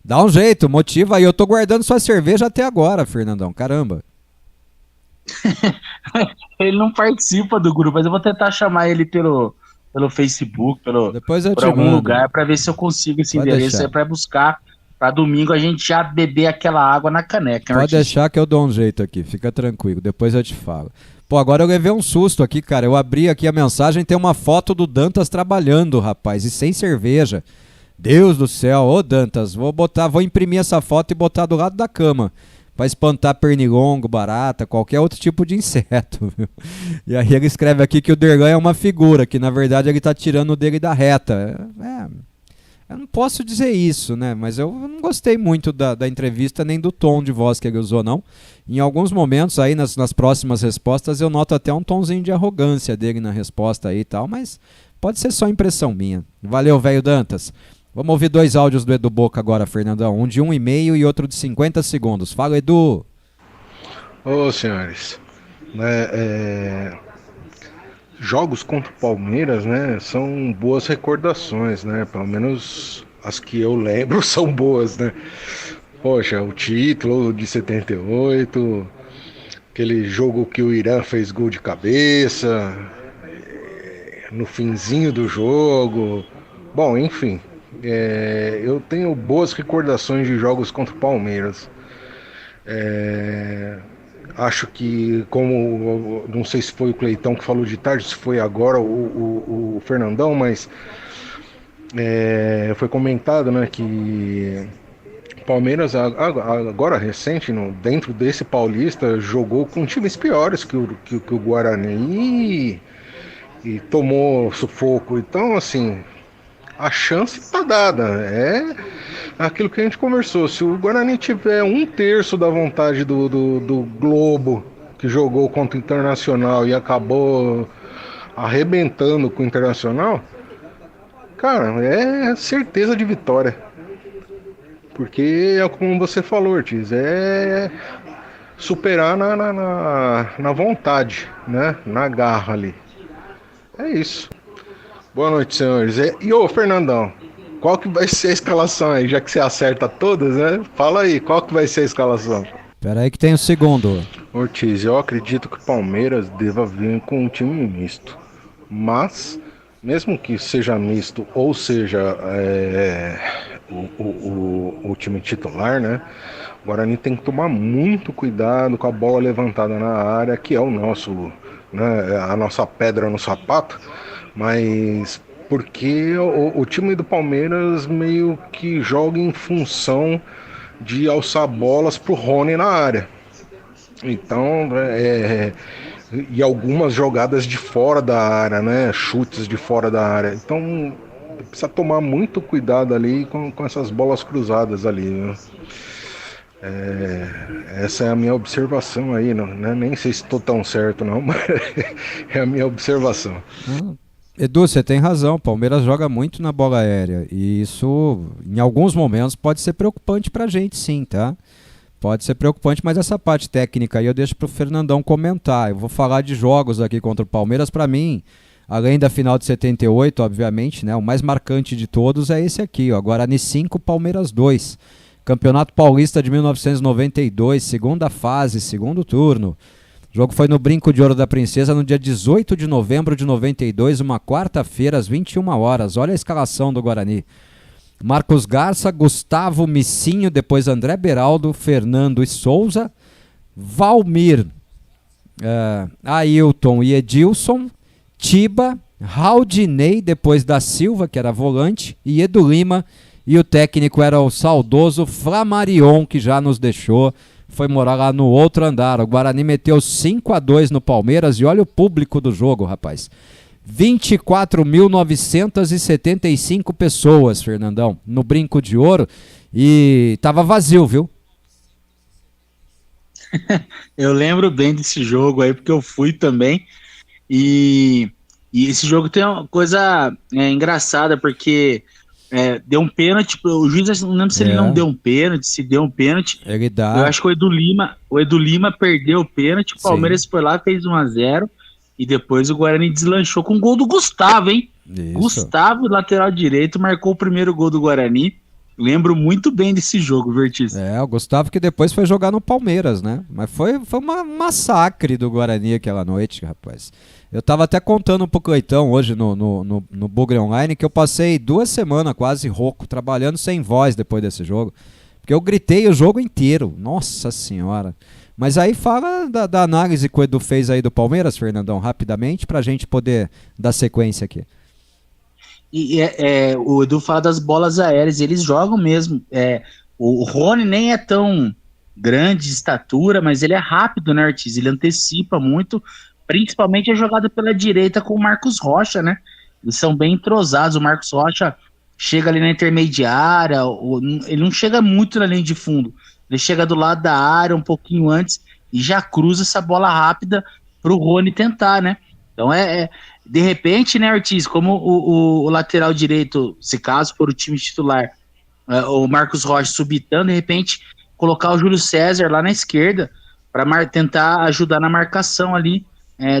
[SPEAKER 1] dá um jeito, motiva aí, eu tô guardando sua cerveja até agora, Fernandão, caramba.
[SPEAKER 3] Ele não participa do grupo, mas eu vou tentar chamar ele pelo Facebook,
[SPEAKER 1] depois eu
[SPEAKER 3] por
[SPEAKER 1] te
[SPEAKER 3] algum
[SPEAKER 1] mando.
[SPEAKER 3] lugar, pra ver se eu consigo esse
[SPEAKER 1] Pode
[SPEAKER 3] endereço
[SPEAKER 1] deixar.
[SPEAKER 3] aí pra buscar, pra domingo a gente já beber aquela água na caneca.
[SPEAKER 1] Pode deixar que eu dou um jeito aqui, fica tranquilo, depois eu te falo. Pô, agora eu levei um susto aqui, cara, eu abri aqui a mensagem, tem uma foto do Dantas trabalhando, rapaz, e sem cerveja. Deus do céu, ô Dantas, vou imprimir essa foto e botar do lado da cama, pra espantar pernilongo, barata, qualquer outro tipo de inseto, viu? E aí ele escreve aqui que o Derlan é uma figura, que na verdade ele tá tirando o dele da reta. Eu não posso dizer isso, né? Mas eu não gostei muito da entrevista, nem do tom de voz que ele usou, não. Em alguns momentos aí, nas próximas respostas, eu noto até um tomzinho de arrogância dele na resposta aí e tal, mas pode ser só impressão minha. Valeu, velho Dantas. Vamos ouvir 2 áudios do Edu Boca agora, Fernandão. Um de 1,5 e outro de 50 segundos. Fala, Edu.
[SPEAKER 16] Ô, senhores, jogos contra o Palmeiras, né, são boas recordações, né? Pelo menos as que eu lembro são boas, né? Poxa, o título de 78, aquele jogo que o Irã fez gol de cabeça, no finzinho do jogo. Bom, enfim, eu tenho boas recordações de jogos contra o Palmeiras. Acho que, como não sei se foi o Cleitão que falou de tarde, se foi agora o Fernandão, mas foi comentado, né, que o Palmeiras agora recente, dentro desse Paulista, jogou com times piores que o Guarani e tomou sufoco. Então, assim, a chance está dada. É aquilo que a gente conversou. Se o Guarani tiver 1/3 da vontade do Globo, que jogou contra o Internacional e acabou arrebentando com o Internacional, cara, é certeza de vitória. Porque é como você falou, Ortiz, é superar na vontade, né? Na garra ali. É isso. Boa noite, senhores. E ô, Fernandão, qual que vai ser a escalação aí? Já que você acerta todas, né? Fala aí, qual que vai ser a escalação?
[SPEAKER 1] Espera aí que tem o segundo.
[SPEAKER 16] Ortiz, eu acredito que o Palmeiras deva vir com um time misto. Mas, mesmo que seja misto ou seja o time titular, né? O Guarani tem que tomar muito cuidado com a bola levantada na área, que é o nosso, né, a nossa pedra no sapato, mas porque o time do Palmeiras meio que joga em função de alçar bolas pro Rony na área. Então, e algumas jogadas de fora da área, né, chutes de fora da área. Então, precisa tomar muito cuidado ali com essas bolas cruzadas ali, né? Essa é a minha observação aí, né? Nem sei se estou tão certo não, mas é a minha observação.
[SPEAKER 1] Edu, você tem razão, o Palmeiras joga muito na bola aérea e isso em alguns momentos pode ser preocupante pra gente sim, tá? Pode ser preocupante, mas essa parte técnica aí eu deixo pro Fernandão comentar. Eu vou falar de jogos aqui contra o Palmeiras. Pra mim, além da final de 78, obviamente, né, o mais marcante de todos é esse aqui, ó, Guarani 5, Palmeiras 2. Campeonato Paulista de 1992, segunda fase, segundo turno. O jogo foi no Brinco de Ouro da Princesa no dia 18 de novembro de 92, uma quarta-feira, às 21 horas. Olha a escalação do Guarani. Marcos Garça, Gustavo Missinho, depois André Beraldo, Fernando e Souza, Valmir, Ailton e Edilson, Tiba, Raudinei, depois da Silva, que era volante, e Edu Lima, e o técnico era o saudoso Flamarion, que já nos deixou, foi morar lá no outro andar. O Guarani meteu 5-2 no Palmeiras, e olha o público do jogo, rapaz. 24.975 pessoas, Fernandão, no Brinco de Ouro, e tava vazio, viu?
[SPEAKER 3] Eu lembro bem desse jogo aí, porque eu fui também, e esse jogo tem uma coisa engraçada, porque deu um pênalti, o juiz não lembro se ele não deu um pênalti, se deu um pênalti.
[SPEAKER 1] Ele dá.
[SPEAKER 3] Eu acho que o Edu Lima perdeu o pênalti, o Palmeiras foi lá, fez 1-0, e depois o Guarani deslanchou com o gol do Gustavo, hein? Isso. Gustavo, lateral direito, marcou o primeiro gol do Guarani. Lembro muito bem desse jogo, Vertiz.
[SPEAKER 1] O Gustavo que depois foi jogar no Palmeiras, né? Mas foi um massacre do Guarani aquela noite, rapaz. Eu tava até contando pro Cleitão hoje no Bugre Online que eu passei 2 semanas quase rouco, trabalhando sem voz depois desse jogo. Porque eu gritei o jogo inteiro. Nossa senhora. Mas aí fala da análise que o Edu fez aí do Palmeiras, Fernandão, rapidamente, pra gente poder dar sequência aqui.
[SPEAKER 3] O Edu fala das bolas aéreas, eles jogam mesmo. O Rony nem é tão grande de estatura, mas ele é rápido, né, Ortiz? Ele antecipa muito, principalmente a jogada pela direita com o Marcos Rocha, né? Eles são bem entrosados. O Marcos Rocha chega ali na intermediária, ele não chega muito na linha de fundo. Ele chega do lado da área um pouquinho antes e já cruza essa bola rápida pro Rony tentar, né? Então é De repente, né, Ortiz, como o lateral direito, se caso for o time titular, o Marcos Rocha subitando, de repente colocar o Júlio César lá na esquerda para tentar ajudar na marcação ali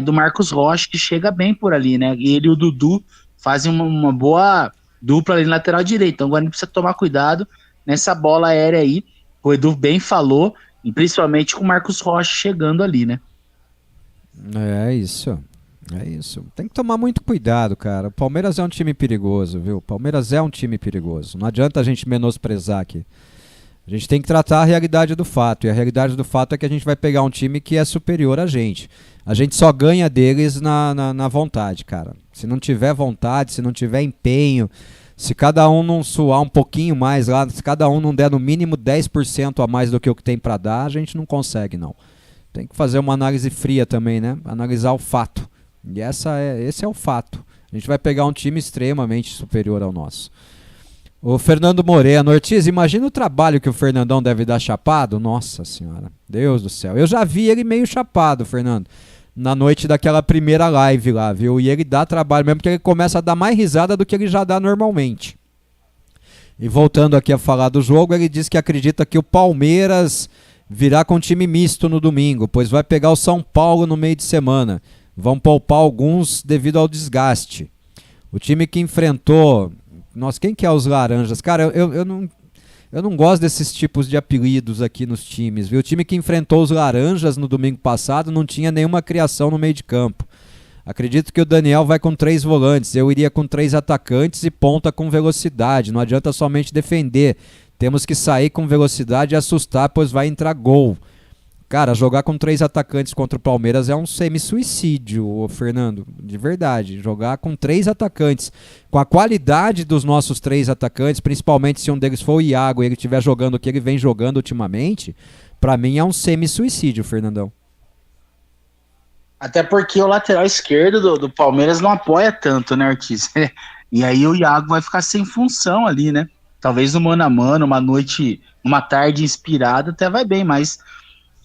[SPEAKER 3] do Marcos Rocha, que chega bem por ali, né? E ele e o Dudu fazem uma boa dupla ali no lateral direito. Então agora a gente precisa tomar cuidado nessa bola aérea aí. O Edu bem falou, e principalmente com o Marcos Rocha chegando ali, né?
[SPEAKER 1] É isso. Tem que tomar muito cuidado, cara. O Palmeiras é um time perigoso, viu? O Palmeiras é um time perigoso. Não adianta a gente menosprezar aqui. A gente tem que tratar a realidade do fato. E a realidade do fato é que a gente vai pegar um time que é superior a gente. A gente só ganha deles na vontade, cara. Se não tiver vontade, se não tiver empenho, se cada um não suar um pouquinho mais lá, se cada um não der no mínimo 10% a mais do que o que tem pra dar, a gente não consegue, não. Tem que fazer uma análise fria também, né? Analisar o fato. E esse é o fato. A gente vai pegar um time extremamente superior ao nosso. O Fernando Moreno. Ortiz, imagina o trabalho que o Fernandão deve dar chapado. Nossa senhora, Deus do céu. Eu já vi ele meio chapado, Fernando, na noite daquela primeira live lá, viu? E ele dá trabalho mesmo, porque ele começa a dar mais risada do que ele já dá normalmente. E voltando aqui a falar do jogo, ele diz que acredita que o Palmeiras virá com time misto no domingo, pois vai pegar o São Paulo no meio de semana. Vão poupar alguns devido ao desgaste. O time que enfrentou... Nossa, quem que é os laranjas? Cara, eu não gosto desses tipos de apelidos aqui nos times, viu? O time que enfrentou os laranjas no domingo passado não tinha nenhuma criação no meio de campo. Acredito que o Daniel vai com 3 volantes. Eu iria com 3 atacantes e ponta com velocidade. Não adianta somente defender. Temos que sair com velocidade e assustar, pois vai entrar gol. Cara, jogar com 3 atacantes contra o Palmeiras é um semi-suicídio, Fernando, de verdade. Jogar com 3 atacantes, com a qualidade dos nossos 3 atacantes, principalmente se um deles for o Iago e ele estiver jogando o que ele vem jogando ultimamente, pra mim é um semi-suicídio, Fernandão.
[SPEAKER 3] Até porque o lateral esquerdo do Palmeiras não apoia tanto, né, Ortiz? E aí o Iago vai ficar sem função ali, né? Talvez no mano a mano, uma tarde inspirada até vai bem, mas...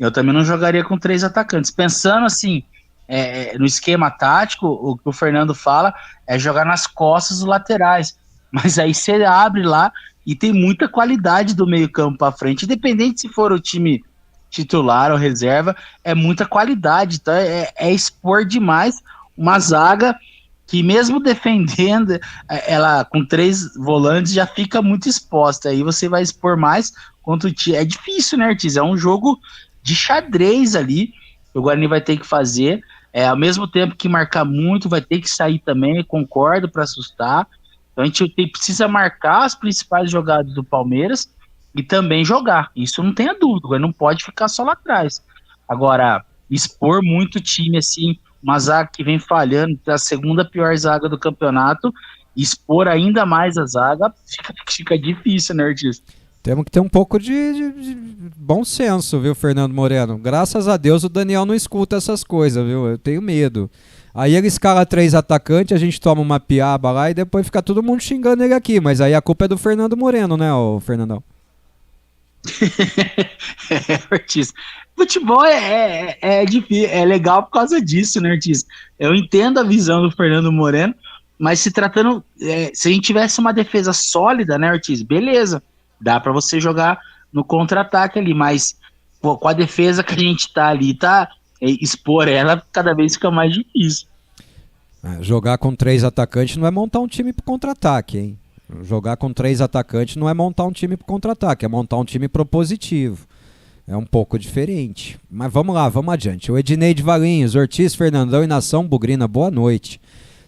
[SPEAKER 3] Eu também não jogaria com 3 atacantes. Pensando assim, no esquema tático, o que o Fernando fala é jogar nas costas dos laterais. Mas aí você abre lá e tem muita qualidade do meio campo para frente. Independente se for o time titular ou reserva, é muita qualidade. Então é expor demais uma zaga que mesmo defendendo, ela com 3 volantes já fica muito exposta. Aí você vai expor mais contra o time. É difícil, né, Ortiz? É um jogo... de xadrez ali, o Guarani vai ter que fazer, ao mesmo tempo que marcar muito, vai ter que sair também, concordo, para assustar. Então a gente precisa marcar as principais jogadas do Palmeiras e também jogar, isso não tenha dúvida, o Guarani não pode ficar só lá atrás. Agora, expor muito o time assim, uma zaga que vem falhando, a segunda pior zaga do campeonato, expor ainda mais a zaga, fica difícil, né, Ortiz?
[SPEAKER 1] Temos que ter um pouco de bom senso, viu, Fernando Moreno? Graças a Deus o Daniel não escuta essas coisas, viu? Eu tenho medo. Aí ele escala 3 atacantes, a gente toma uma piaba lá e depois fica todo mundo xingando ele aqui. Mas aí a culpa é do Fernando Moreno, né, ô Fernandão?
[SPEAKER 3] Ortiz. Futebol é legal por causa disso, né, Ortiz? Eu entendo a visão do Fernando Moreno, mas se tratando... se a gente tivesse uma defesa sólida, né, Ortiz? Beleza. Dá para você jogar no contra-ataque ali, mas com a defesa que a gente tá ali, expor ela cada vez fica mais difícil.
[SPEAKER 1] Jogar com 3 atacantes não é montar um time pro contra-ataque, hein? Jogar com 3 atacantes não é montar um time pro contra-ataque, é montar um time propositivo. É um pouco diferente. Mas vamos lá, vamos adiante. O Ednei de Valinhos, Ortiz, Fernandão e Nação Bugrina, boa noite.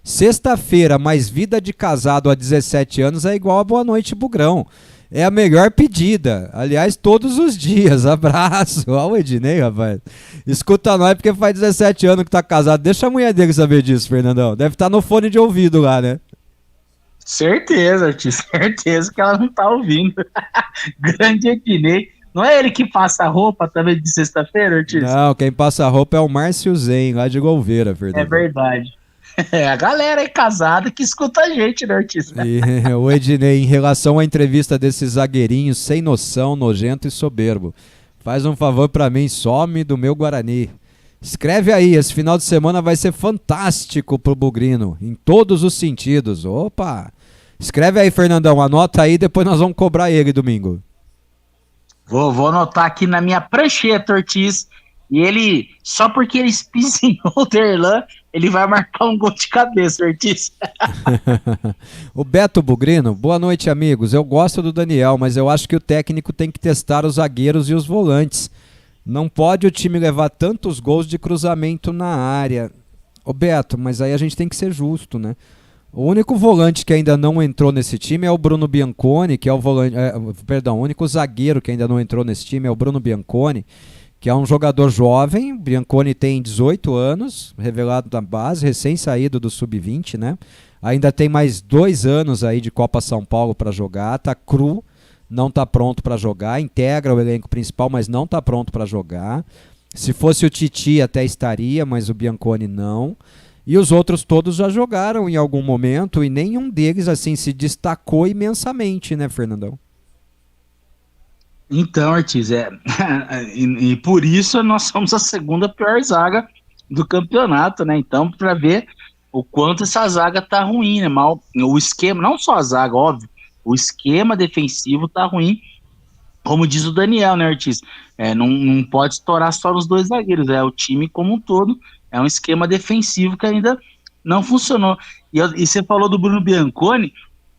[SPEAKER 1] Sexta-feira, mais vida de casado há 17 anos é igual a boa noite, Bugrão. É a melhor pedida. Aliás, todos os dias. Abraço. Olha o Ednei, rapaz. Escuta nós porque faz 17 anos que tá casado. Deixa a mulher dele saber disso, Fernandão. Deve estar no fone de ouvido lá, né?
[SPEAKER 3] Certeza, Ortiz. Certeza que ela não tá ouvindo. Grande Ednei. Não é ele que passa a roupa também de sexta-feira, Ortiz?
[SPEAKER 1] Não, quem passa a roupa é o Márcio Zen, lá de Golveira, Fernandão.
[SPEAKER 3] É verdade. É a galera aí casada que escuta a gente, né, Ortiz?
[SPEAKER 1] E o Ednei, em relação à entrevista desses zagueirinhos sem noção, nojento e soberbo, faz um favor pra mim, some do meu Guarani. Escreve aí, esse final de semana vai ser fantástico pro Bugrino, em todos os sentidos. Opa! Escreve aí, Fernandão, anota aí, depois nós vamos cobrar ele domingo.
[SPEAKER 3] Vou anotar aqui na minha prancheta, Ortiz. E ele, só porque ele espizinhou o Derlan, ele vai marcar um gol de cabeça, Ortiz.
[SPEAKER 1] O Beto Bugrino, boa noite, amigos. Eu gosto do Daniel, mas eu acho que o técnico tem que testar os zagueiros e os volantes. Não pode o time levar tantos gols de cruzamento na área. Ô Beto, mas aí a gente tem que ser justo, né? O único volante que ainda não entrou nesse time é o Bruno Bianconi, que é o volante, o único zagueiro que ainda não entrou nesse time é o Bruno Bianconi, que é um jogador jovem. Bianconi tem 18 anos, revelado da base, recém-saído do Sub-20, né? Ainda tem mais 2 anos aí de Copa São Paulo para jogar, tá cru, não tá pronto para jogar, integra o elenco principal, mas não tá pronto para jogar. Se fosse o Titi até estaria, mas o Bianconi não. E os outros todos já jogaram em algum momento e nenhum deles assim se destacou imensamente, né, Fernandão?
[SPEAKER 3] Então, Ortiz, e por isso nós somos a segunda pior zaga do campeonato, né? Então, para ver o quanto essa zaga tá ruim, né? O esquema, não só a zaga, óbvio, o esquema defensivo tá ruim, como diz o Daniel, né, Ortiz? Não pode estourar só nos 2 zagueiros, o time como um todo, é um esquema defensivo que ainda não funcionou. E você falou do Bruno Bianconi.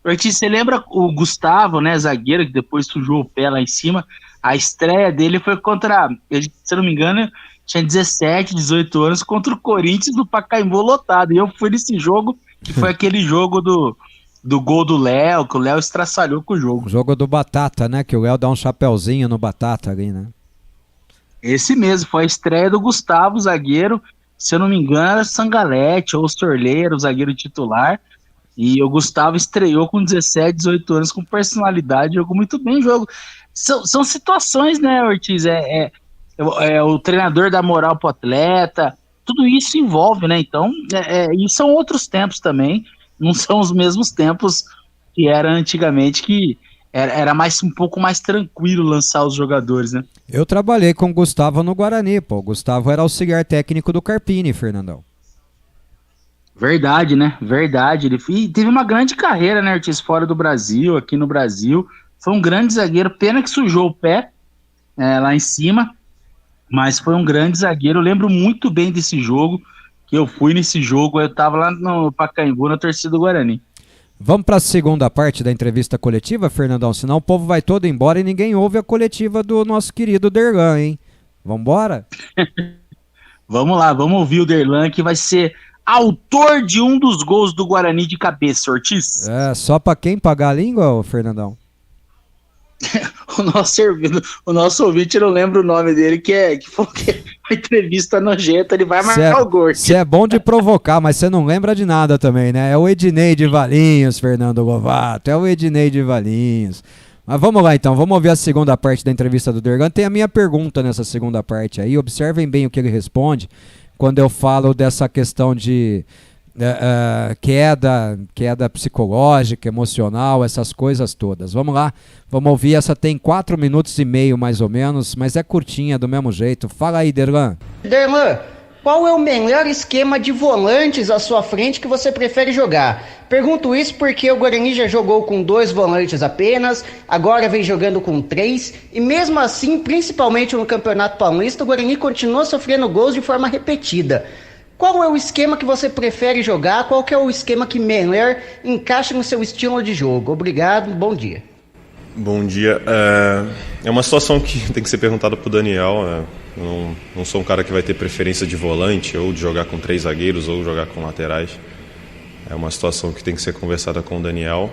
[SPEAKER 3] Ortiz, você lembra o Gustavo, né, zagueiro, que depois sujou o pé lá em cima? A estreia dele foi contra, se eu não me engano, tinha 17, 18 anos, contra o Corinthians do Pacaembu lotado. E eu fui nesse jogo, que foi aquele jogo do gol do Léo, que o Léo estraçalhou com o jogo.
[SPEAKER 1] O jogo do Batata, né, que o Léo dá um chapéuzinho no Batata ali, né?
[SPEAKER 3] Esse mesmo, foi a estreia do Gustavo, zagueiro. Se eu não me engano, era Sangalete ou Sorleiro, o zagueiro titular. E o Gustavo estreou com 17, 18 anos, com personalidade, jogou muito bem o jogo. São situações, né, Ortiz? O treinador dá moral pro atleta, tudo isso envolve, né? Então, e são outros tempos também, não são os mesmos tempos que era antigamente, que era um pouco mais tranquilo lançar os jogadores, né?
[SPEAKER 1] Eu trabalhei com o Gustavo no Guarani, pô. O Gustavo era auxiliar técnico do Carpini, Fernandão.
[SPEAKER 3] Verdade, né? Verdade. Ele teve uma grande carreira, né, Ortiz, fora do Brasil, aqui no Brasil. Foi um grande zagueiro, pena que sujou o pé lá em cima, mas foi um grande zagueiro. Eu lembro muito bem desse jogo, que eu fui nesse jogo, eu tava lá no Pacaembu, na torcida do Guarani.
[SPEAKER 1] Vamos para a segunda parte da entrevista coletiva, Fernandão? Senão o povo vai todo embora e ninguém ouve a coletiva do nosso querido Derlan, hein? Vambora?
[SPEAKER 3] Vamos lá, vamos ouvir o Derlan, que vai ser autor de um dos gols do Guarani de cabeça, Ortiz.
[SPEAKER 1] Só pra quem pagar a língua, Fernandão?
[SPEAKER 3] O nosso ouvinte, eu não lembro o nome dele, que falou que a entrevista nojenta, ele vai marcar o gol.
[SPEAKER 1] Você é bom de provocar, mas você não lembra de nada também, né? É o Ednei de Valinhos, Fernando Lovato, é o Ednei de Valinhos. Mas vamos lá então, vamos ouvir a segunda parte da entrevista do Derlan. Tem a minha pergunta nessa segunda parte aí, observem bem o que ele responde quando eu falo dessa questão de queda psicológica, emocional, essas coisas todas. Vamos lá, vamos ouvir. Essa tem 4 minutos e meio mais ou menos, mas é curtinha do mesmo jeito. Fala aí, Derlan.
[SPEAKER 17] Derlan, qual é o melhor esquema de volantes à sua frente que você prefere jogar? Pergunto isso porque o Guarani já jogou com 2 volantes apenas, agora vem jogando com 3, e mesmo assim, principalmente no Campeonato Paulista, o Guarani continua sofrendo gols de forma repetida. Qual é o esquema que você prefere jogar? Qual que é o esquema que melhor encaixa no seu estilo de jogo? Obrigado, bom dia.
[SPEAKER 11] Bom dia. É uma situação que tem que ser perguntada para o Daniel. Eu não sou um cara que vai ter preferência de volante, ou de jogar com 3 zagueiros, ou jogar com laterais. É uma situação que tem que ser conversada com o Daniel.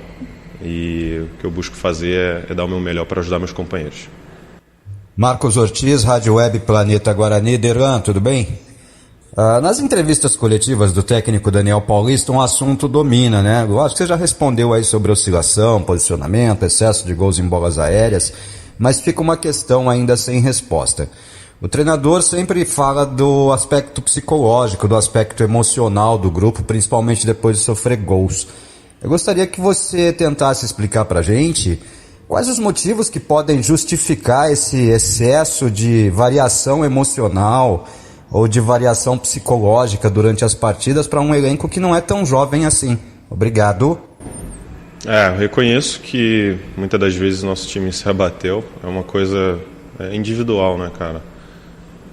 [SPEAKER 11] E o que eu busco fazer é dar o meu melhor para ajudar meus companheiros.
[SPEAKER 1] Marcos Ortiz, Rádio Web Planeta Guarani. Derlan, tudo bem? Nas entrevistas coletivas do técnico Daniel Paulista, um assunto domina, né? Lógico que você já respondeu aí sobre oscilação, posicionamento, excesso de gols em bolas aéreas, mas fica uma questão ainda sem resposta. O treinador sempre fala do aspecto psicológico, do aspecto emocional do grupo, principalmente depois de sofrer gols. Eu gostaria que você tentasse explicar pra gente quais os motivos que podem justificar esse excesso de variação emocional,
[SPEAKER 18] ou de variação psicológica durante as partidas para um elenco que não é tão jovem assim? Obrigado.
[SPEAKER 11] Eu reconheço que muitas das vezes nosso time se abateu. É uma coisa individual, né, cara?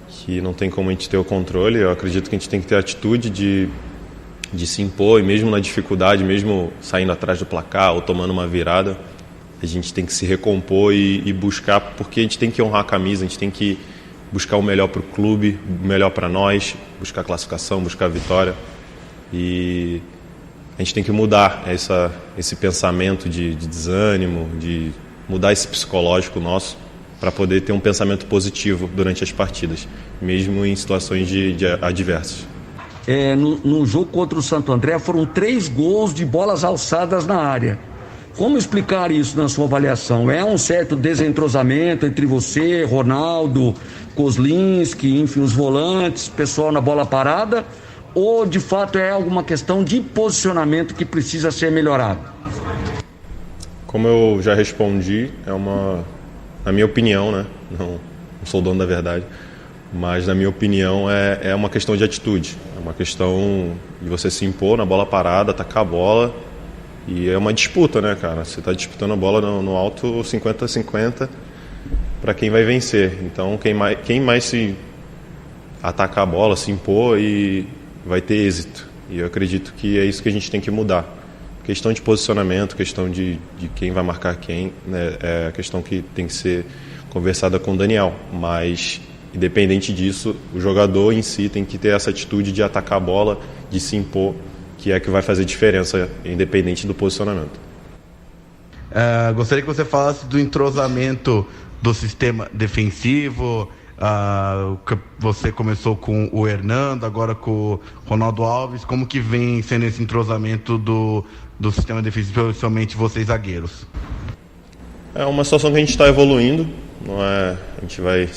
[SPEAKER 11] Que não tem como a gente ter o controle. Eu acredito que a gente tem que ter a atitude de se impor, e mesmo na dificuldade, mesmo saindo atrás do placar ou tomando uma virada, a gente tem que se recompor e buscar, porque a gente tem que honrar a camisa, a gente tem que buscar o melhor para o clube, o melhor para nós, buscar a classificação, buscar a vitória. E a gente tem que mudar esse pensamento de desânimo, de mudar esse psicológico nosso para poder ter um pensamento positivo durante as partidas, mesmo em situações de adversas.
[SPEAKER 19] No jogo contra o Santo André foram 3 gols de bolas alçadas na área. Como explicar isso na sua avaliação? É um certo desentrosamento entre você, Ronaldo, Kozlinski, enfim, os volantes, pessoal na bola parada? Ou de fato é alguma questão de posicionamento que precisa ser melhorado?
[SPEAKER 11] Como eu já respondi, na minha opinião, né? Não sou o dono da verdade, mas na minha opinião é uma questão de atitude. É uma questão de você se impor na bola parada, atacar a bola. E é uma disputa, né, cara? Você está disputando a bola no alto 50-50 para quem vai vencer. Então, quem mais se atacar a bola, se impor, e vai ter êxito. E eu acredito que é isso que a gente tem que mudar. Questão de posicionamento, questão de quem vai marcar quem, né, é a questão que tem que ser conversada com o Daniel. Mas, independente disso, o jogador em si tem que ter essa atitude de atacar a bola, de se impor, que é que vai fazer diferença, independente do posicionamento.
[SPEAKER 20] Gostaria que você falasse do entrosamento do sistema defensivo. Você começou com o Hernando, agora com o Ronaldo Alves. Como que vem sendo esse entrosamento do sistema defensivo, principalmente vocês zagueiros?
[SPEAKER 11] É uma situação que a gente está evoluindo. Não é? A gente vai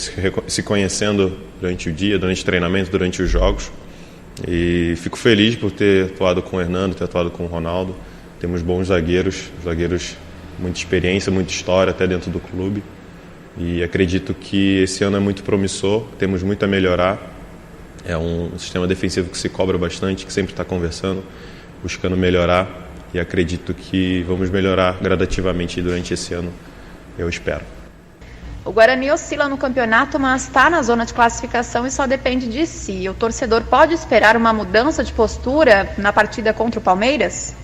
[SPEAKER 11] se conhecendo durante o dia, durante o treinamento, durante os jogos. E fico feliz por ter atuado com o Hernando, ter atuado com o Ronaldo. Temos bons zagueiros, muita experiência, muita história até dentro do clube. E acredito que esse ano é muito promissor, temos muito a melhorar. É um sistema defensivo que se cobra bastante, que sempre está conversando, buscando melhorar. E acredito que vamos melhorar gradativamente durante esse ano, eu espero.
[SPEAKER 21] O Guarani oscila no campeonato, mas está na zona de classificação e só depende de si. O torcedor pode esperar uma mudança de postura na partida contra o Palmeiras?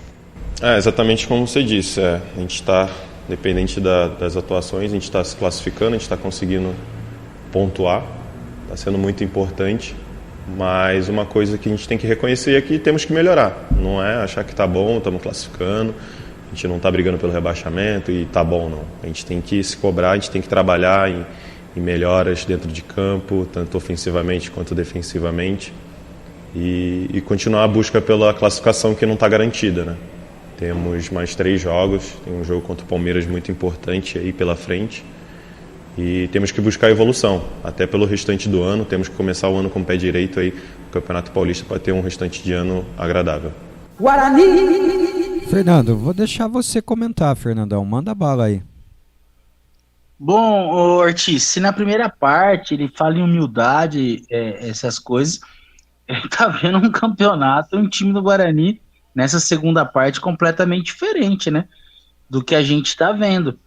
[SPEAKER 11] Exatamente como você disse. A gente está, dependente das atuações, a gente está se classificando, a gente está conseguindo pontuar. Está sendo muito importante. Mas uma coisa que a gente tem que reconhecer é que temos que melhorar. Não é achar que está bom, estamos classificando. A gente não está brigando pelo rebaixamento e está bom, não. A gente tem que se cobrar, a gente tem que trabalhar em melhoras dentro de campo, tanto ofensivamente quanto defensivamente, e continuar a busca pela classificação que não está garantida, né? Temos mais 3 jogos, tem um jogo contra o Palmeiras muito importante aí pela frente, e temos que buscar evolução, até pelo restante do ano. Temos que começar o ano com o pé direito aí, o Campeonato Paulista, para ter um restante de ano agradável.
[SPEAKER 1] Guarani! Fernando, vou deixar você comentar, Fernandão. Manda bala aí.
[SPEAKER 3] Bom, Ortiz, se na primeira parte ele fala em humildade, essas coisas, ele tá vendo um campeonato, um time do Guarani, nessa segunda parte, completamente diferente, né? Do que a gente tá vendo.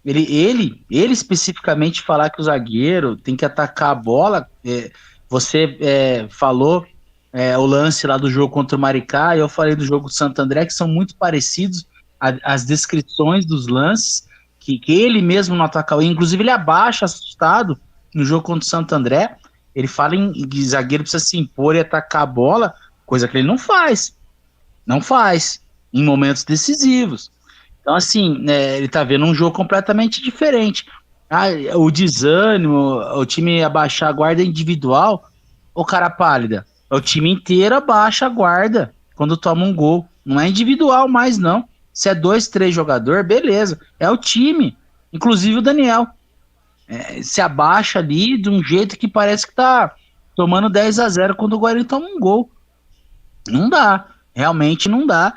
[SPEAKER 3] Ele especificamente falar que o zagueiro tem que atacar a bola, você falou o lance lá do jogo contra o Maricá, e eu falei do jogo do Santo André, que são muito parecidos as descrições dos lances, que ele mesmo não ataca, inclusive ele abaixa assustado no jogo contra o Santo André. Ele fala que o zagueiro precisa se impor e atacar a bola, coisa que ele não faz em momentos decisivos. Então assim, ele tá vendo um jogo completamente diferente. O desânimo, o time abaixar a guarda individual, o cara pálida, o time inteiro abaixa a guarda quando toma um gol. Não é individual mais, não. Se é 2, 3 jogadores, beleza. É o time. Inclusive o Daniel. Se abaixa ali de um jeito que parece que tá tomando 10-0 quando o Guarani toma um gol. Não dá. Realmente não dá.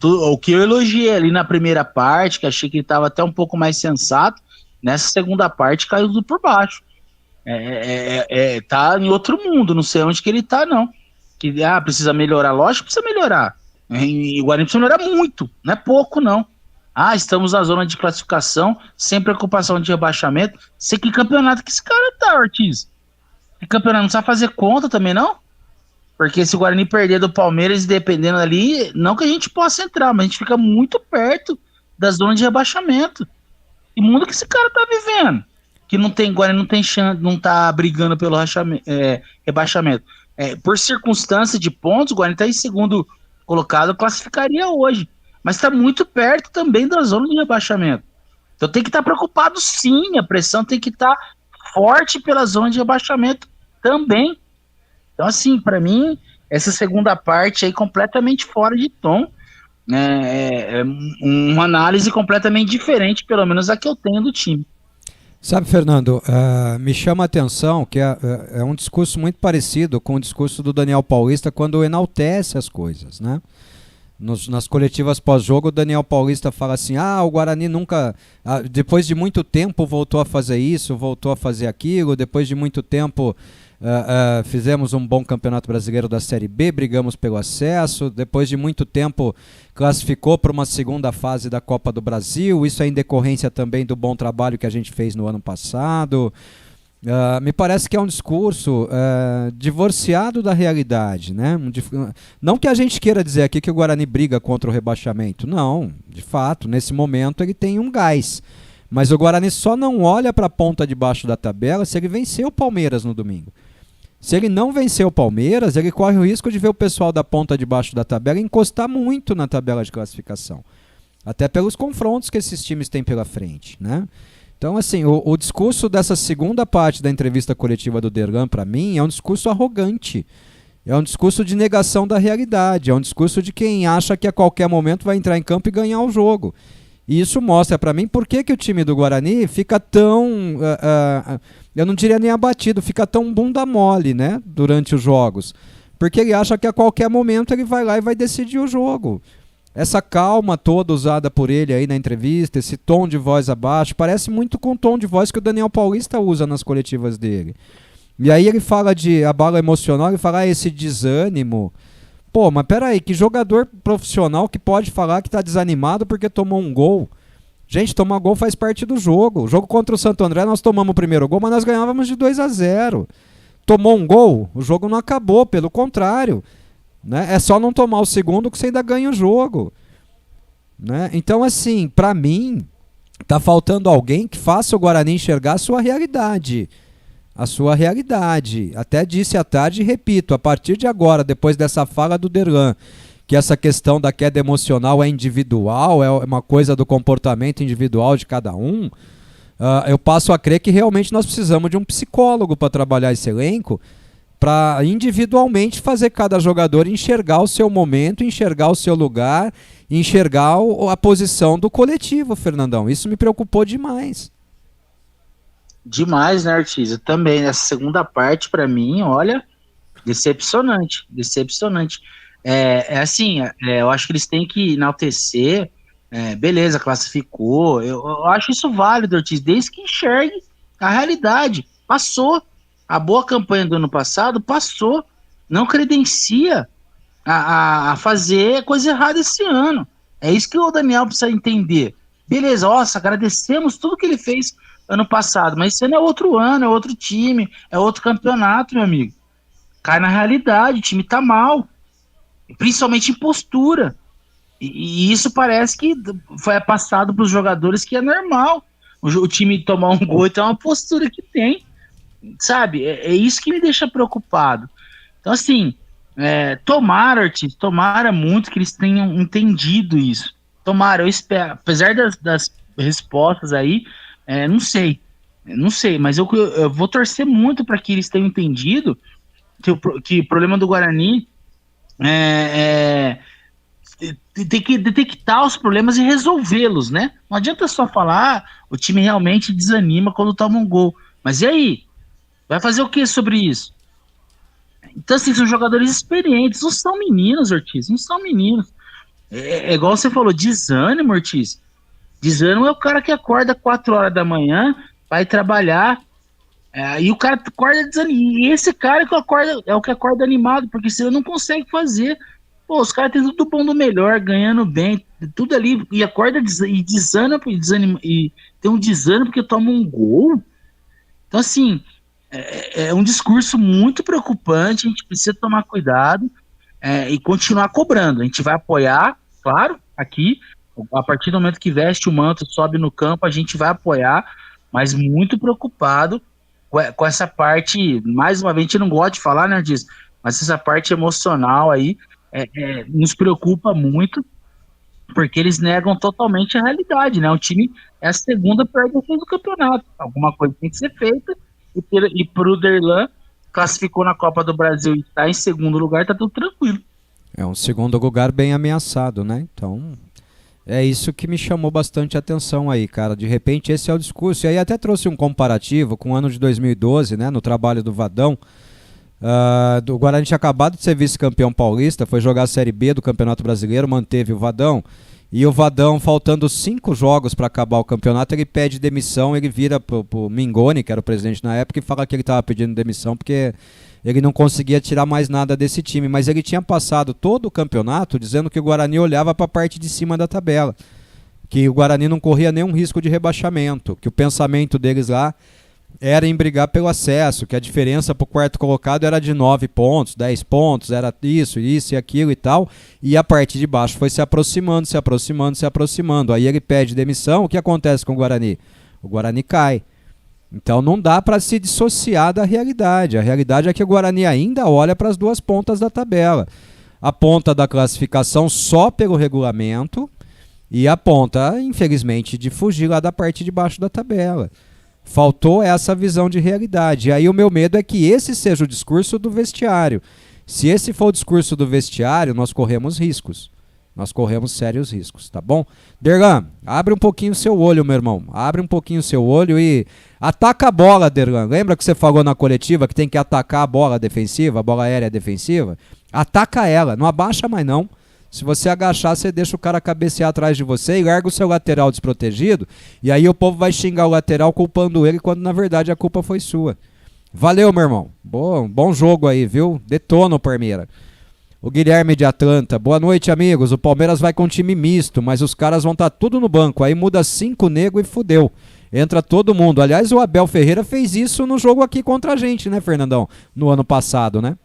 [SPEAKER 3] O que eu elogiei ali na primeira parte, que achei que ele estava até um pouco mais sensato, nessa segunda parte caiu tudo por baixo. Tá em outro mundo, não sei onde que ele tá, não. Que precisa melhorar, lógico que precisa melhorar. E o Guarani precisa melhorar muito, não é pouco, não. Estamos na zona de classificação, sem preocupação de rebaixamento. Sei que campeonato que esse cara tá, Ortiz. Que campeonato não sabe fazer conta também, não? Porque se o Guarani perder do Palmeiras, dependendo ali, não que a gente possa entrar, mas a gente fica muito perto da zona de rebaixamento. Que mundo que esse cara tá vivendo? Que não tem, Guarani não tem chance, não tá brigando pelo rebaixamento. Por circunstância de pontos, o Guarani tá em segundo colocado, classificaria hoje. Mas está muito perto também da zona de rebaixamento. Então tem que estar preocupado sim, a pressão tem que estar forte pela zona de rebaixamento também. Então assim, para mim, essa segunda parte aí completamente fora de tom, uma análise completamente diferente, pelo menos a que eu tenho do time.
[SPEAKER 1] Sabe, Fernando, me chama a atenção que é um discurso muito parecido com o discurso do Daniel Paulista quando enaltece as coisas, né? Nas coletivas pós-jogo, o Daniel Paulista fala assim, o Guarani nunca, depois de muito tempo voltou a fazer isso, voltou a fazer aquilo, depois de muito tempo fizemos um bom campeonato brasileiro da Série B, brigamos pelo acesso, depois de muito tempo classificou para uma segunda fase da Copa do Brasil, isso é em decorrência também do bom trabalho que a gente fez no ano passado. Me parece que é um discurso divorciado da realidade, né? Não que a gente queira dizer aqui que o Guarani briga contra o rebaixamento, não, de fato, nesse momento ele tem um gás, mas o Guarani só não olha para a ponta de baixo da tabela se ele vencer o Palmeiras no domingo. Se ele não vencer o Palmeiras, ele corre o risco de ver o pessoal da ponta de baixo da tabela encostar muito na tabela de classificação, até pelos confrontos que esses times têm pela frente, né? Então, assim, o discurso dessa segunda parte da entrevista coletiva do Derlan, para mim, é um discurso arrogante. É um discurso de negação da realidade. É um discurso de quem acha que a qualquer momento vai entrar em campo e ganhar o jogo. E isso mostra para mim por que o time do Guarani fica tão, eu não diria nem abatido, fica tão bunda mole, né, durante os jogos. Porque ele acha que a qualquer momento ele vai lá e vai decidir o jogo. Essa calma toda usada por ele aí na entrevista, esse tom de voz abaixo, parece muito com o tom de voz que o Daniel Paulista usa nas coletivas dele. E aí ele fala de abalo emocional, ele fala esse desânimo. Pô, mas peraí, que jogador profissional que pode falar que tá desanimado porque tomou um gol? Gente, tomar gol faz parte do jogo. O jogo contra o Santo André nós tomamos o primeiro gol, mas nós ganhávamos de 2-0. Tomou um gol, o jogo não acabou, pelo contrário. Né? É só não tomar o segundo que você ainda ganha o jogo. Né? Então, assim, pra mim, tá faltando alguém que faça o Guarani enxergar a sua realidade. A sua realidade. Até disse à tarde e repito, a partir de agora, depois dessa fala do Derlan, que essa questão da queda emocional é individual, é uma coisa do comportamento individual de cada um, eu passo a crer que realmente nós precisamos de um psicólogo para trabalhar esse elenco, para individualmente fazer cada jogador enxergar o seu momento, enxergar o seu lugar, enxergar a posição do coletivo, Fernandão. Isso me preocupou demais.
[SPEAKER 3] Demais, né, Ortiz? Também, essa segunda parte, para mim, olha, decepcionante. Eu acho que eles têm que enaltecer, beleza, classificou, eu acho isso válido, Ortiz, desde que enxergue a realidade. Passou. A boa campanha do ano passado passou, não credencia a fazer coisa errada esse ano. É isso que o Daniel precisa entender. Beleza, agradecemos tudo que ele fez ano passado, mas esse ano é outro ano, é outro time, é outro campeonato, meu amigo. Cai na realidade, o time tá mal, principalmente em postura. E isso parece que foi passado para os jogadores que é normal. O time tomar um gol e ter uma postura que tem. Sabe, é isso que me deixa preocupado. Então, assim, tomara muito que eles tenham entendido isso. Tomara, eu espero, apesar das respostas aí, não sei, mas eu vou torcer muito para que eles tenham entendido que o problema do Guarani tem que detectar os problemas e resolvê-los, né? Não adianta só falar, o time realmente desanima quando toma um gol. Mas e aí? Vai fazer o que sobre isso? Então, assim, são jogadores experientes, não são meninos, Ortiz, não são meninos. É igual você falou, desânimo, Ortiz. Desânimo é o cara que acorda 4 horas da manhã, vai trabalhar, E o cara acorda desanimado. E esse cara que acorda, é o que acorda animado, porque senão não consegue fazer. Pô, os caras têm tudo bom do melhor, ganhando bem, tudo ali, e acorda e desana, e tem um desânimo porque toma um gol. Então, assim, é um discurso muito preocupante, a gente precisa tomar cuidado e continuar cobrando. A gente vai apoiar, claro, aqui, a partir do momento que veste o manto, sobe no campo, a gente vai apoiar, mas muito preocupado com essa parte, mais uma vez, a gente não gosta de falar, né, disso, mas essa parte emocional aí nos preocupa muito, porque eles negam totalmente a realidade, né? O time é a segunda pior defesa do campeonato. Alguma coisa tem que ser feita, e pro Derlan, classificou na Copa do Brasil e está em segundo lugar, tá tudo tranquilo.
[SPEAKER 1] É um segundo lugar bem ameaçado, né? Então, é isso que me chamou bastante atenção aí, cara. De repente, esse é o discurso. E aí até trouxe um comparativo com o ano de 2012, né? No trabalho do Vadão. O Guarani tinha acabado de ser vice-campeão paulista, foi jogar a Série B do Campeonato Brasileiro, manteve o Vadão. E o Vadão, faltando 5 jogos para acabar o campeonato, ele pede demissão, ele vira pro Mingoni, que era o presidente na época, e fala que ele estava pedindo demissão porque ele não conseguia tirar mais nada desse time. Mas ele tinha passado todo o campeonato dizendo que o Guarani olhava para a parte de cima da tabela, que o Guarani não corria nenhum risco de rebaixamento, que o pensamento deles lá era em brigar pelo acesso, que a diferença para o quarto colocado era de 9 pontos, 10 pontos, era isso e aquilo e tal, e a parte de baixo foi se aproximando. Aí ele pede demissão, o que acontece com o Guarani? O Guarani cai. Então não dá para se dissociar da realidade. A realidade é que o Guarani ainda olha para as duas pontas da tabela. A ponta da classificação só pelo regulamento e a ponta, infelizmente, de fugir lá da parte de baixo da tabela. Faltou essa visão de realidade. E aí o meu medo é que esse seja o discurso do vestiário. Se esse for o discurso do vestiário, nós corremos riscos. Nós corremos sérios riscos, tá bom? Derlan, abre um pouquinho o seu olho, meu irmão. Abre um pouquinho o seu olho e ataca a bola, Derlan. Lembra que você falou na coletiva que tem que atacar a bola defensiva, a bola aérea defensiva? Ataca ela, não abaixa mais não. Se você agachar, você deixa o cara cabecear atrás de você e larga o seu lateral desprotegido. E aí o povo vai xingar o lateral culpando ele, quando na verdade a culpa foi sua. Valeu, meu irmão. Bom jogo aí, viu? Detona o Palmeiras. O Guilherme de Atlanta. Boa noite, amigos. O Palmeiras vai com um time misto, mas os caras vão estar tudo no banco. Aí muda 5 nego e fudeu. Entra todo mundo. Aliás, o Abel Ferreira fez isso no jogo aqui contra a gente, né, Fernandão? No ano passado, né?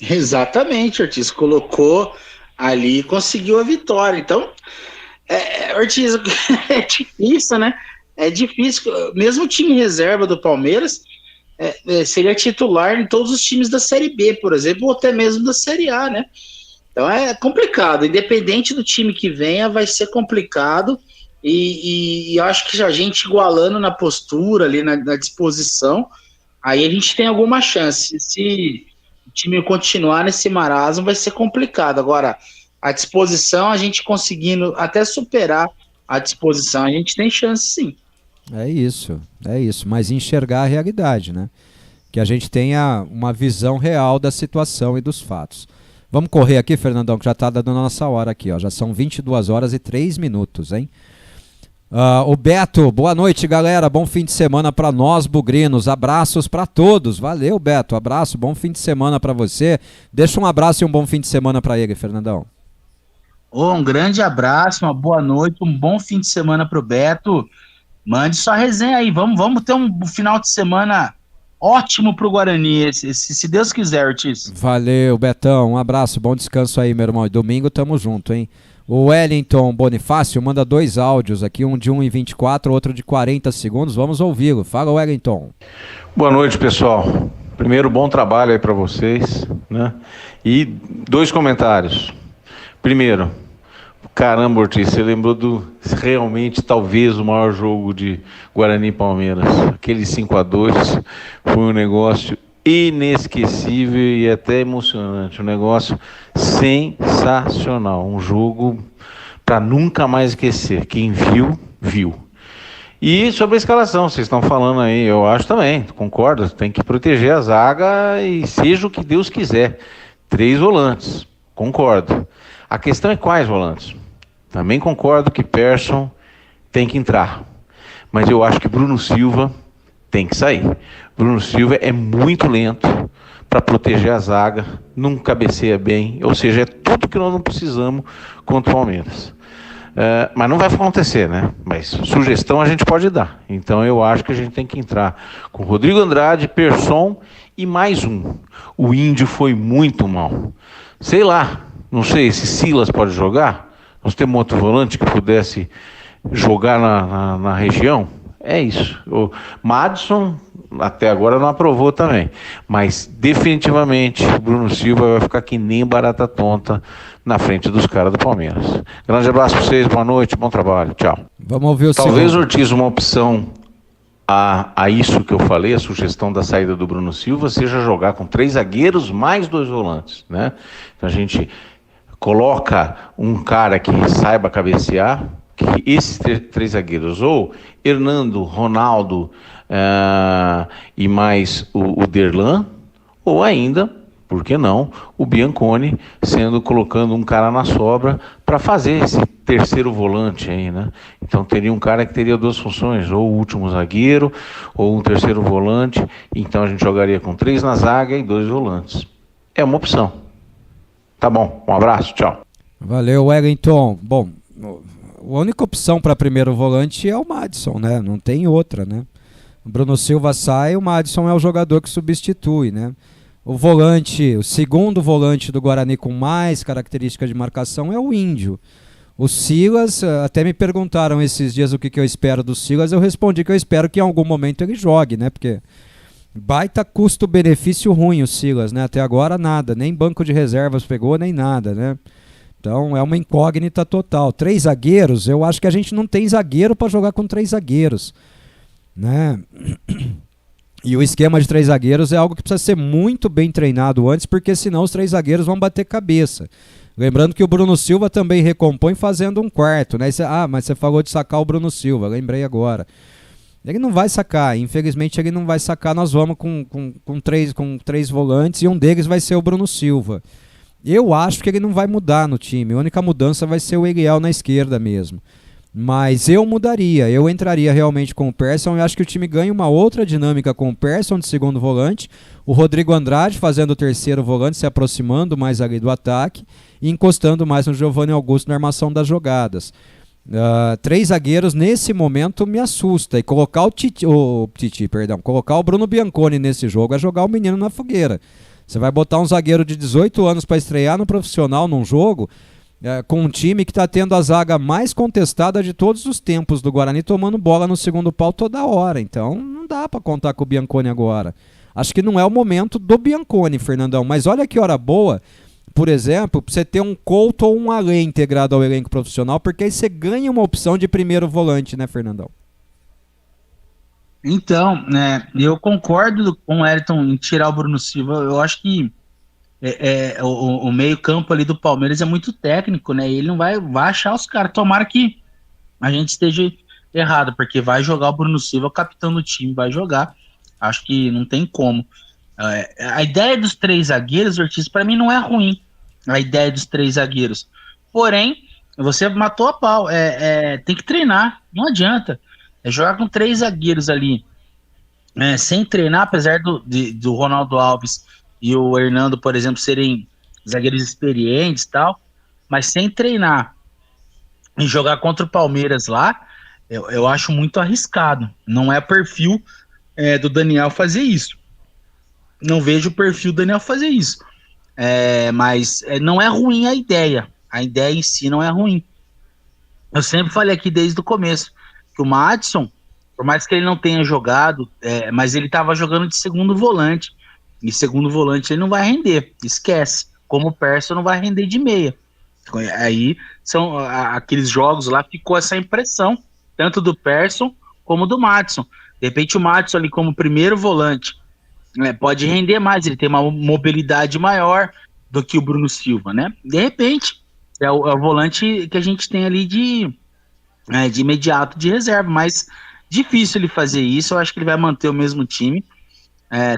[SPEAKER 3] Exatamente, Ortiz colocou ali e conseguiu a vitória. Então, Ortiz, é difícil, né? É difícil. Mesmo o time reserva do Palmeiras seria titular em todos os times da Série B, por exemplo, ou até mesmo da Série A, né? Então é complicado. Independente do time que venha, vai ser complicado. E eu acho que a gente igualando na postura, ali na disposição, aí a gente tem alguma chance. Se o time continuar nesse marasmo, vai ser complicado. Agora, a disposição, a gente conseguindo até superar a disposição, a gente tem chance sim.
[SPEAKER 1] É isso. Mas enxergar a realidade, né? Que a gente tenha uma visão real da situação e dos fatos. Vamos correr aqui, Fernandão, que já está dando a nossa hora aqui, ó. Já são 22 horas e 3 minutos, hein? O Beto, boa noite, galera. Bom fim de semana para nós, bugrinos. Abraços para todos. Valeu, Beto. Abraço, bom fim de semana para você. Deixa um abraço e um bom fim de semana para ele, Fernandão.
[SPEAKER 3] Um grande abraço, uma boa noite, um bom fim de semana pro Beto. Mande sua resenha aí. Vamos ter um final de semana ótimo pro Guarani, se Deus quiser, Ortiz.
[SPEAKER 1] Valeu, Betão. Um abraço, bom descanso aí, meu irmão. E domingo tamo junto, hein? O Wellington Bonifácio manda 2 áudios aqui, um de 1:24, outro de 40 segundos. Vamos ouvi-lo. Fala, Wellington.
[SPEAKER 2] Boa noite, pessoal. Primeiro, bom trabalho aí para vocês, né? E 2 comentários. Primeiro, caramba, Ortiz, você lembrou do realmente talvez o maior jogo de Guarani e Palmeiras. Aquele 5-2 foi um negócio inesquecível e até emocionante, um negócio sensacional, um jogo para nunca mais esquecer. Quem viu, viu. E sobre a escalação, vocês estão falando aí, eu acho também, concordo, tem que proteger a zaga e seja o que Deus quiser. 3 volantes, concordo. A questão é quais volantes? Também concordo que Persson tem que entrar, mas eu acho que Bruno Silva tem que sair. Bruno Silva é muito lento para proteger a zaga, não cabeceia bem, ou seja, é tudo que nós não precisamos contra o Palmeiras. Mas não vai acontecer, né? Mas sugestão a gente pode dar. Então eu acho que a gente tem que entrar com Rodrigo Andrade, Persson e mais um. O Índio foi muito mal. Sei lá, não sei se Silas pode jogar. Nós temos outro volante que pudesse jogar na região. É isso. O Madison até agora não aprovou também. Mas definitivamente Bruno Silva vai ficar que nem barata tonta na frente dos caras do Palmeiras. Grande abraço para vocês, boa noite, bom trabalho, tchau.
[SPEAKER 1] Vamos ouvir o
[SPEAKER 2] Talvez, Ortiz, uma opção a isso que eu falei, a sugestão da saída do Bruno Silva, seja jogar com 3 zagueiros mais 2 volantes, né? Então a gente coloca um cara que saiba cabecear, que esses 3 zagueiros, ou Hernando, Ronaldo e mais o Derlan, ou ainda, por que não, o Bianconi colocando um cara na sobra para fazer esse terceiro volante aí, né? Então teria um cara que teria 2 funções, ou o último zagueiro, ou um terceiro volante, então a gente jogaria com 3 na zaga e 2 volantes. É uma opção. Tá bom, um abraço, tchau.
[SPEAKER 1] Valeu, Wellington. Bom, a única opção para primeiro volante é o Madison, né? Não tem outra, né? O Bruno Silva sai, o Madison é o jogador que substitui, né? O volante, o segundo volante do Guarani com mais características de marcação é o Índio. O Silas, até me perguntaram esses dias o que eu espero do Silas, eu respondi que eu espero que em algum momento ele jogue, né? Porque baita custo-benefício ruim o Silas, né? Até agora nada, nem banco de reservas pegou, nem nada, né? Então é uma incógnita total. 3 zagueiros, eu acho que a gente não tem zagueiro para jogar com 3 zagueiros, né? E o esquema de 3 zagueiros é algo que precisa ser muito bem treinado antes, porque senão os 3 zagueiros vão bater cabeça. Lembrando que o Bruno Silva também recompõe fazendo um quarto, né? Mas você falou de sacar o Bruno Silva, lembrei agora. Ele não vai sacar, infelizmente ele não vai sacar, nós vamos com 3 volantes e um deles vai ser o Bruno Silva. Eu acho que ele não vai mudar no time, a única mudança vai ser o Eliel na esquerda mesmo. Mas eu mudaria, eu entraria realmente com o Persson e acho que o time ganha uma outra dinâmica com o Persson de segundo volante, o Rodrigo Andrade fazendo o terceiro volante, se aproximando mais ali do ataque e encostando mais no Giovanni Augusto na armação das jogadas. 3 zagueiros nesse momento me assusta, e colocar colocar o Bruno Bianconi nesse jogo é jogar o menino na fogueira. Você vai botar um zagueiro de 18 anos para estrear no profissional num jogo com um time que está tendo a zaga mais contestada de todos os tempos do Guarani, tomando bola no segundo pau toda hora. Então não dá para contar com o Bianconi agora. Acho que não é o momento do Bianconi, Fernandão. Mas olha que hora boa, por exemplo, para você ter um Couto ou um Alê integrado ao elenco profissional, porque aí você ganha uma opção de primeiro volante, né, Fernandão?
[SPEAKER 3] Então, né, eu concordo com o Ayrton em tirar o Bruno Silva. Eu acho que o meio-campo ali do Palmeiras é muito técnico, né? E ele não vai achar os caras. Tomara que a gente esteja errado, porque vai jogar o Bruno Silva, capitão do time, vai jogar. Acho que não tem como. A ideia dos 3 zagueiros, Ortiz, para mim não é ruim. A ideia dos 3 zagueiros. Porém, você matou a pau. Tem que treinar, não adianta. Jogar com 3 zagueiros ali, sem treinar, apesar do Ronaldo Alves e o Hernando, por exemplo, serem zagueiros experientes e tal, mas sem treinar e jogar contra o Palmeiras lá, eu acho muito arriscado. Não é perfil do Daniel fazer isso. Não vejo o perfil do Daniel fazer isso. Mas não é ruim a ideia. A ideia em si não é ruim. Eu sempre falei aqui desde o começo que o Madison, por mais que ele não tenha jogado, mas ele estava jogando de segundo volante. E segundo volante ele não vai render, esquece. Como o Persson não vai render de meia. Aí são aqueles jogos lá, ficou essa impressão, tanto do Persson como do Madison. De repente o Madison ali como primeiro volante pode render mais, ele tem uma mobilidade maior do que o Bruno Silva, né? De repente é o volante que a gente tem ali de imediato de reserva, mas difícil ele fazer isso. Eu acho que ele vai manter o mesmo time.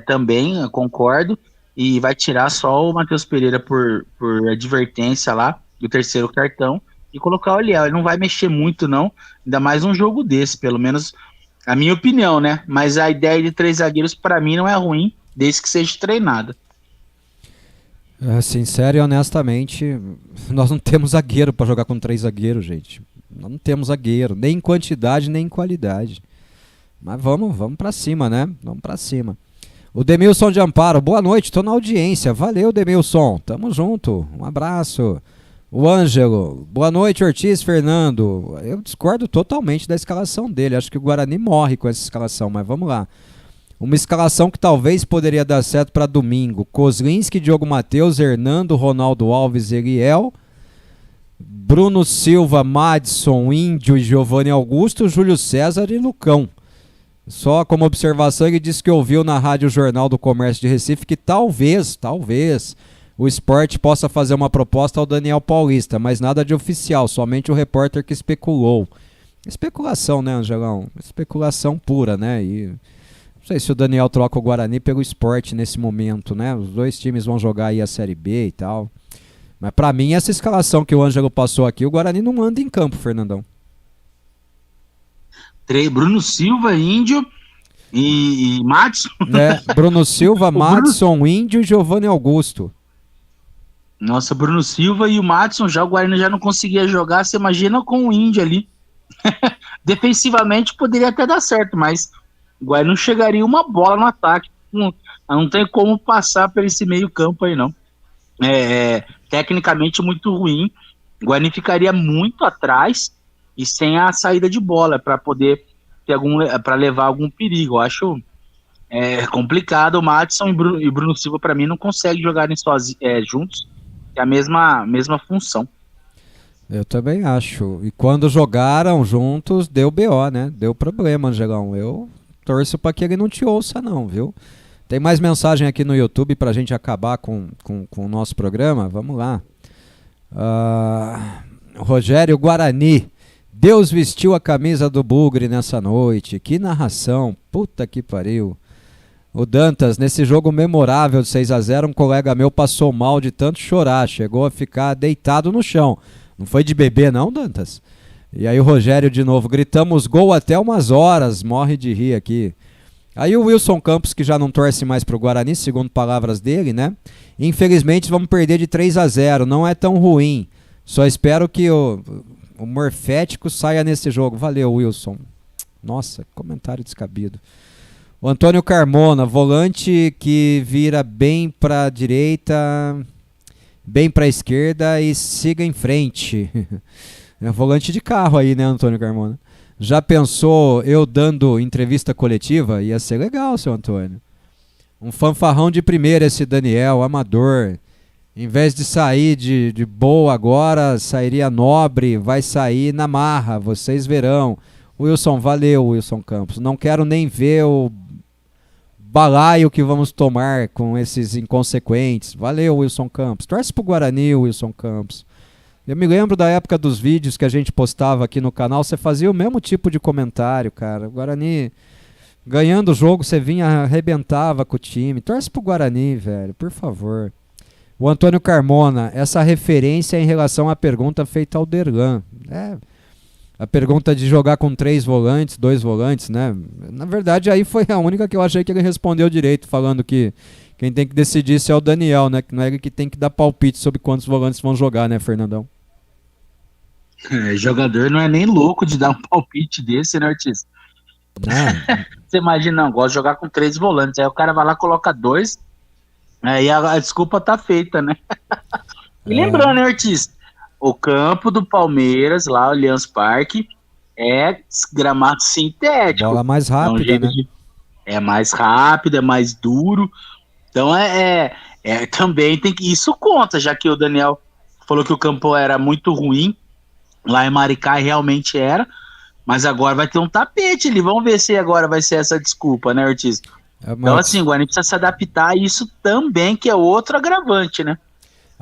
[SPEAKER 3] Também, eu concordo, e vai tirar só o Matheus Pereira por advertência lá, do terceiro cartão, e colocar o Eliel. Ele não vai mexer muito não, ainda mais um jogo desse, pelo menos A minha opinião, né? Mas a ideia de 3 zagueiros, pra mim, não é ruim, desde que seja treinada.
[SPEAKER 1] Sincero e honestamente, nós não temos zagueiro pra jogar com 3 zagueiros, gente. Nós não temos zagueiro, nem em quantidade, nem em qualidade. Mas vamos pra cima, né? Vamos pra cima. O Demilson de Amparo, boa noite, tô na audiência. Valeu, Demilson, tamo junto, um abraço. O Ângelo, boa noite, Ortiz, Fernando. Eu discordo totalmente da escalação dele, acho que o Guarani morre com essa escalação, mas vamos lá. Uma escalação que talvez poderia dar certo para domingo. Kozlinski, Diogo Matheus, Hernando, Ronaldo Alves, Eliel, Bruno Silva, Madison, Índio e Giovanni Augusto, Júlio César e Lucão. Só como observação, ele disse que ouviu na Rádio Jornal do Comércio de Recife que talvez, o Sport possa fazer uma proposta ao Daniel Paulista, mas nada de oficial, somente o repórter que especulou. Especulação, né, Angelão? Especulação pura, né? E não sei se o Daniel troca o Guarani pelo Sport nesse momento, né? Os dois times vão jogar aí a Série B e tal. Mas pra mim, essa escalação que o Ângelo passou aqui, o Guarani não anda em campo, Fernandão.
[SPEAKER 3] Bruno Silva, Índio e Madison.
[SPEAKER 1] Bruno Silva, Madison, Índio e Giovanni Augusto.
[SPEAKER 3] Nossa, Bruno Silva e o Madison, já o Guarani já não conseguia jogar, você imagina com o Índio ali. Defensivamente poderia até dar certo, mas o Guarani não chegaria uma bola no ataque. Não tem como passar por esse meio campo aí, não. Tecnicamente muito ruim. O Guarani ficaria muito atrás e sem a saída de bola para poder ter para levar algum perigo. Eu acho complicado. O Madison e Bruno Silva, para mim, não conseguem jogarem juntos. É a mesma função.
[SPEAKER 1] Eu também acho. E quando jogaram juntos, deu BO, né? Deu problema, Angelão. Eu torço para que ele não te ouça, não, viu? Tem mais mensagem aqui no YouTube pra gente acabar com o nosso programa. Vamos lá. Rogério Guarani. Deus vestiu a camisa do Bugre nessa noite. Que narração. Puta que pariu. O Dantas, nesse jogo memorável de 6-0, um colega meu passou mal de tanto chorar. Chegou a ficar deitado no chão. Não foi de bebê não, Dantas? E aí o Rogério de novo. Gritamos gol até umas horas. Morre de rir aqui. Aí o Wilson Campos, que já não torce mais pro Guarani, segundo palavras dele, né? Infelizmente vamos perder de 3-0. Não é tão ruim. Só espero que o Morfético saia nesse jogo. Valeu, Wilson. Nossa, comentário descabido. O Antônio Carmona, volante que vira bem para a direita, bem para a esquerda e siga em frente. É volante de carro aí, né, Antônio Carmona? Já pensou eu dando entrevista coletiva? Ia ser legal, seu Antônio. Um fanfarrão de primeira esse Daniel, amador. Em vez de sair de boa agora, sairia nobre, vai sair na marra, vocês verão. Wilson, valeu, Wilson Campos. Não quero nem ver o balaio que vamos tomar com esses inconsequentes. Valeu, Wilson Campos. Torce pro Guarani, Wilson Campos. Eu me lembro da época dos vídeos que a gente postava aqui no canal, você fazia o mesmo tipo de comentário, cara. O Guarani ganhando o jogo, você vinha, arrebentava com o time. Torce pro Guarani, velho, por favor. O Antônio Carmona, essa referência em relação à pergunta feita ao Derlan. A pergunta de jogar com 3 volantes, 2 volantes, né? Na verdade, aí foi a única que eu achei que ele respondeu direito, falando que quem tem que decidir isso é o Daniel, né? Que não é ele que tem que dar palpite sobre quantos volantes vão jogar, né, Fernandão?
[SPEAKER 3] Jogador não é nem louco de dar um palpite desse, né, Ortiz? Você imagina, não, gosta de jogar com 3 volantes, aí o cara vai lá e coloca 2, aí a desculpa tá feita, né? E lembrando, né, Ortiz? O campo do Palmeiras, lá, o Allianz Parque, é gramado sintético.
[SPEAKER 1] Bola mais rápida, né?
[SPEAKER 3] É mais rápido, é mais duro. Então, também tem que... Isso conta, já que o Daniel falou que o campo era muito ruim, lá em Maricá, e realmente era, mas agora vai ter um tapete ali. Vamos ver se agora vai ser essa desculpa, né, Ortiz? Então, assim, o Guarani precisa se adaptar a isso também, que é outro agravante, né?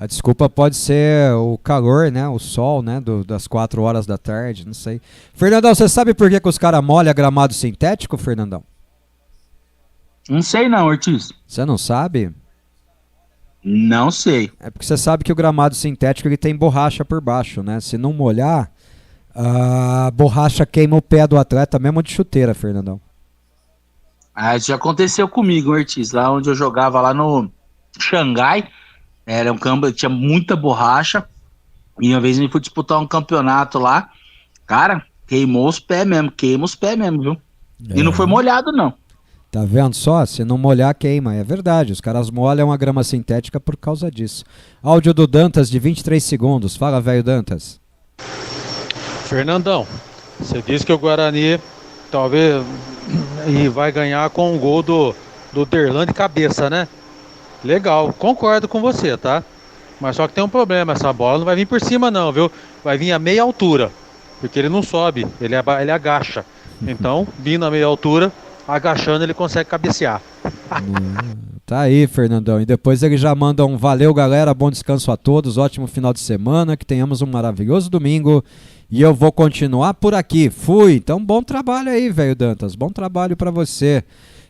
[SPEAKER 1] A desculpa pode ser o calor, né? O sol, né? Das 4 horas da tarde, não sei. Fernandão, você sabe por que os caras molham gramado sintético, Fernandão?
[SPEAKER 3] Não sei não, Ortiz.
[SPEAKER 1] Você não sabe?
[SPEAKER 3] Não sei.
[SPEAKER 1] É porque você sabe que o gramado sintético ele tem borracha por baixo, né? Se não molhar, A borracha queima o pé do atleta mesmo de chuteira, Fernandão.
[SPEAKER 3] Isso já aconteceu comigo, Ortiz, lá onde eu jogava lá no Xangai, era um campo, tinha muita borracha, e uma vez eu fui disputar um campeonato lá, cara, queima os pés mesmo, viu? E não foi molhado, não.
[SPEAKER 1] Tá vendo só? Se não molhar, queima. É verdade, os caras molham a grama sintética por causa disso. Áudio do Dantas de 23 segundos. Fala, velho Dantas.
[SPEAKER 8] Fernandão, você disse que o Guarani talvez e vai ganhar com um gol do Derlan de cabeça, né? Legal, concordo com você, tá? Mas só que tem um problema, essa bola não vai vir por cima não, viu? Vai vir a meia altura, porque ele não sobe, ele agacha. Então, vindo a meia altura, agachando ele consegue cabecear.
[SPEAKER 1] Tá aí, Fernandão. E depois ele já manda um valeu, galera, bom descanso a todos, ótimo final de semana, que tenhamos um maravilhoso domingo. E eu vou continuar por aqui. Fui. Então, bom trabalho aí, velho Dantas. Bom trabalho pra você.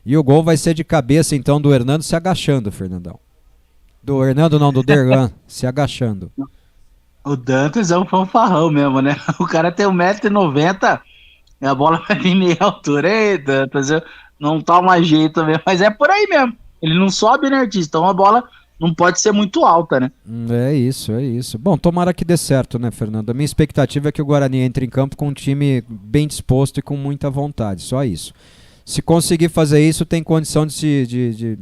[SPEAKER 1] E o gol vai ser de cabeça, então, do Hernando se agachando, Fernandão. Do Hernando não, do Derlan se agachando.
[SPEAKER 3] O Dantas é um fanfarrão mesmo, né? O cara tem 1,90m e a bola vai vir meia altura. Ei, Dantas, não toma jeito mesmo. Mas é por aí mesmo. Ele não sobe, né, artista? Então a bola não pode ser muito alta, né?
[SPEAKER 1] É isso. Bom, tomara que dê certo, né, Fernando? A minha expectativa é que o Guarani entre em campo com um time bem disposto e com muita vontade, só isso. Se conseguir fazer isso, tem condição de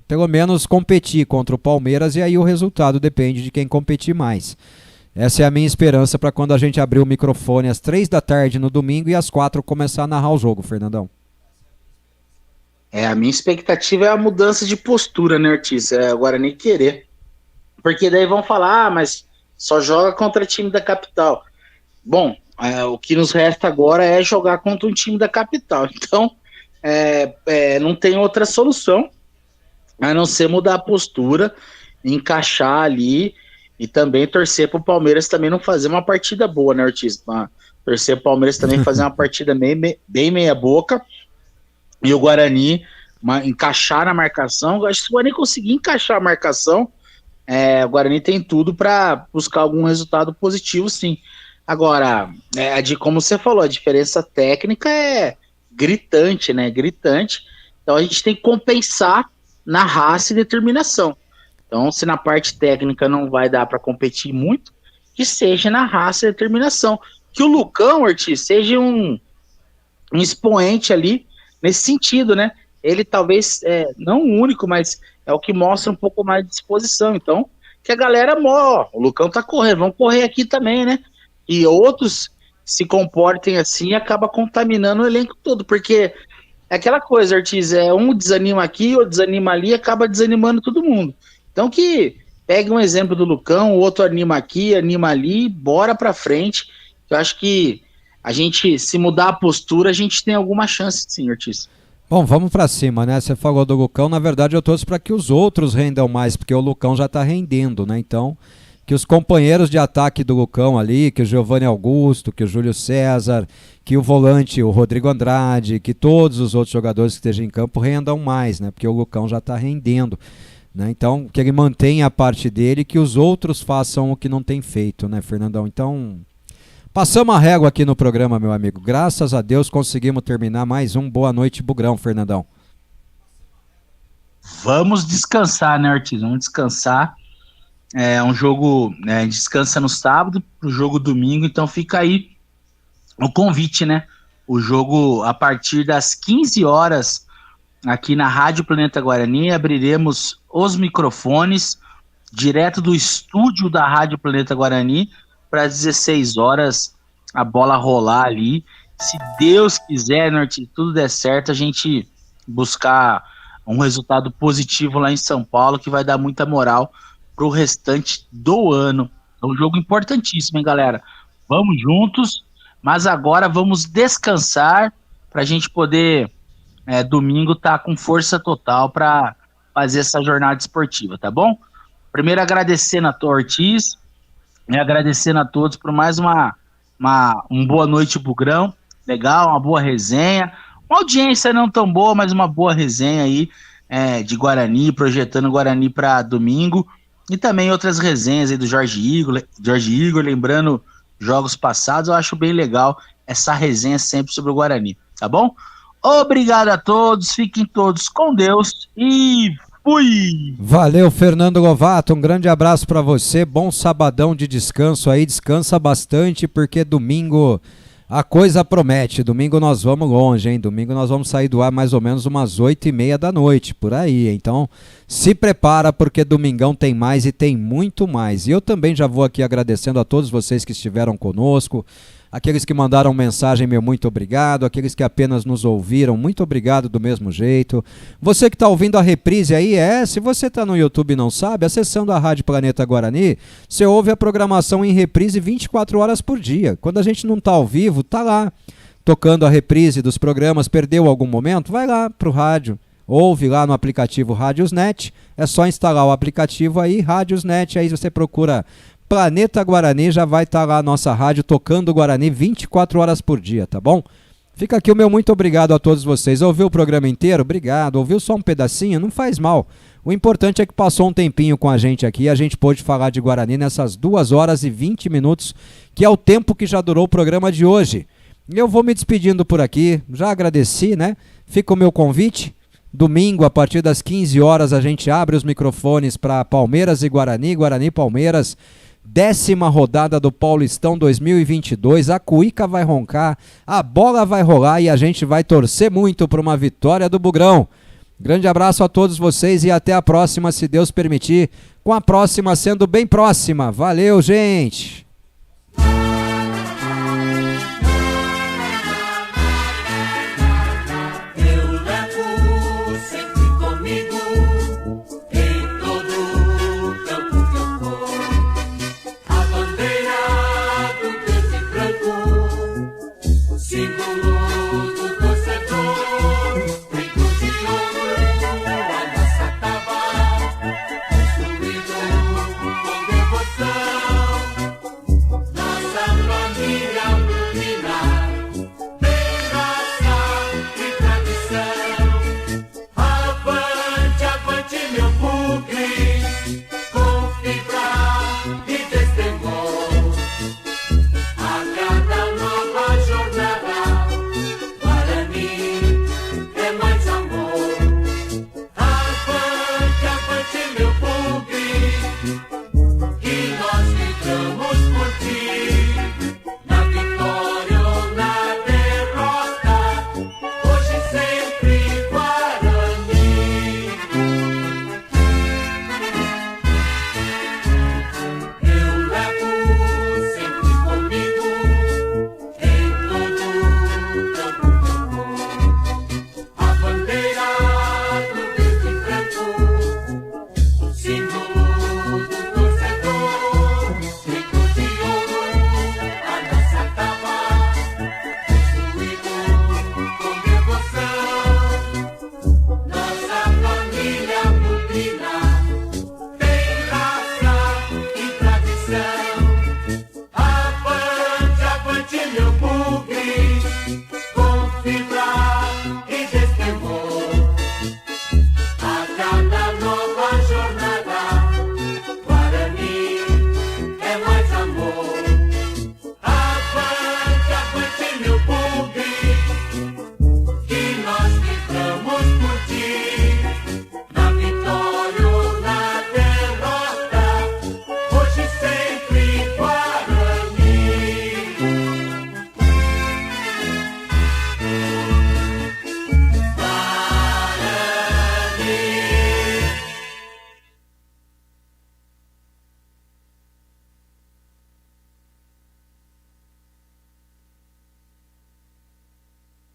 [SPEAKER 1] pelo menos competir contra o Palmeiras, e aí o resultado depende de quem competir mais. Essa é a minha esperança para quando a gente abrir o microfone às 3 da tarde no domingo e às 4 começar a narrar o jogo, Fernandão.
[SPEAKER 3] A minha expectativa é a mudança de postura, né, Ortiz? O Guarani querer. Porque daí vão falar, mas só joga contra time da capital. Bom, o que nos resta agora é jogar contra um time da capital. Então, não tem outra solução a não ser mudar a postura, encaixar ali e também torcer para o Palmeiras também não fazer uma partida boa, né, Ortiz? Torcer para o Palmeiras também fazer uma partida bem meia boca. E o Guarani encaixar na marcação. Acho que se o Guarani conseguir encaixar a marcação, o Guarani tem tudo para buscar algum resultado positivo, sim. Agora, como você falou, a diferença técnica é gritante, né? Gritante. Então a gente tem que compensar na raça e determinação. Então, se na parte técnica não vai dar para competir muito, que seja na raça e determinação. Que o Lucão, Ortiz, seja um expoente ali nesse sentido, né? Ele talvez, não o único, mas é o que mostra um pouco mais de disposição. Então, que a galera, o Lucão tá correndo, vamos correr aqui também, né? E outros se comportem assim e acaba contaminando o elenco todo, porque é aquela coisa, Ortiz, um desanima aqui, outro desanima ali, acaba desanimando todo mundo. Então que pegue um exemplo do Lucão, o outro anima aqui, anima ali, bora pra frente. Eu acho que a gente, se mudar a postura, a gente tem alguma chance, sim, Ortiz.
[SPEAKER 1] Bom, vamos pra cima, né? Você falou do Lucão, na verdade eu torço para que os outros rendam mais, porque o Lucão já tá rendendo, né? Então, que os companheiros de ataque do Lucão ali, que o Giovanni Augusto, que o Júlio César, que o volante, o Rodrigo Andrade, que todos os outros jogadores que estejam em campo rendam mais, né? Porque o Lucão já tá rendendo, né? Então, que ele mantenha a parte dele e que os outros façam o que não tem feito, né, Fernandão? Então, passamos a régua aqui no programa, meu amigo. Graças a Deus conseguimos terminar mais um Boa Noite Bugrão, Fernandão.
[SPEAKER 3] Vamos descansar, né, Ortiz? Vamos descansar. É um jogo, né, descansa no sábado, pro jogo domingo, então fica aí o convite, né? O jogo a partir das 15 horas aqui na Rádio Planeta Guarani, abriremos os microfones direto do estúdio da Rádio Planeta Guarani para 16 horas a bola rolar ali. Se Deus quiser, né, tudo der certo, a gente buscar um resultado positivo lá em São Paulo, que vai dar muita moral pro restante do ano. É um jogo importantíssimo, hein, galera? Vamos juntos, mas agora vamos descansar pra gente poder, domingo, tá com força total para fazer essa jornada esportiva, tá bom? Primeiro agradecendo a Ortiz, agradecendo a todos por mais um Boa Noite Bugrão, legal, uma boa resenha, uma audiência não tão boa, mas uma boa resenha aí de Guarani, projetando Guarani para domingo, e também outras resenhas aí do Jorge Igor, lembrando jogos passados. Eu acho bem legal essa resenha sempre sobre o Guarani, tá bom? Obrigado a todos, fiquem todos com Deus e fui!
[SPEAKER 1] Valeu, Fernando Lovato, um grande abraço para você, bom sabadão de descanso aí, descansa bastante porque domingo a coisa promete, domingo nós vamos longe, hein? Domingo nós vamos sair do ar mais ou menos umas 8h30 da noite, por aí, então se prepara porque domingão tem mais e tem muito mais. E eu também já vou aqui agradecendo a todos vocês que estiveram conosco, aqueles que mandaram mensagem, meu muito obrigado, aqueles que apenas nos ouviram, muito obrigado do mesmo jeito. Você que está ouvindo a reprise aí, se você está no YouTube e não sabe, acessando a Rádio Planeta Guarani, você ouve a programação em reprise 24 horas por dia. Quando a gente não está ao vivo, tá lá, tocando a reprise dos programas, perdeu algum momento, vai lá pro rádio, ouve lá no aplicativo Rádiosnet, é só instalar o aplicativo aí, Rádiosnet, aí você procura Planeta Guarani, já vai estar lá a nossa rádio tocando Guarani 24 horas por dia, tá bom? Fica aqui o meu muito obrigado a todos vocês. Ouviu o programa inteiro? Obrigado. Ouviu só um pedacinho? Não faz mal. O importante é que passou um tempinho com a gente aqui e a gente pôde falar de Guarani nessas 2 horas e 20 minutos, que é o tempo que já durou o programa de hoje. Eu vou me despedindo por aqui, já agradeci, né? Fica o meu convite. Domingo, a partir das 15 horas, a gente abre os microfones para Palmeiras e Guarani, Guarani-Palmeiras. 10ª rodada do Paulistão 2022, a cuíca vai roncar, a bola vai rolar e a gente vai torcer muito para uma vitória do Bugrão. Grande abraço a todos vocês e até a próxima, se Deus permitir, com a próxima sendo bem próxima. Valeu, gente!